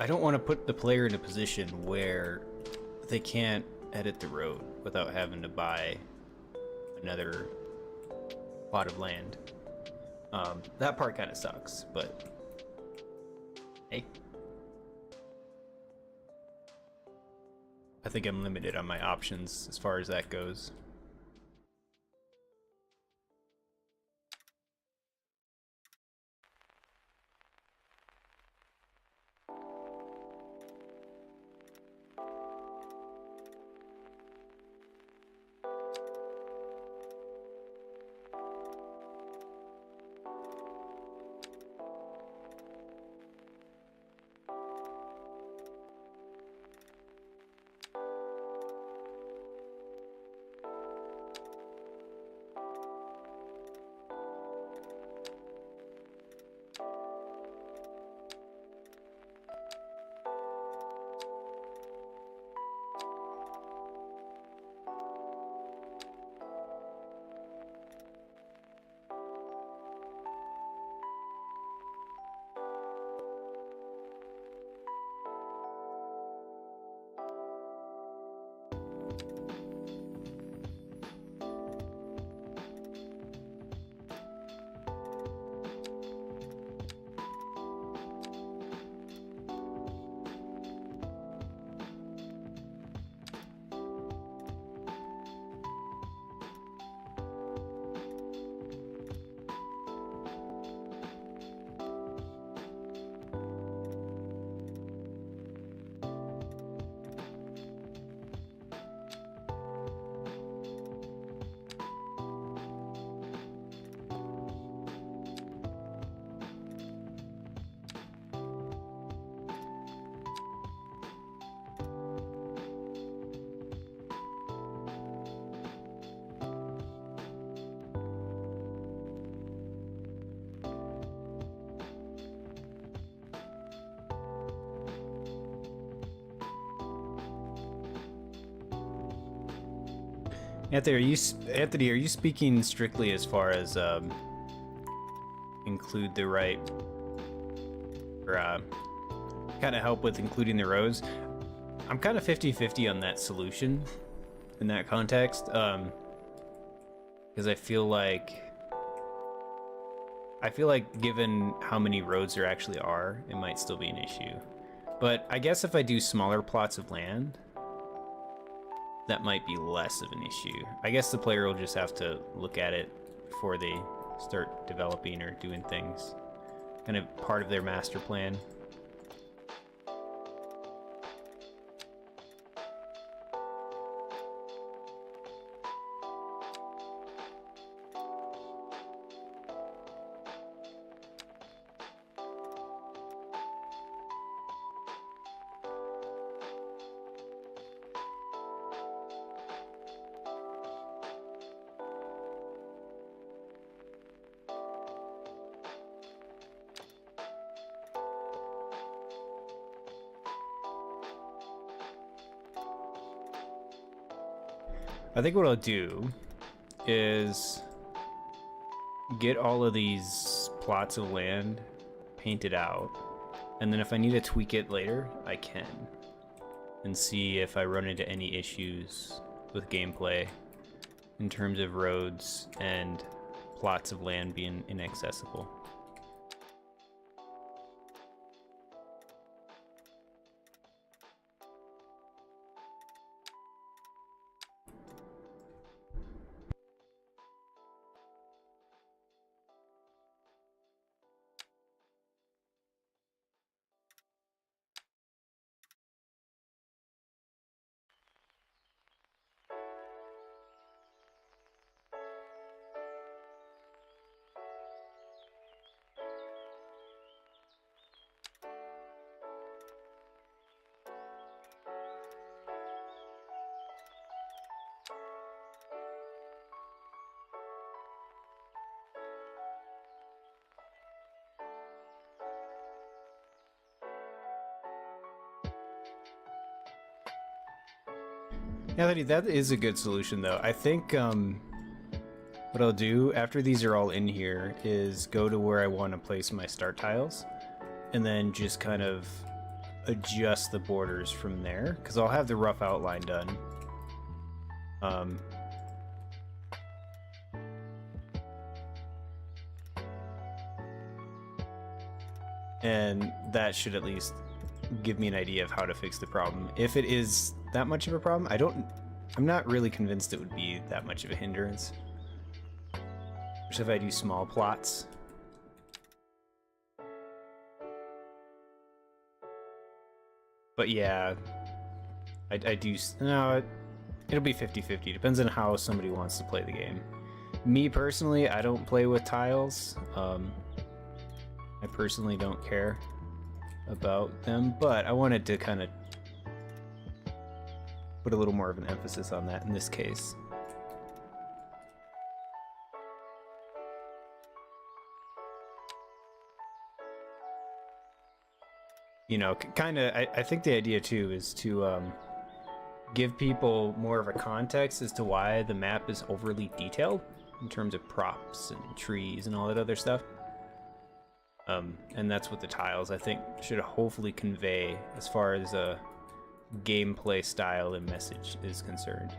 I don't want to put the player in a position where they can't edit the road without having to buy another plot of land. That part kind of sucks, but hey. I think I'm limited on my options as far as that goes. Anthony, are you speaking strictly as far as include the right, or kind of help with including the rows? I'm kind of 50-50 on that solution in that context, because I feel like given how many roads there actually are, it might still be an issue. But I guess if I do smaller plots of land, that might be less of an issue. I guess the player will just have to look at it before they start developing or doing things. Kind of part of their master plan. I think what I'll do is get all of these plots of land painted out, and then if I need to tweak it later, I can, and see if I run into any issues with gameplay in terms of roads and plots of land being inaccessible. Yeah, that is a good solution, though. I think what I'll do after these are all in here is go to where I want to place my start tiles, and then just kind of adjust the borders from there, because I'll have the rough outline done. And that should at least give me an idea of how to fix the problem. If it is that much of a problem, I'm not really convinced it would be that much of a hindrance. Especially if I do small plots. But yeah, I do, no, it'll be 50-50. Depends on how somebody wants to play the game. Me personally, I don't play with tiles. I personally don't care about them, but I wanted to kind of put a little more of an emphasis on that in this case. You know, kind of, I think the idea too is to give people more of a context as to why the map is overly detailed in terms of props and trees and all that other stuff. And that's what the tiles, I think, should hopefully convey as far as a gameplay style and message is concerned.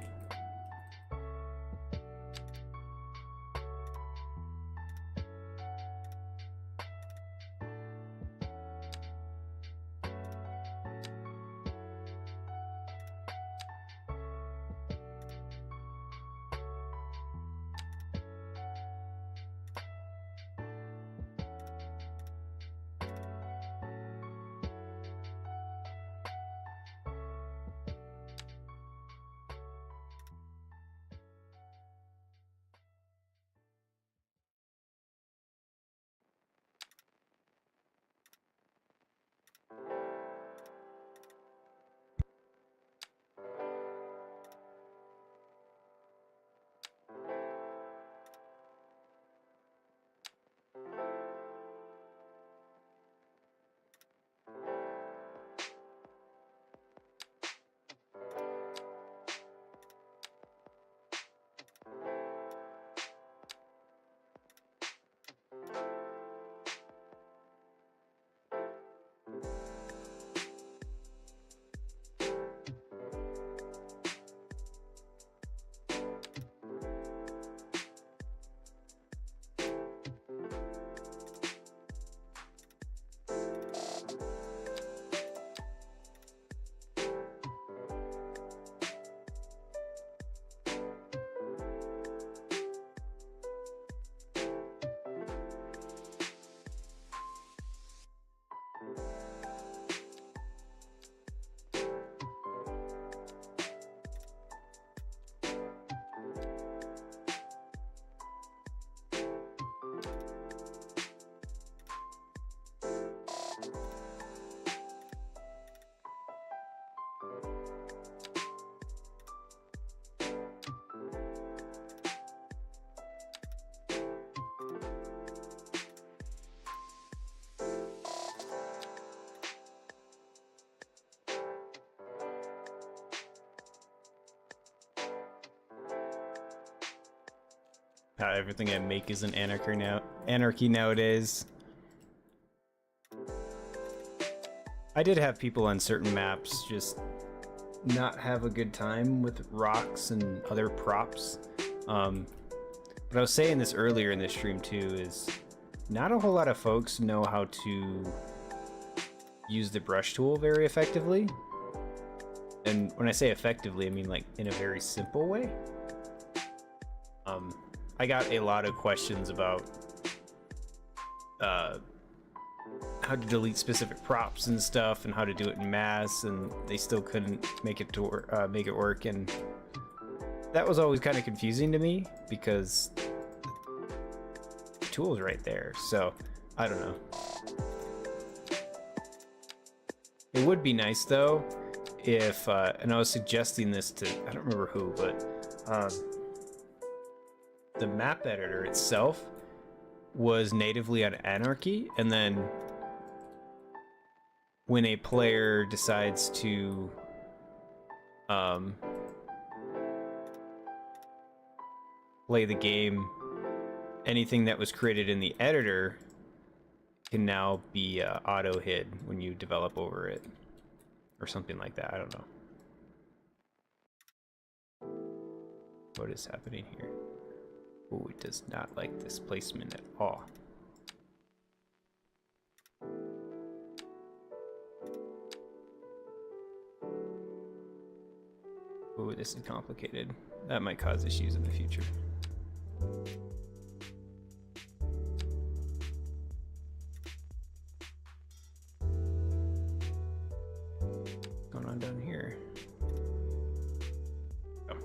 Everything I make is an anarchy nowadays. I did have people on certain maps just not have a good time with rocks and other props. But I was saying this earlier in this stream too, is not a whole lot of folks know how to use the brush tool very effectively. And when I say effectively, I mean like in a very simple way. I got a lot of questions about how to delete specific props and stuff, and how to do it in mass, and they still couldn't make it to make it work, and that was always kind of confusing to me because the tool's right there. So I don't know. It would be nice though if, and I was suggesting this to, I don't remember who, but the map editor itself was natively on Anarchy, and then when a player decides to play the game anything that was created in the editor can now be auto hid when you develop over it, or something like that. I don't know. What is happening here? Oh, it does not like this placement at all. Oh, this is complicated. That might cause issues in the future. What's going on down here? Oh.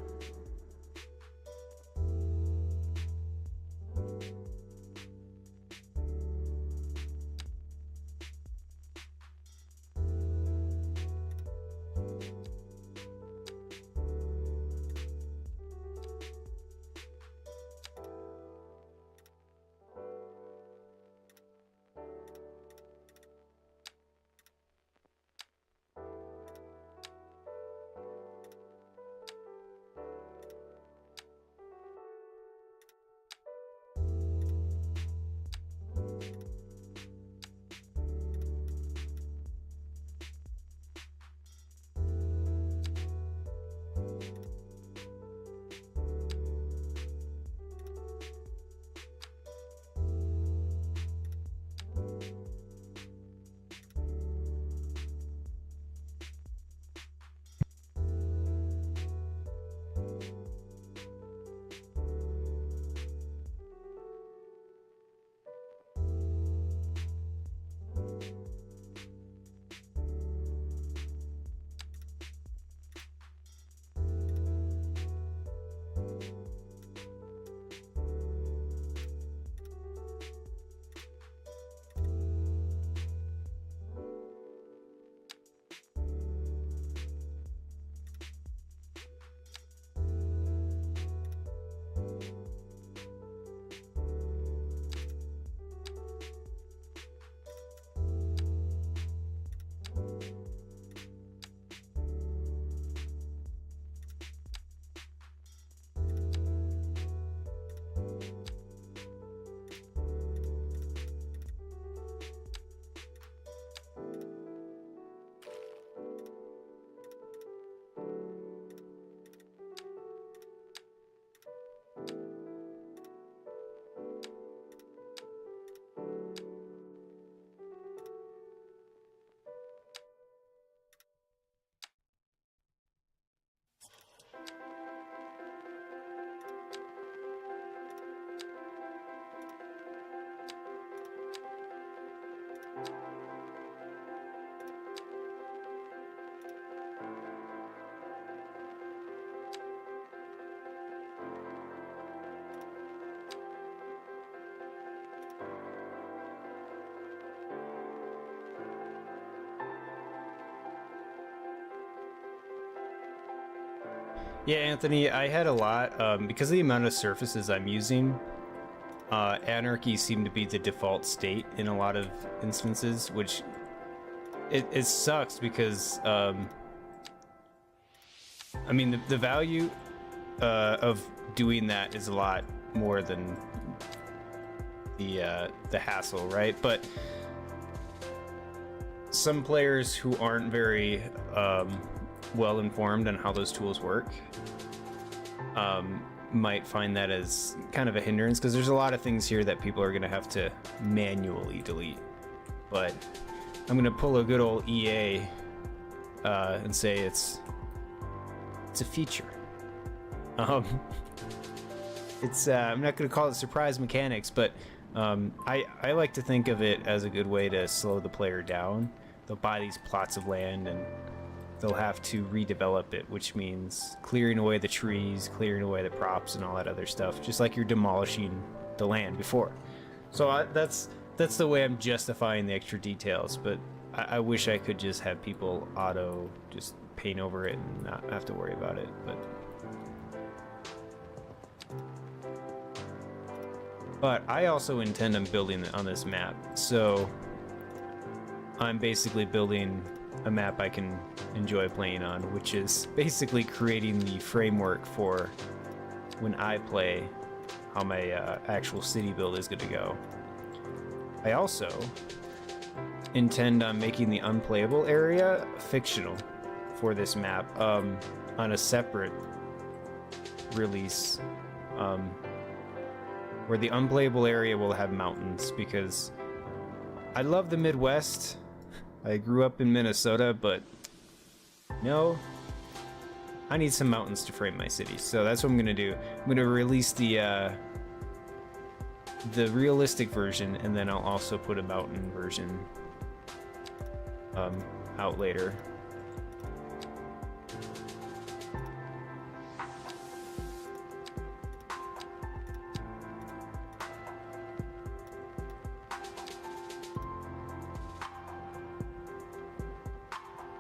Yeah, Anthony, I had a lot, because of the amount of surfaces I'm using, anarchy seemed to be the default state in a lot of instances, which it sucks because, I mean, the value of doing that is a lot more than the hassle, right? But some players who aren't very well informed on how those tools work might find that as kind of a hindrance, because there's a lot of things here that people are going to have to manually delete. But I'm going to pull a good old EA and say it's a feature. It's I'm not going to call it surprise mechanics, but I like to think of it as a good way to slow the player down. They'll buy these plots of land and they'll have to redevelop it, which means clearing away the trees, clearing away the props and all that other stuff, just like you're demolishing the land before. So that's the way I'm justifying the extra details, but I wish I could just have people auto just paint over it and not have to worry about it. But I also intend on building on this map, so I'm basically building a map I can enjoy playing on, which is basically creating the framework for when I play how my actual city build is going to go. I also intend on making the unplayable area fictional for this map on a separate release, where the unplayable area will have mountains, because I love the Midwest. I grew up in Minnesota, but no, I need some mountains to frame my city. So that's what I'm gonna do. I'm gonna release the realistic version, and then I'll also put a mountain version out later.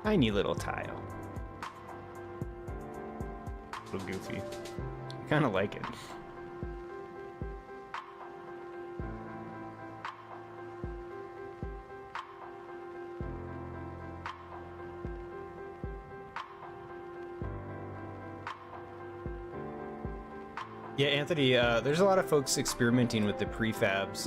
Tiny little tile. A little goofy. I kind of like it. Yeah, Anthony, there's a lot of folks experimenting with the prefabs.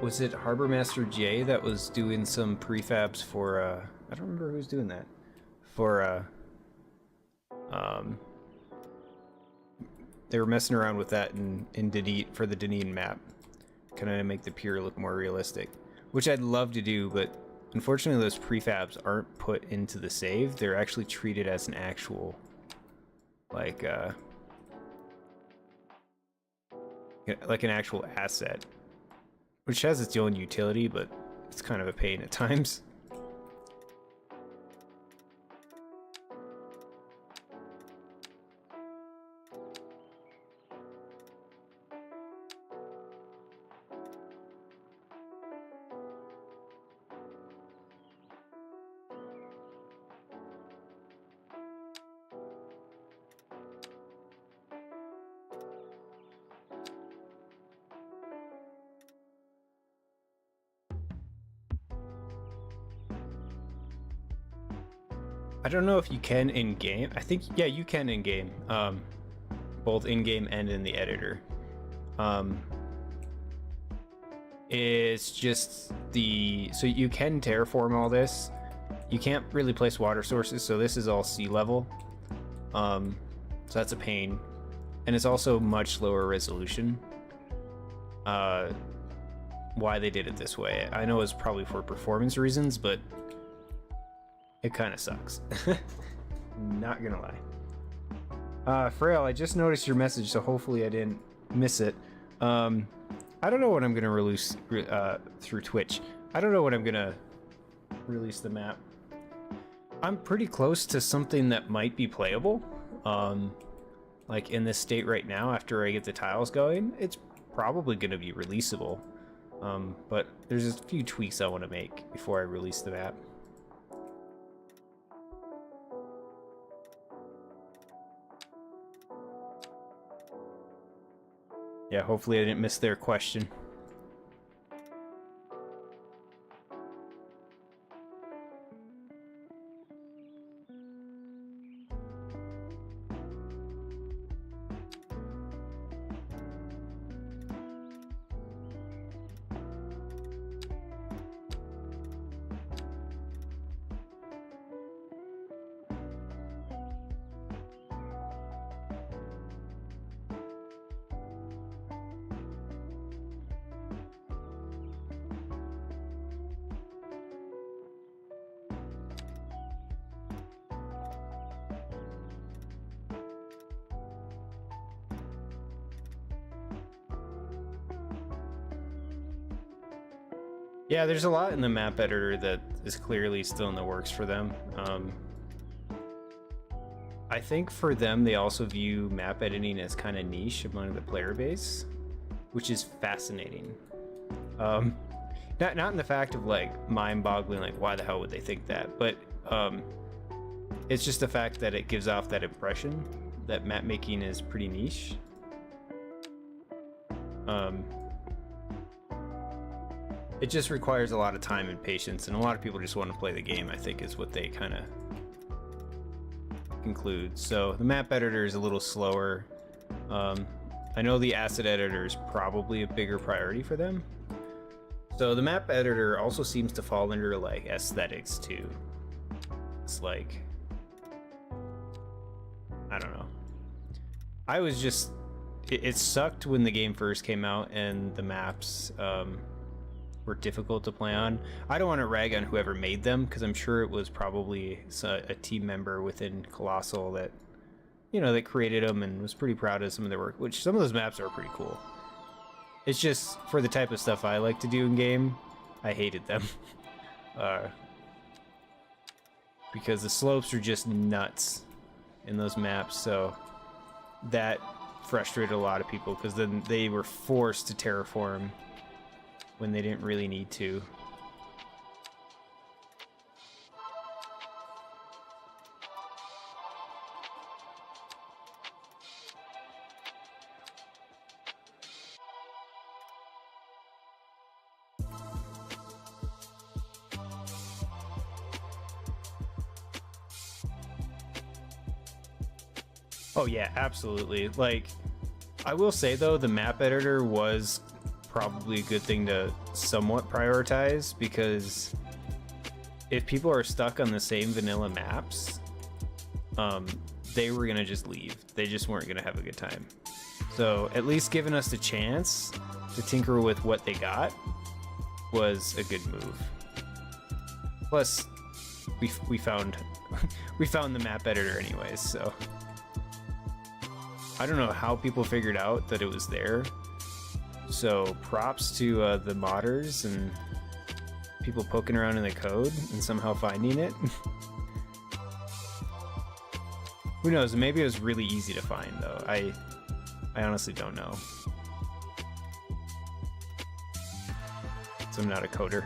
Was it Harbor Master J that was doing some prefabs for, I don't remember who was doing that. For, they were messing around with that in Dunedin, for the Dunedin map. Kind of make the pier look more realistic. Which I'd love to do, but unfortunately those prefabs aren't put into the save. They're actually treated as an actual, like an actual asset. Which has its own utility, but it's kind of a pain at times. I don't know if you can in-game. I think, yeah, you can in-game. Both in-game and in the editor. It's just so you can terraform all this. You can't really place water sources, so this is all sea level. So that's a pain. And it's also much lower resolution. Why they did it this way. I know it's probably for performance reasons, but it kind of sucks. Not gonna lie. Frail, I just noticed your message, so hopefully I didn't miss it. I don't know what I'm gonna release through Twitch. I don't know when I'm gonna release the map. I'm pretty close to something that might be playable. Like in this state right now, after I get the tiles going, it's probably gonna be releasable. But there's a few tweaks I want to make before I release the map. Yeah, hopefully I didn't miss their question. Yeah, there's a lot in the map editor that is clearly still in the works for them. I think for them, they also view map editing as kind of niche among the player base, which is fascinating. Not in the fact of like mind-boggling, like why the hell would they think that, but it's just the fact that it gives off that impression that map making is pretty niche. It just requires a lot of time and patience, and a lot of people just want to play the game, I think, is what they kind of conclude. So the map editor is a little slower. I know the asset editor is probably a bigger priority for them. So the map editor also seems to fall under like aesthetics too. It's like, I don't know. I was just, it sucked when the game first came out and the maps were difficult to play on. I don't want to rag on whoever made them because I'm sure it was probably a team member within Colossal that, you know, that created them and was pretty proud of some of their work, which some of those maps are pretty cool. It's just for the type of stuff I like to do in game, I hated them. Because the slopes are just nuts in those maps, so that frustrated a lot of people because then they were forced to terraform when they didn't really need to. Oh yeah, absolutely. Like, I will say though, the map editor was probably a good thing to somewhat prioritize, because if people are stuck on the same vanilla maps, they were gonna just leave. They just weren't gonna have a good time. So at least giving us the chance to tinker with what they got was a good move. Plus, we found we found the map editor anyways, so I don't know how people figured out that it was there. So props to the modders and people poking around in the code and somehow finding it. Who knows? Maybe it was really easy to find though. I honestly don't know. So I'm not a coder.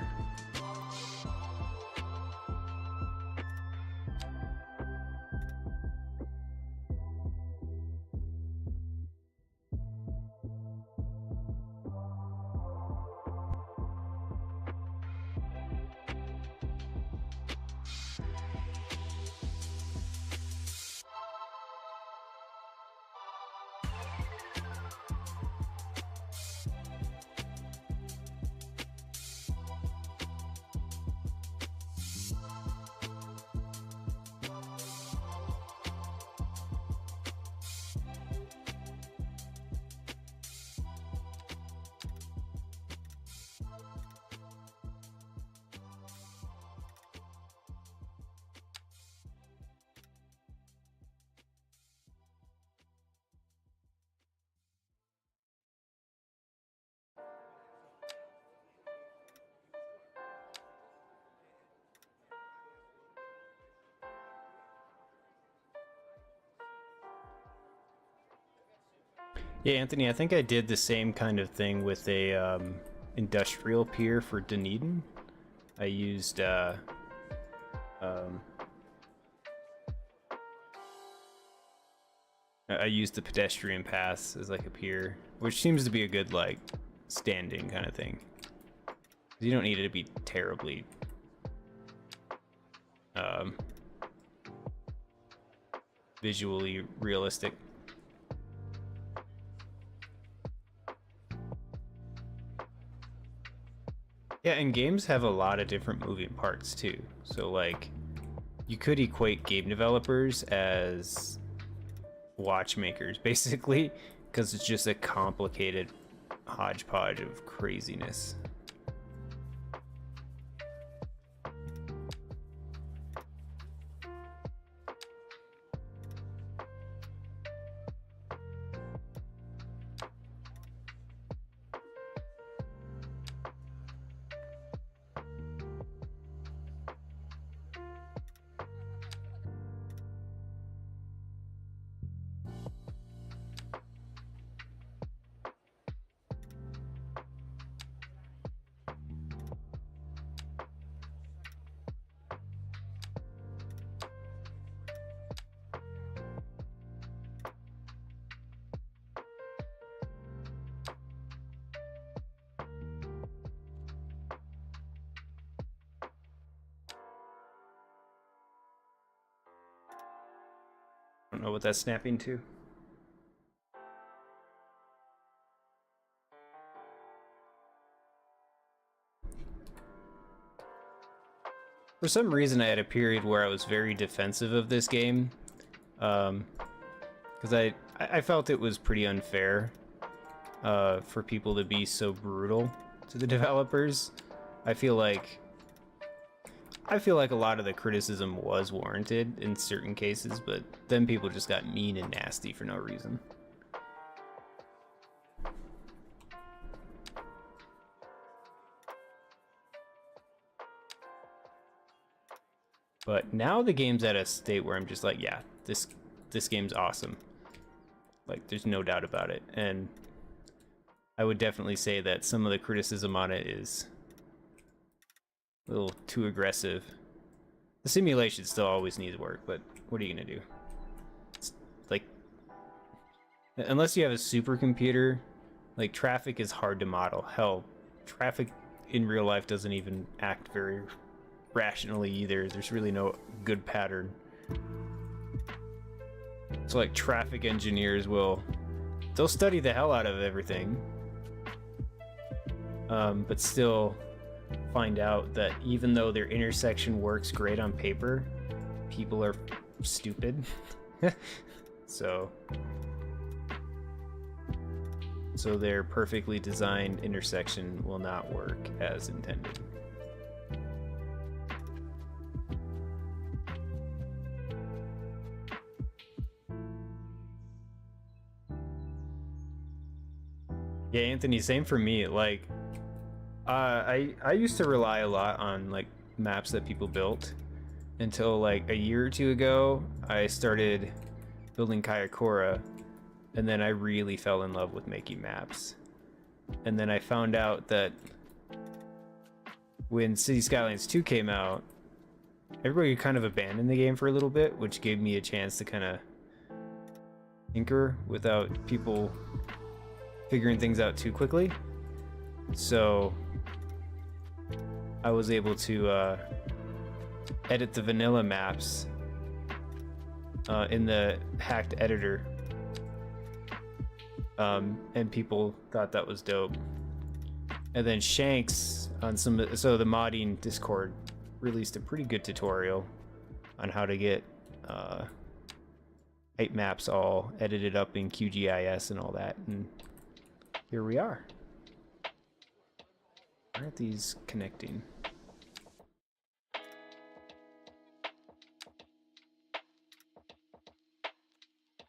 Yeah, Anthony, I think I did the same kind of thing with a industrial pier for Dunedin. I used I used the pedestrian paths as like a pier, which seems to be a good like standing kind of thing. You don't need it to be terribly visually realistic. Yeah, and games have a lot of different moving parts too. So like, you could equate game developers as watchmakers basically, because it's just a complicated hodgepodge of craziness. I don't know what that's snapping to. For some reason, I had a period where I was very defensive of this game, because I felt it was pretty unfair for people to be so brutal to the developers. I feel like a lot of the criticism was warranted in certain cases, but then people just got mean and nasty for no reason. But now the game's at a state where I'm just like, yeah, this game's awesome. Like, there's no doubt about it. And I would definitely say that some of the criticism on it is a little too aggressive. The simulation still always needs work, but what are you gonna do? It's like, unless you have a supercomputer, like, traffic is hard to model. Hell, traffic in real life doesn't even act very rationally either. There's really no good pattern. So like traffic engineers they'll study the hell out of everything, but still find out that even though their intersection works great on paper, people are stupid. so their perfectly designed intersection will not work as intended. Yeah, Anthony, same for me. Like, I used to rely a lot on like maps that people built until like a year or two ago. I started building Kayakora, and then I really fell in love with making maps. And then I found out that when Cities Skylines 2 came out, everybody kind of abandoned the game for a little bit, which gave me a chance to kind of tinker without people figuring things out too quickly. So I was able to edit the vanilla maps in the hacked editor, and people thought that was dope. And then Shanks on the modding Discord released a pretty good tutorial on how to get height maps all edited up in QGIS and all that, and here we are. Why aren't these connecting?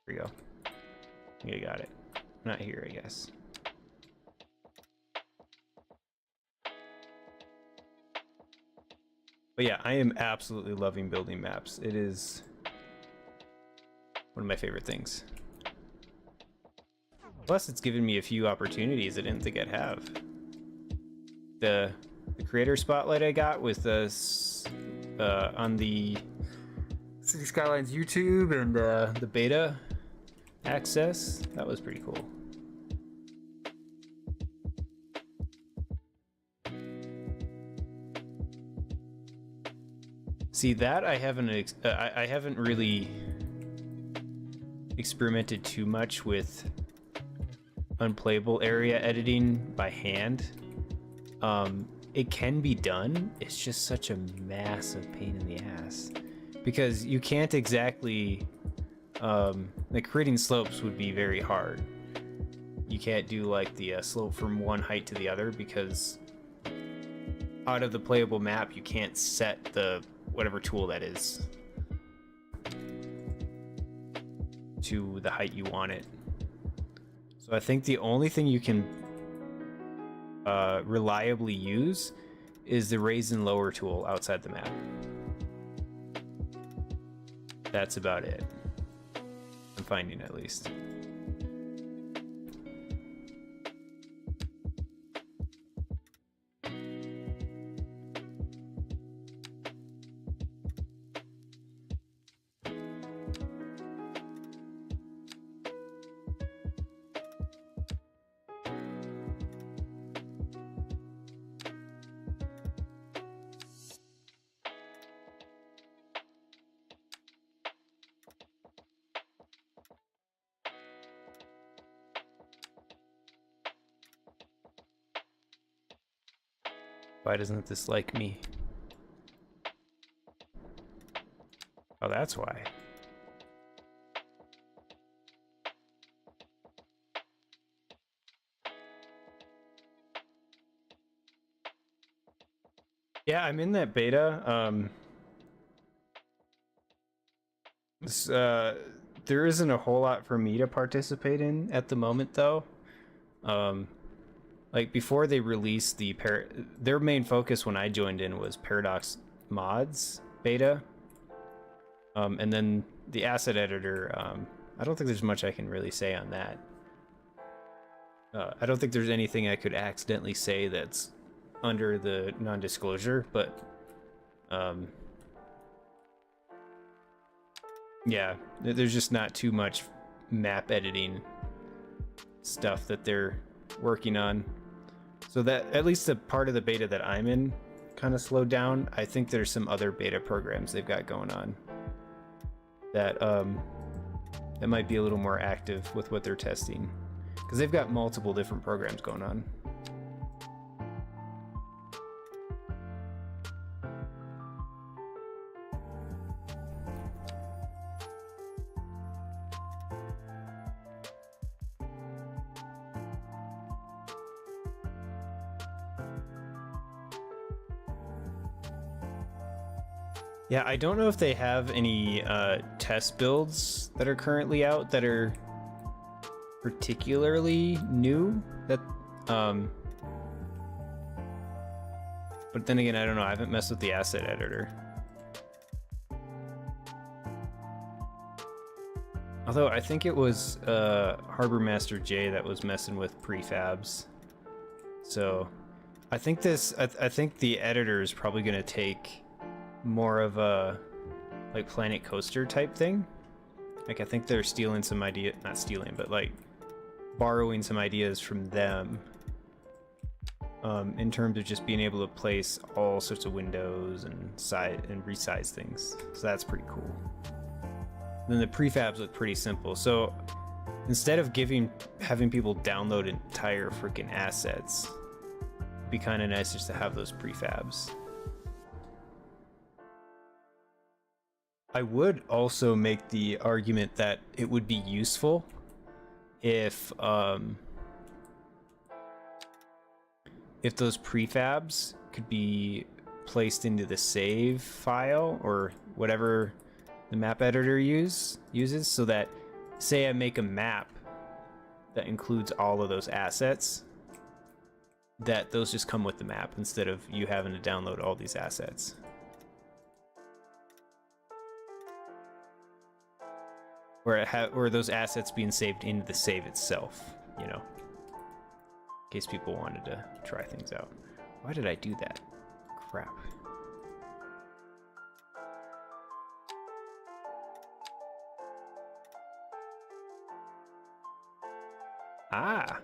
Here we go. You got it. Not here, I guess. But yeah, I am absolutely loving building maps. It is one of my favorite things. Plus, it's given me a few opportunities I didn't think I'd have. The creator spotlight I got with this on the Cities Skylines YouTube and the beta access, that was pretty cool. See, that I haven't really experimented too much with unplayable area editing by hand. It can be done, it's just such a massive pain in the ass, because you can't exactly like creating slopes would be very hard. You can't do like the slope from one height to the other, because out of the playable map you can't set the whatever tool that is to the height you want it. So I think the only thing you can reliably use is the raise and lower tool outside the map. That's about it. I'm finding, at least. Why doesn't this like me? Oh, that's why. Yeah, I'm in that beta. There isn't a whole lot for me to participate in at the moment, though. Like before they released their main focus when I joined in was Paradox Mods beta. And then the asset editor, I don't think there's much I can really say on that. I don't think there's anything I could accidentally say that's under the non-disclosure, but yeah, there's just not too much map editing stuff that they're working on. So that, at least the part of the beta that I'm in, kind of slowed down. I think there's some other beta programs they've got going on that that might be a little more active with what they're testing, because they've got multiple different programs going on. Yeah, I don't know if they have any test builds that are currently out that are particularly new. But then again, I don't know. I haven't messed with the asset editor. Although I think it was Harbor Master J that was messing with prefabs. So I think I think the editor is probably going to take more of a like Planet Coaster type thing. Like I think they're stealing some not stealing, but like borrowing some ideas from them in terms of just being able to place all sorts of windows and resize things. So that's pretty cool. Then the prefabs look pretty simple. So instead of having people download entire freaking assets, it'd be kind of nice just to have those prefabs. I would also make the argument that it would be useful if those prefabs could be placed into the save file or whatever the map editor uses, so that, say I make a map that includes all of those assets, that those just come with the map instead of you having to download all these assets. Or those assets being saved into the save itself, you know, in case people wanted to try things out. Why did I do that? Crap. Ah.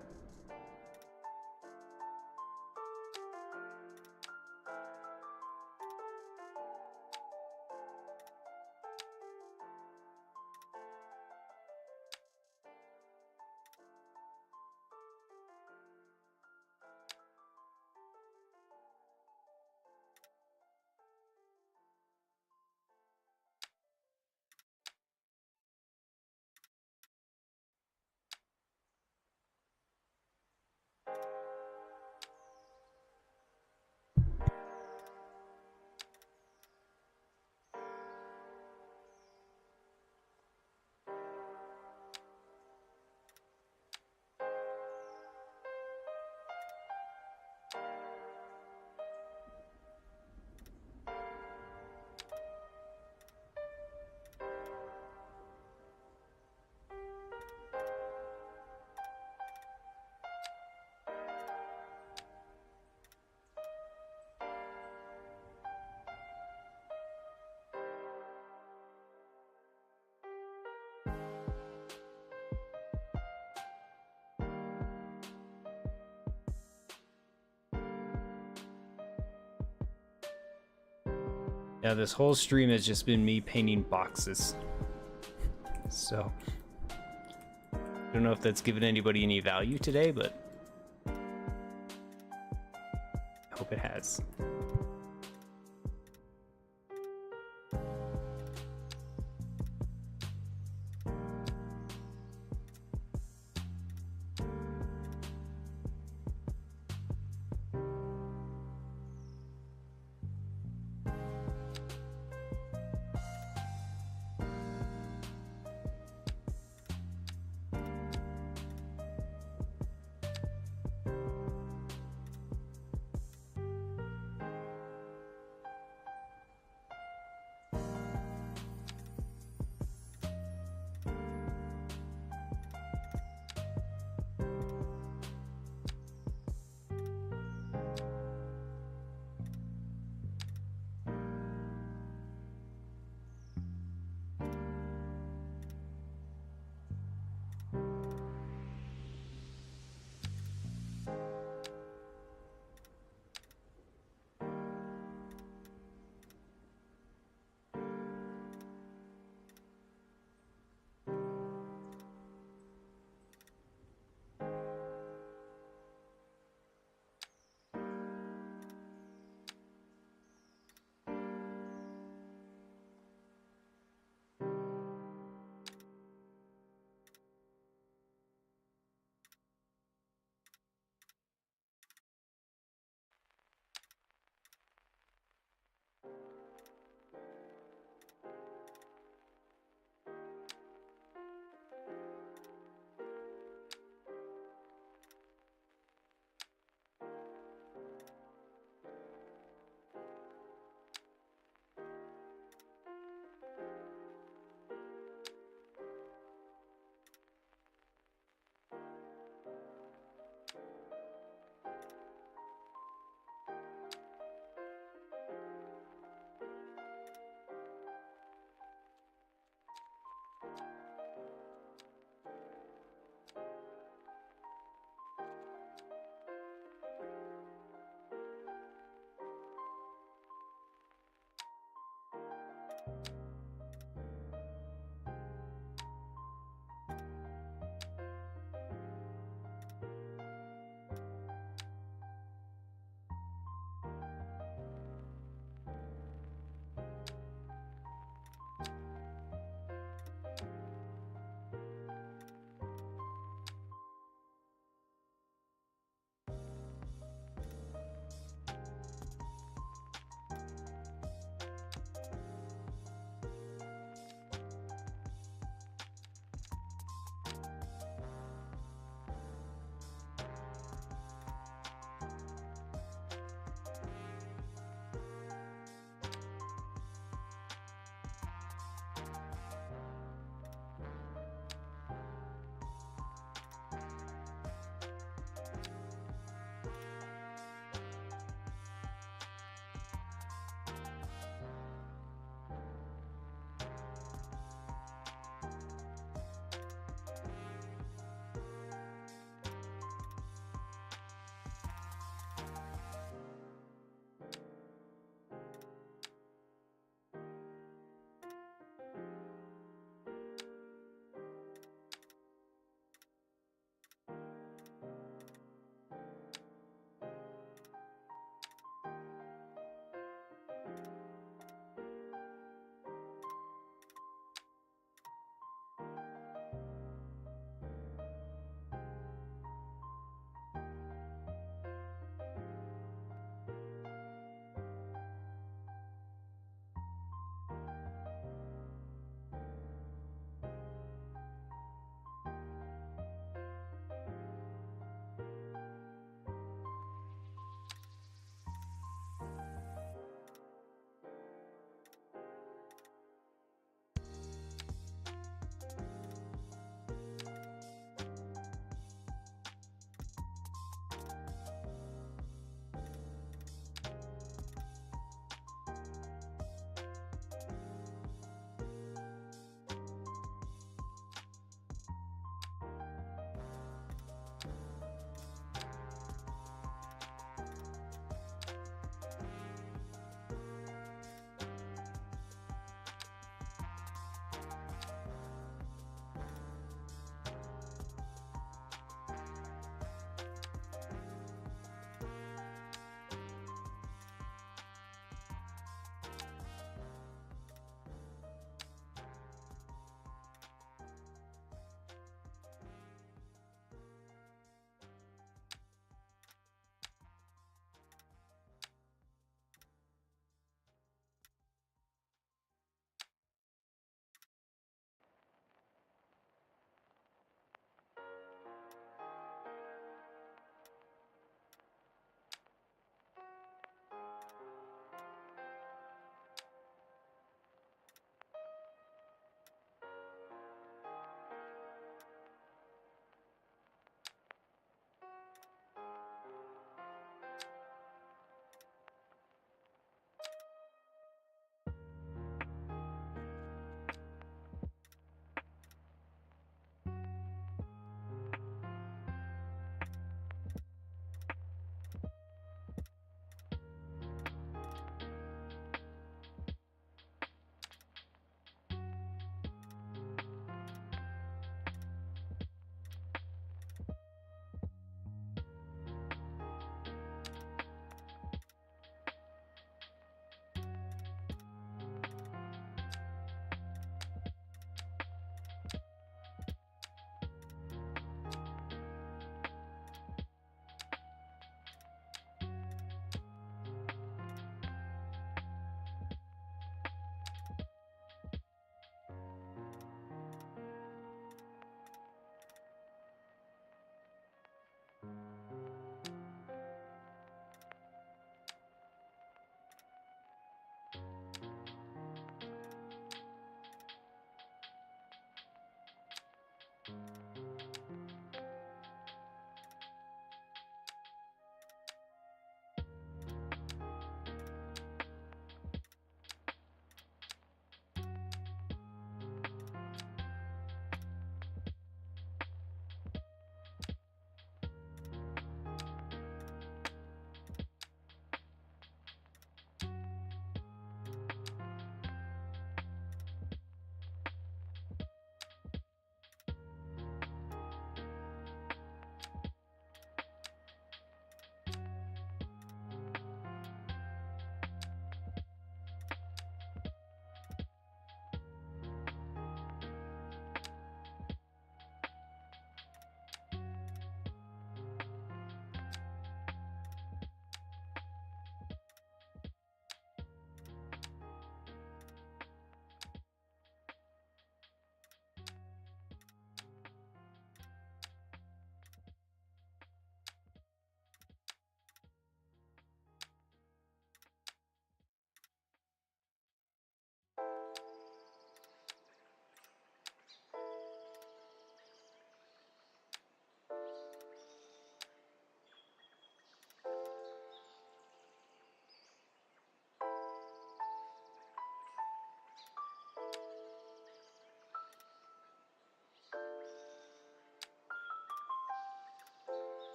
Yeah, this whole stream has just been me painting boxes. So, I don't know if that's given anybody any value today, but I hope it has.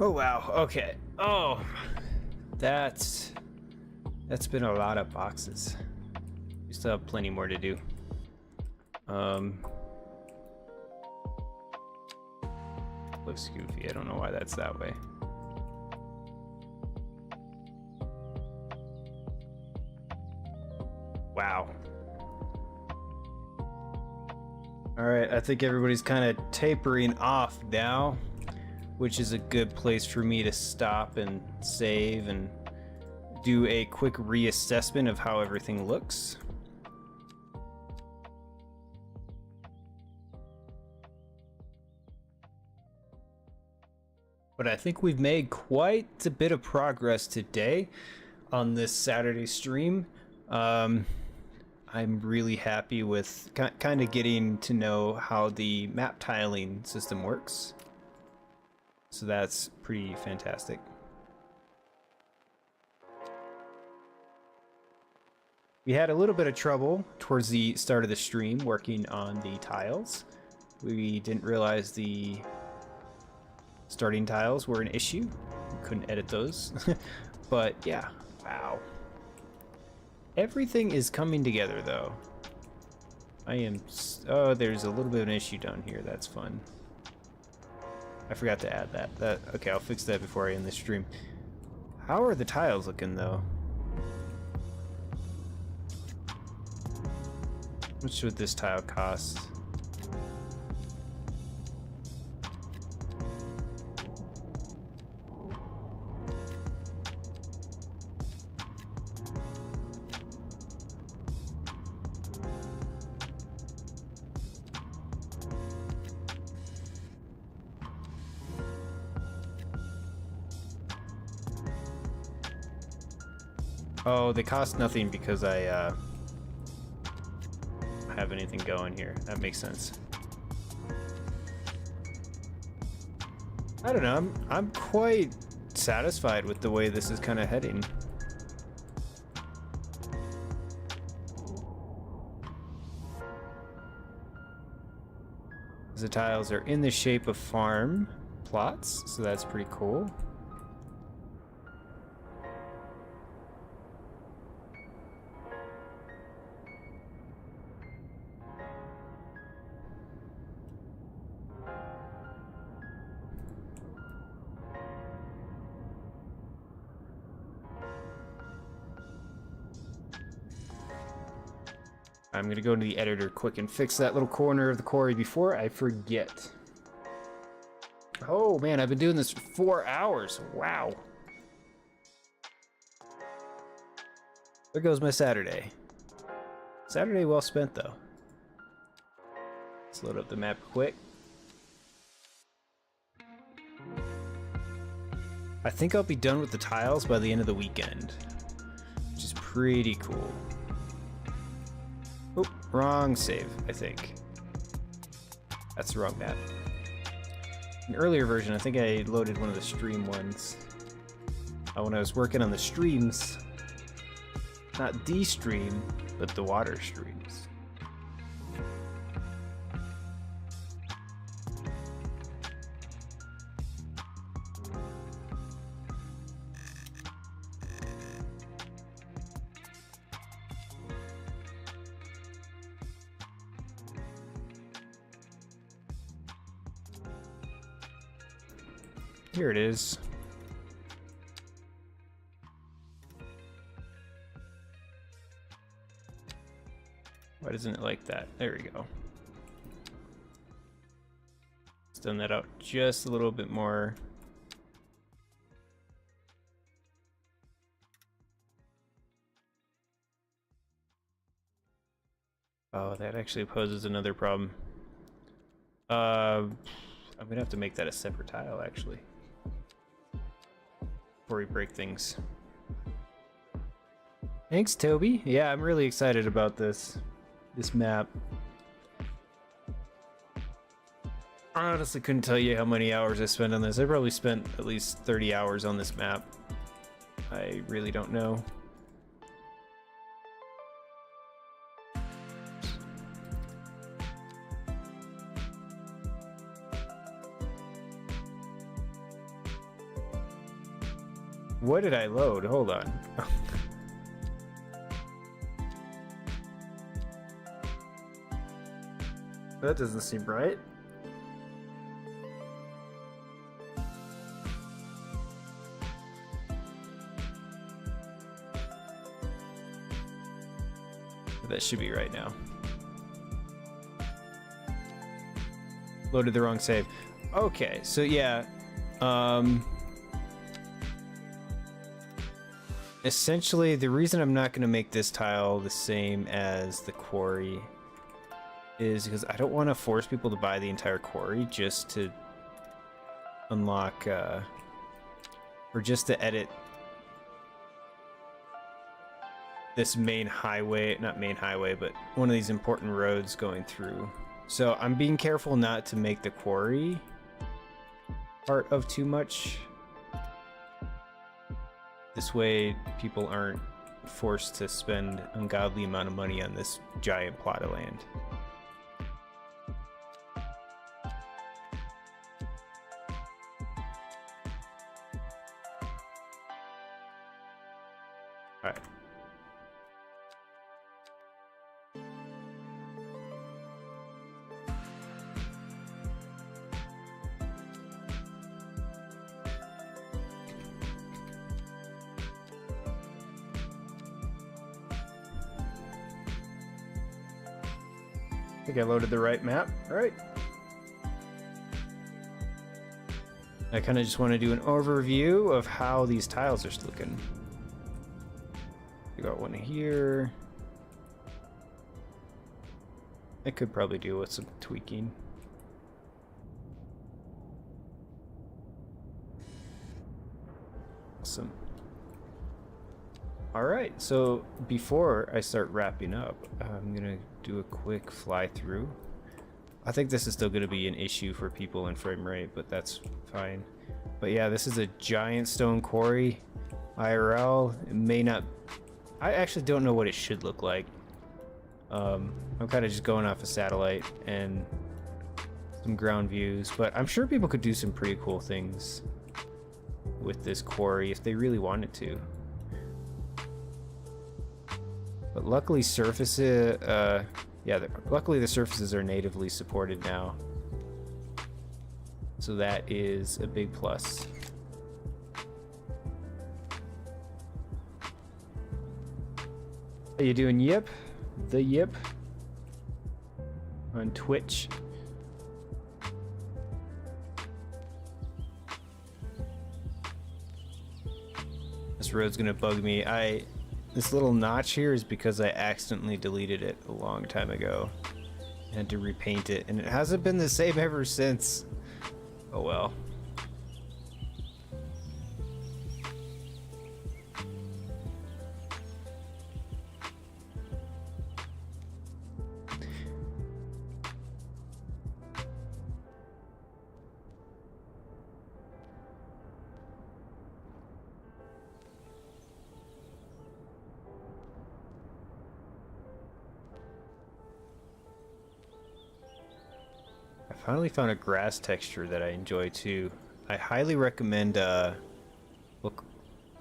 Oh wow, okay. Oh, that's been a lot of boxes. We still have plenty more to do. Looks goofy. I don't know why that's that way. Wow. All right, I think everybody's kind of tapering off now, which is a good place for me to stop and save and do a quick reassessment of how everything looks. But I think we've made quite a bit of progress today on this Saturday stream. I'm really happy with kind of getting to know how the map tiling system works. So that's pretty fantastic. We had a little bit of trouble towards the start of the stream working on the tiles. We didn't realize the starting tiles were an issue. We couldn't edit those. But yeah, wow. Everything is coming together though. Oh, there's a little bit of an issue down here. That's fun. I forgot to add that. Okay, I'll fix that before I end the stream. How are the tiles looking though? How much would this tile cost? Oh, they cost nothing because I have anything going here. That makes sense. I don't know. I'm quite satisfied with the way this is kind of heading. The tiles are in the shape of farm plots, so that's pretty cool. I'm gonna go into the editor quick and fix that little corner of the quarry before I forget. Oh man, I've been doing this for 4 hours. Wow. There goes my Saturday. Saturday well spent though. Let's load up the map quick. I think I'll be done with the tiles by the end of the weekend, which is pretty cool. Oh, wrong save, I think. That's the wrong map. An earlier version, I think I loaded one of the stream ones. When I was working on the streams. Not the stream, but the water streams. Here it is. Why doesn't it like that? There we go. Let's done that out just a little bit more. Oh, that actually poses another problem. I'm gonna have to make that a separate tile actually, before we break things. Thanks, Toby. Yeah, I'm really excited about this map. I honestly couldn't tell you how many hours I spent on this. I probably spent at least 30 hours on this map. I really don't know. What did I load? Hold on. That doesn't seem right. That should be right now. Loaded the wrong save. Okay, so yeah. Essentially, the reason I'm not going to make this tile the same as the quarry is because I don't want to force people to buy the entire quarry just to unlock, or just to edit this main highway, not main highway, but one of these important roads going through. So I'm being careful not to make the quarry part of too much. This way people aren't forced to spend an ungodly amount of money on this giant plot of land. Alright. I think I loaded the right map. All right. I kind of just want to do an overview of how these tiles are looking. We got one here. I could probably do with some tweaking. Awesome. All right, so before I start wrapping up, I'm gonna do a quick fly through. I think this is still gonna be an issue for people in frame rate, but that's fine. But yeah, this is a giant stone quarry. IRL, it may not, I actually don't know what it should look like. I'm kind of just going off a satellite and some ground views, but I'm sure people could do some pretty cool things with this quarry if they really wanted to. But luckily surfaces, luckily the surfaces are natively supported now. So that is a big plus. How you doing, Yip? The Yip? On Twitch. This road's gonna bug me. This little notch here is because I accidentally deleted it a long time ago. I had to repaint it, and it hasn't been the same ever since. Oh well. Finally found a grass texture that I enjoy too. I highly recommend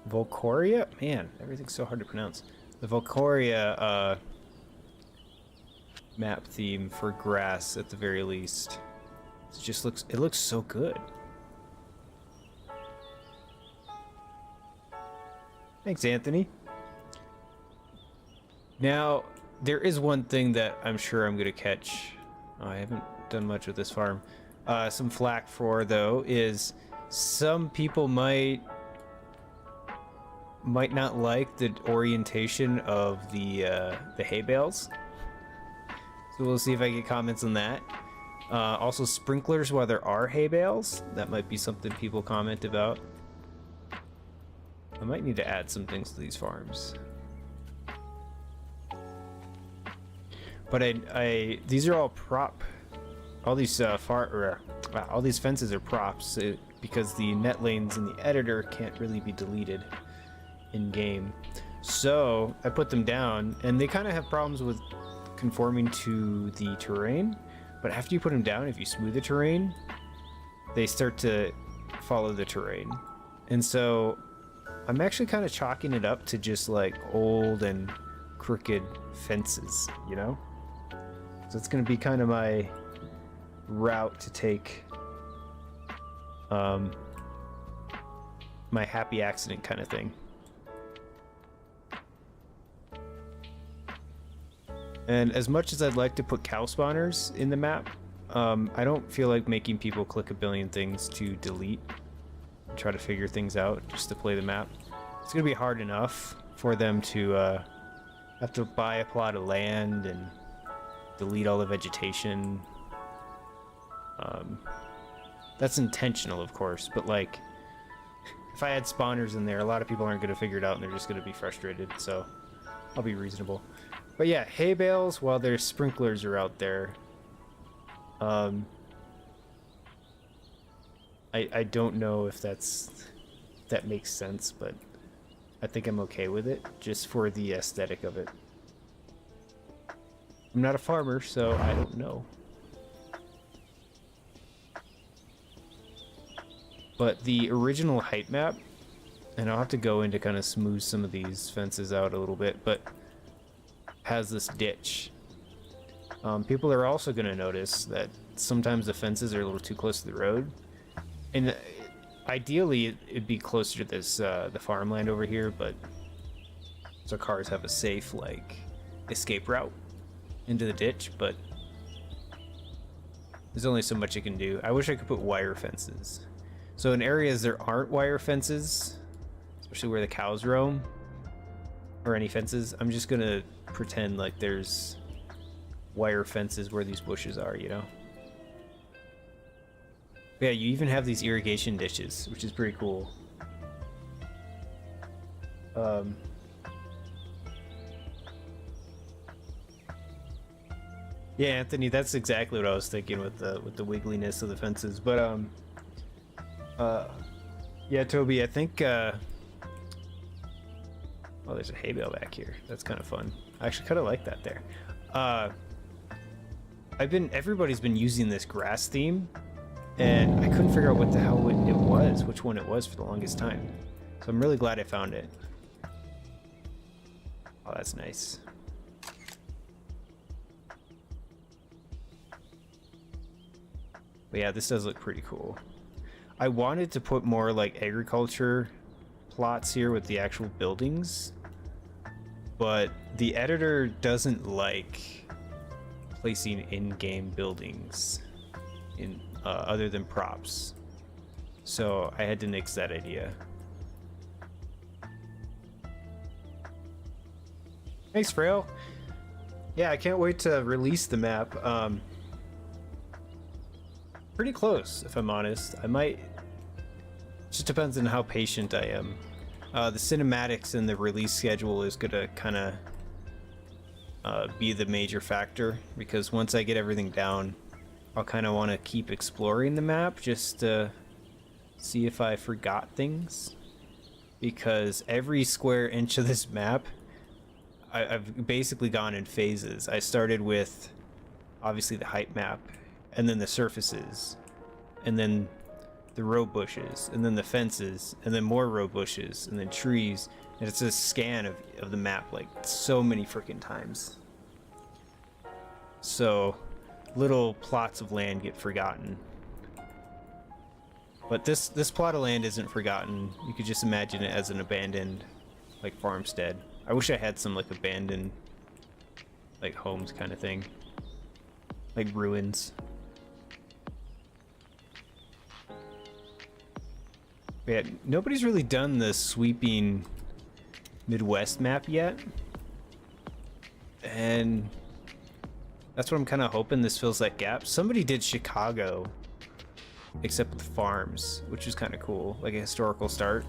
Volcoria? Man, everything's so hard to pronounce. The Volcoria map theme for grass at the very least. It looks so good. Thanks, Anthony. Now, there is one thing that I'm sure I'm gonna catch. Oh, I haven't done much with this farm. Some flack for though is some people might not like the orientation of the hay bales. So we'll see if I get comments on that. Also sprinklers while there are hay bales. That might be something people comment about. I might need to add some things to these farms. But these are all prop. All these all these fences are props because the net lanes in the editor can't really be deleted in game. So I put them down, and they kind of have problems with conforming to the terrain. But after you put them down, if you smooth the terrain, they start to follow the terrain. And so I'm actually kind of chalking it up to just like old and crooked fences, you know? So it's going to be kind of my route to take my happy accident kind of thing. And as much as I'd like to put cow spawners in the map, I don't feel like making people click a billion things to delete and try to figure things out just to play the map. It's going to be hard enough for them to have to buy a plot of land and delete all the vegetation. That's intentional, of course, but like, if I had spawners in there, a lot of people aren't going to figure it out and they're just going to be frustrated, so I'll be reasonable. But yeah, hay bales while their sprinklers are out there. I don't know if that makes sense, but I think I'm okay with it, just for the aesthetic of it. I'm not a farmer, so I don't know. But the original height map, and I'll have to go in to kind of smooth some of these fences out a little bit, but has this ditch. People are also going to notice that sometimes the fences are a little too close to the road. And ideally, it'd be closer to this the farmland over here, but so cars have a safe, like, escape route into the ditch, but there's only so much you can do. I wish I could put wire fences. So in areas there aren't wire fences, especially where the cows roam, or any fences, I'm just gonna pretend like there's wire fences where these bushes are, you know? Yeah, you even have these irrigation ditches, which is pretty cool. Yeah, Anthony, that's exactly what I was thinking with the wiggliness of the fences. But yeah, Toby, I think oh, there's a hay bale back here. That's kind of fun. I actually kind of like that there. Everybody's been using this grass theme, and I couldn't figure out what the hell it was, which one it was for the longest time. So I'm really glad I found it. Oh, that's nice. But yeah, this does look pretty cool. I wanted to put more like agriculture plots here with the actual buildings, but the editor doesn't like placing in-game buildings in other than props, so I had to nix that idea. Thanks, Frail. Yeah, I can't wait to release the map. Pretty close, if I'm honest. I might... Just depends on how patient I am. The cinematics and the release schedule is gonna kind of be the major factor, because once I get everything down, I'll kind of want to keep exploring the map just to see if I forgot things, because every square inch of this map I've basically gone in phases. I started with obviously the height map, and then the surfaces, and then the road bushes, and then the fences, and then more road bushes, and then trees, and it's a scan of the map like so many freaking times. So little plots of land get forgotten. But this plot of land isn't forgotten. You could just imagine it as an abandoned like farmstead. I wish I had some like abandoned like homes kind of thing. Like ruins. Yeah, nobody's really done the sweeping Midwest map yet. And that's what I'm kind of hoping this fills that gap. Somebody did Chicago, except with farms, which is kind of cool, like a historical start.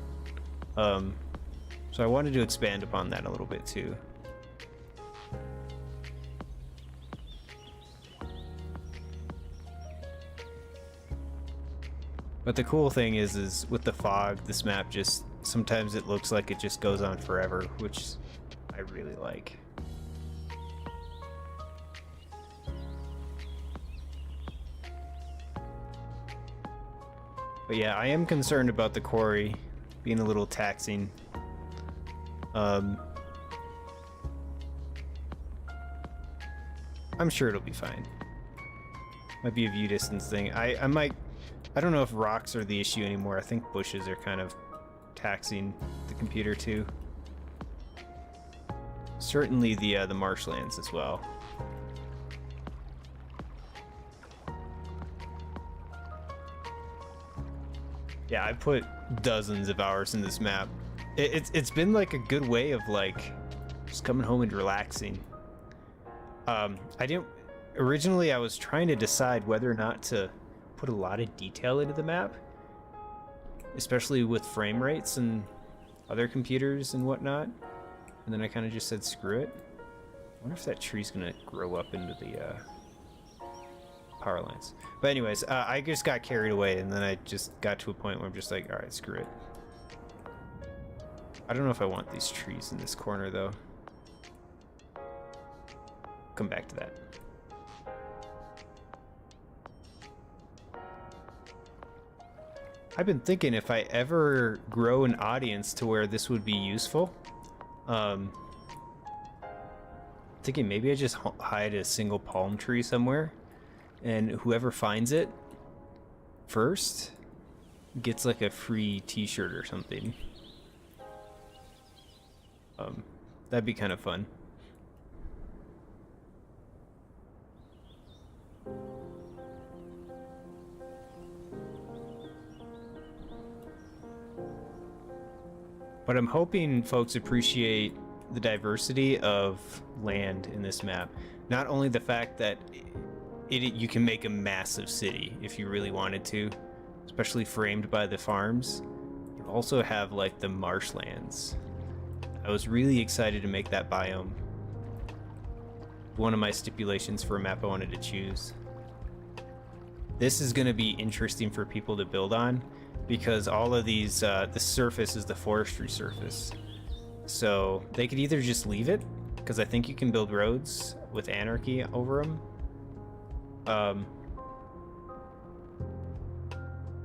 So I wanted to expand upon that a little bit too. But the cool thing is with the fog, this map just, sometimes it looks like it just goes on forever, which I really like. But yeah, I am concerned about the quarry. being a little taxing. I'm sure it'll be fine. Might be a view distance thing. I don't know if rocks are the issue anymore. I think bushes are kind of taxing the computer too. Certainly the marshlands as well. Yeah, I put dozens of hours in this map. It's been like a good way of like just coming home and relaxing. Originally I was trying to decide whether or not to put a lot of detail into the map, especially with frame rates and other computers and whatnot. And then I kind of just said, screw it. I wonder if that tree's gonna grow up into the power lines. But anyways, I just got carried away, and then I just got to a point where I'm just like, all right, screw it. I don't know if I want these trees in this corner though. Come back to that. I've been thinking if I ever grow an audience to where this would be useful, thinking maybe I just hide a single palm tree somewhere, and whoever finds it first gets like a free t-shirt or something. That'd be kind of fun. But I'm hoping folks appreciate the diversity of land in this map. Not only the fact that you can make a massive city if you really wanted to, especially framed by the farms. You also have like the marshlands. I was really excited to make that biome. One of my stipulations for a map I wanted to choose. This is going to be interesting for people to build on, because all of these, the surface is the forestry surface. So they could either just leave it, because I think you can build roads with anarchy over them.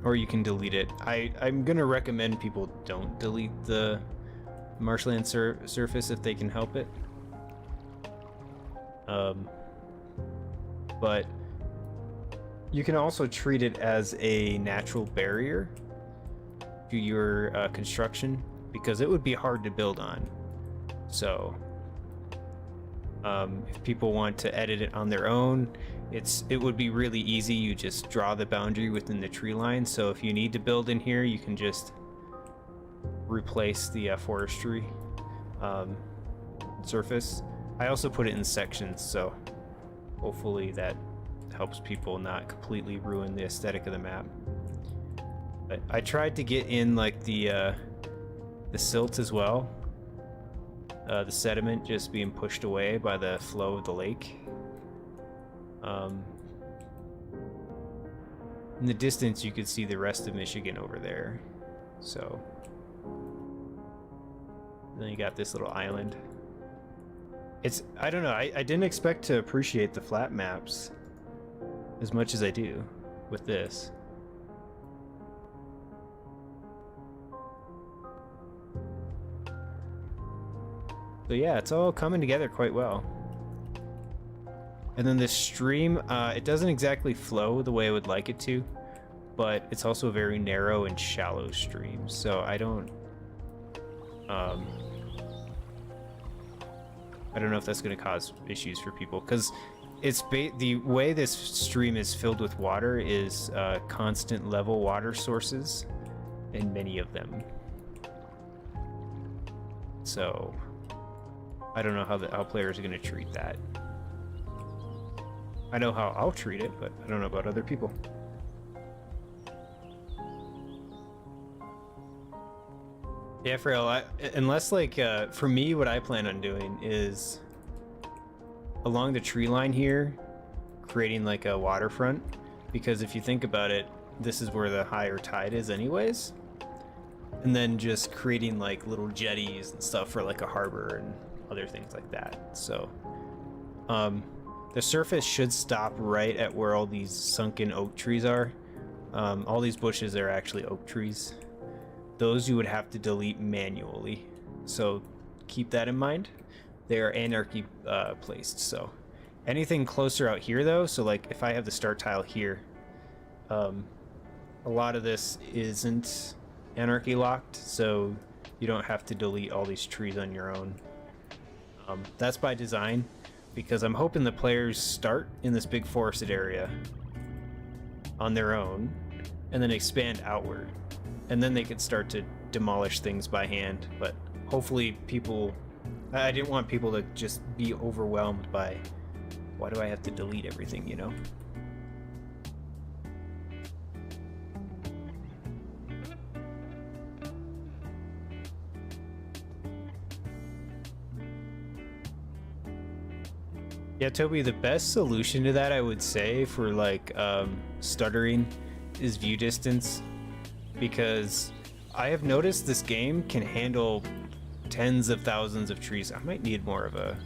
Or you can delete it. I'm going to recommend people don't delete the marshland surface if they can help it. But you can also treat it as a natural barrier to your construction, because it would be hard to build on. So if people want to edit it on their own, it would be really easy. You just draw the boundary within the tree line. So if you need to build in here, you can just replace the forestry surface. I also put it in sections, so hopefully that helps people not completely ruin the aesthetic of the map. But I tried to get in like the silt as well, the sediment just being pushed away by the flow of the lake. In the distance you could see the rest of Michigan over there, so then you got this little island. I don't know, I didn't expect to appreciate the flat maps as much as I do with this. So yeah, it's all coming together quite well. And then this stream, it doesn't exactly flow the way I would like it to, but it's also a very narrow and shallow stream, so I don't know if that's going to cause issues for people, because the way this stream is filled with water is constant level water sources, and many of them. So I don't know how players are going to treat that. I know how I'll treat it, but I don't know about other people. Yeah, Frail, unless like, for me, what I plan on doing is along the tree line here, creating like a waterfront, because if you think about it, this is where the higher tide is anyways. And then just creating like little jetties and stuff for like a harbor and other things like that. So, the surface should stop right at where all these sunken oak trees are. All these bushes are actually oak trees. those you would have to delete manually. So keep that in mind. They are anarchy placed. So anything closer out here though, so like if I have the start tile here, a lot of this isn't anarchy locked, so you don't have to delete all these trees on your own. That's by design, because I'm hoping the players start in this big forested area on their own and then expand outward, and then they could start to demolish things by hand. But hopefully I didn't want people to just be overwhelmed by, why do I have to delete everything, you know? Yeah, Toby, the best solution to that, I would say, for like stuttering is view distance, because I have noticed this game can handle tens of thousands of trees. I might need more of a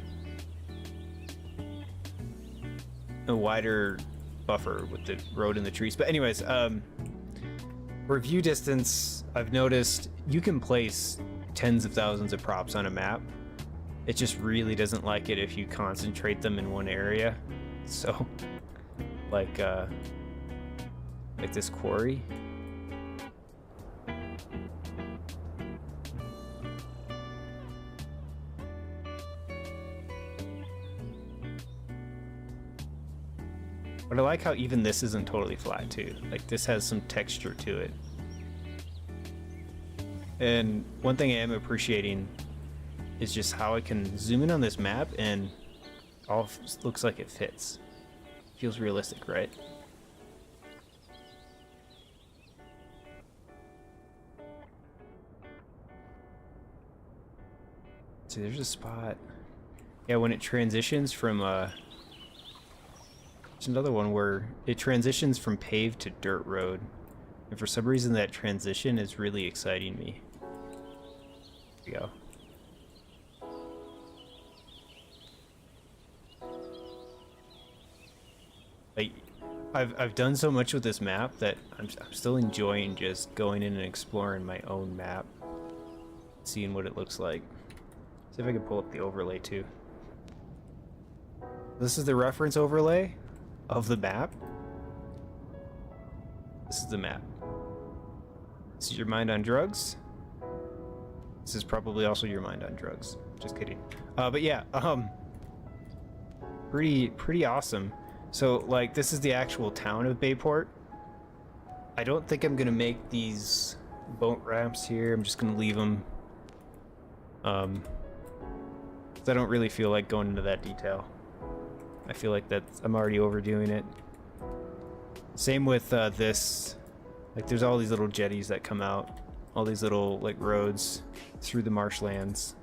wider buffer with the road and the trees. But anyways, for view distance, I've noticed you can place tens of thousands of props on a map. It just really doesn't like it if you concentrate them in one area. So, like this quarry. But I like how even this isn't totally flat too. Like this has some texture to it. And one thing I am appreciating is just how I can zoom in on this map and all looks like it fits. Feels realistic, right? See, there's a spot. Yeah, when it transitions from there's another one where it transitions from paved to dirt road. And for some reason that transition is really exciting me. Here we go. Like, I've done so much with this map that I'm still enjoying just going in and exploring my own map, seeing what it looks like. See if I can pull up the overlay too. This is the reference overlay of the map. This is the map. This is your mind on drugs. This is probably also your mind on drugs. Just kidding. But yeah, pretty awesome. So, like, this is the actual town of Bayport. I don't think I'm gonna make these boat ramps here. I'm just gonna leave them. 'Cause I don't really feel like going into that detail. I feel like I'm already overdoing it. Same with this. Like, there's all these little jetties that come out. All these little, like, roads through the marshlands.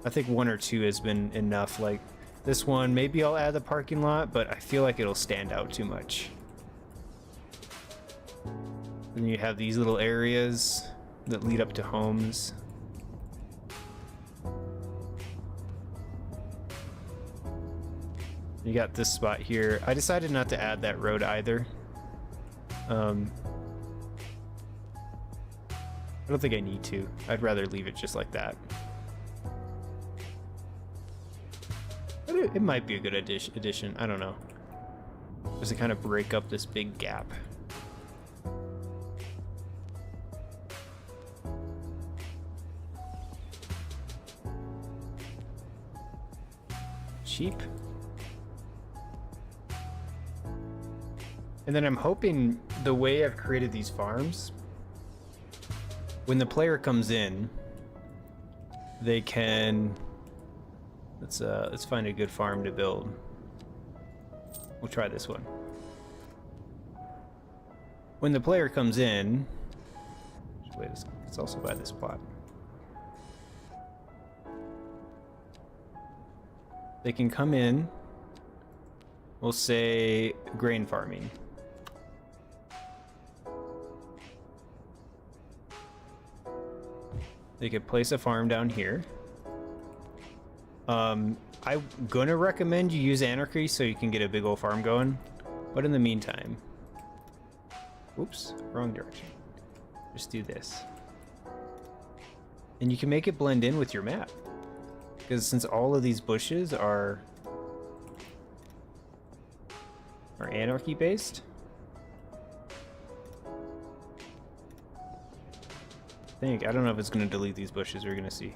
I think one or two has been enough. Like, this one, maybe I'll add the parking lot, but I feel like it'll stand out too much. Then you have these little areas that lead up to homes. You got this spot here. I decided not to add that road either. I don't think I need to. I'd rather leave it just like that. But it might be a good addition. I don't know. Just to kind of break up this big gap. Sheep. And then I'm hoping the way I've created these farms, when the player comes in, they can, let's find a good farm to build. We'll try this one. When the player comes in, wait, let's also buy this plot. They can come in, we'll say grain farming. They could place a farm down here. I'm gonna recommend you use anarchy so you can get a big old farm going. But in the meantime, oops, wrong direction. Just do this. And you can make it blend in with your map. Because since all of these bushes are anarchy based, I don't know if it's going to delete these bushes. We're going to see.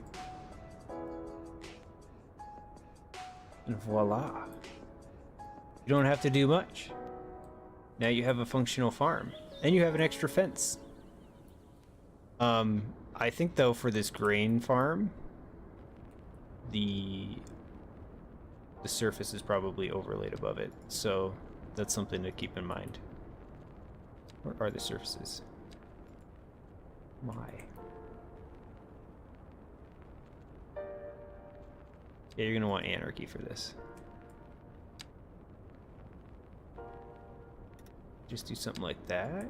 And voila. You don't have to do much. Now you have a functional farm. And you have an extra fence. I think though for this grain farm, the surface is probably overlaid above it. So that's something to keep in mind. Where are the surfaces? My. Yeah, you're gonna want anarchy for this. Just do something like that.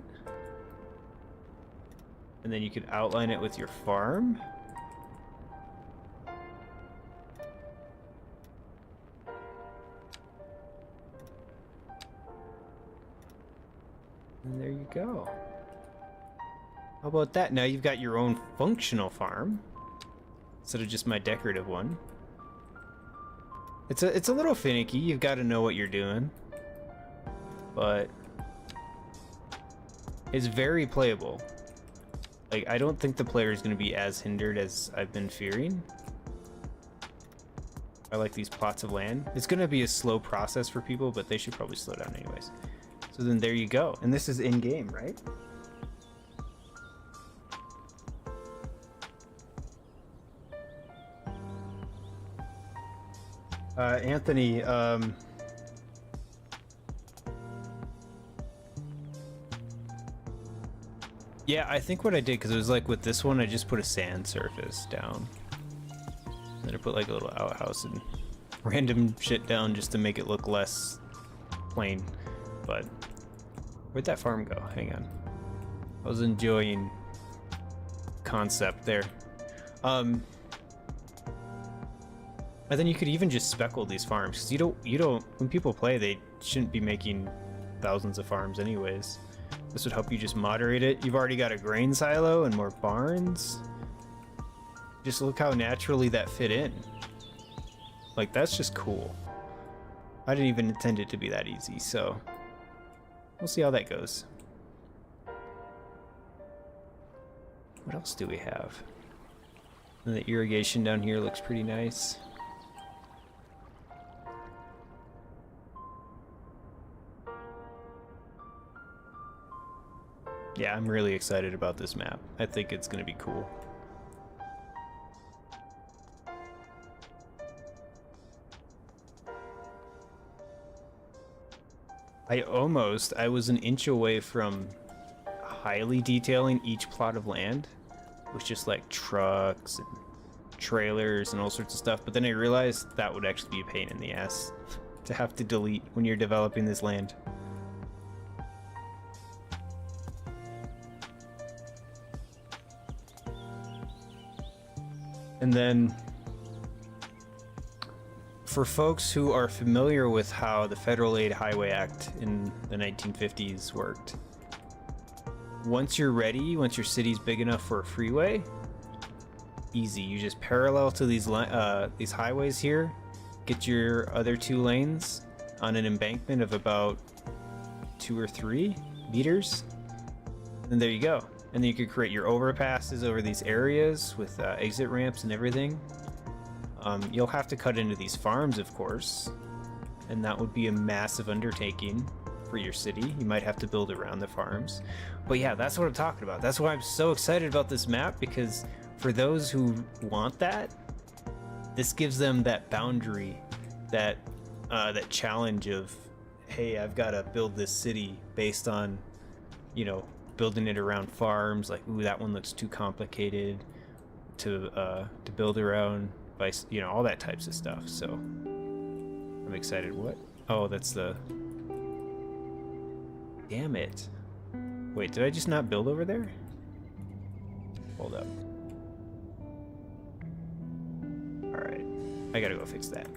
And then you could outline it with your farm. And there you go. How about that? Now you've got your own functional farm instead of just my decorative one. It's a little finicky. You've got to know what you're doing, but it's very playable. Like, I don't think the player is going to be as hindered as I've been fearing. I like these plots of land. It's going to be a slow process for people, but they should probably slow down anyways. So then there you go. And this is in-game, right? Anthony, yeah, I think what I did, because it was like with this one, I just put a sand surface down. Then I put like a little outhouse and random shit down just to make it look less plain. But where'd that farm go? Hang on. I was enjoying concept there. And then you could even just speckle these farms, because you don't, when people play, they shouldn't be making thousands of farms anyways. This would help you just moderate it. You've already got a grain silo and more barns. Just look how naturally that fit in. Like, that's just cool. I didn't even intend it to be that easy, so we'll see how that goes. What else do we have? And the irrigation down here looks pretty nice. Yeah, I'm really excited about this map. I think it's going to be cool. I was an inch away from highly detailing each plot of land with just like trucks and trailers and all sorts of stuff, but then I realized that would actually be a pain in the ass to have to delete when you're developing this land. And then for folks who are familiar with how the Federal Aid Highway Act in the 1950s worked, once you're ready, once your city's big enough for a freeway, easy. You just parallel to these highways here, get your other 2 lanes on an embankment of about 2 or 3 meters, and there you go. And then you could create your overpasses over these areas with exit ramps and everything. You'll have to cut into these farms, of course, and that would be a massive undertaking for your city. You might have to build around the farms. But yeah, that's what I'm talking about. That's why I'm so excited about this map, because for those who want that, this gives them that boundary, that challenge of, hey, I've got to build this city based on, you know, building it around farms. Like, ooh, that one looks too complicated to build around, by, you know, all that types of stuff. So I'm excited. What? Oh, that's the... Damn it. Wait, did I just not build over there? Hold up. Alright. I gotta go fix that.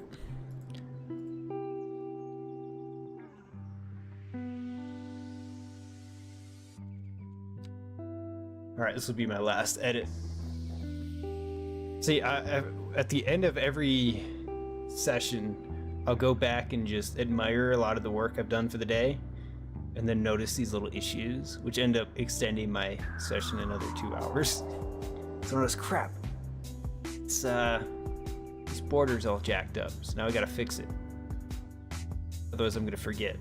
All right, this will be my last edit. See, at the end of every session, I'll go back and just admire a lot of the work I've done for the day, and then notice these little issues, which end up extending my session another 2 hours. So notice, crap, it's this border's all jacked up, so now I gotta fix it. Otherwise I'm gonna forget.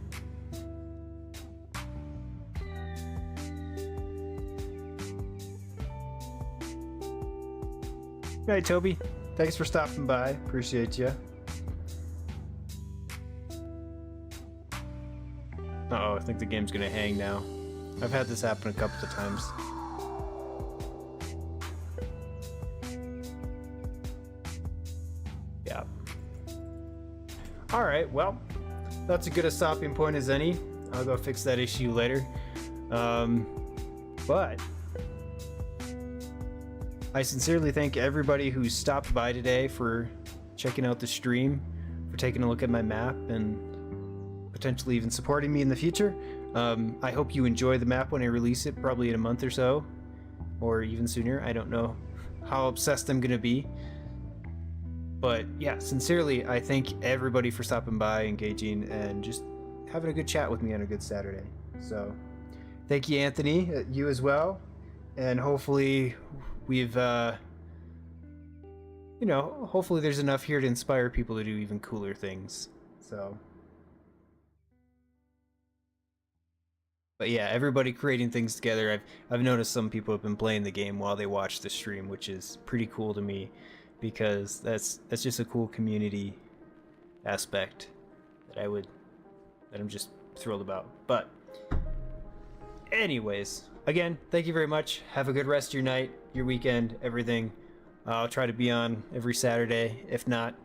Hey Toby, thanks for stopping by, appreciate you. Uh-oh, I think the game's gonna hang now. I've had this happen a couple of times. Yeah. Alright, well, that's as good a stopping point as any. I'll go fix that issue later. But I sincerely thank everybody who stopped by today for checking out the stream, for taking a look at my map, and potentially even supporting me in the future. I hope you enjoy the map when I release it, probably in a month or so, or even sooner. I don't know how obsessed I'm gonna be. But yeah, sincerely, I thank everybody for stopping by, engaging, and just having a good chat with me on a good Saturday. So thank you, Anthony, you as well. And hopefully we've, you know, hopefully there's enough here to inspire people to do even cooler things. So, but yeah, everybody creating things together. I've noticed some people have been playing the game while they watch the stream, which is pretty cool to me, because that's just a cool community aspect that I'm just thrilled about. But anyways, again, thank you very much. Have a good rest of your night, your weekend, everything. I'll try to be on every Saturday. If not,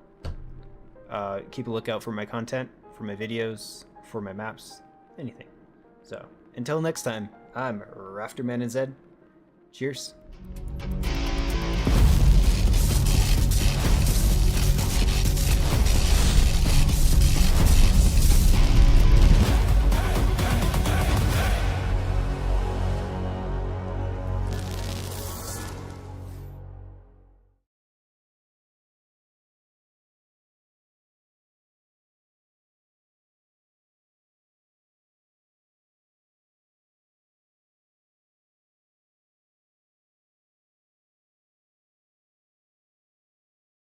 keep a lookout for my content, for my videos, for my maps, anything. So until next time, I'm RaftermanNZ. Cheers.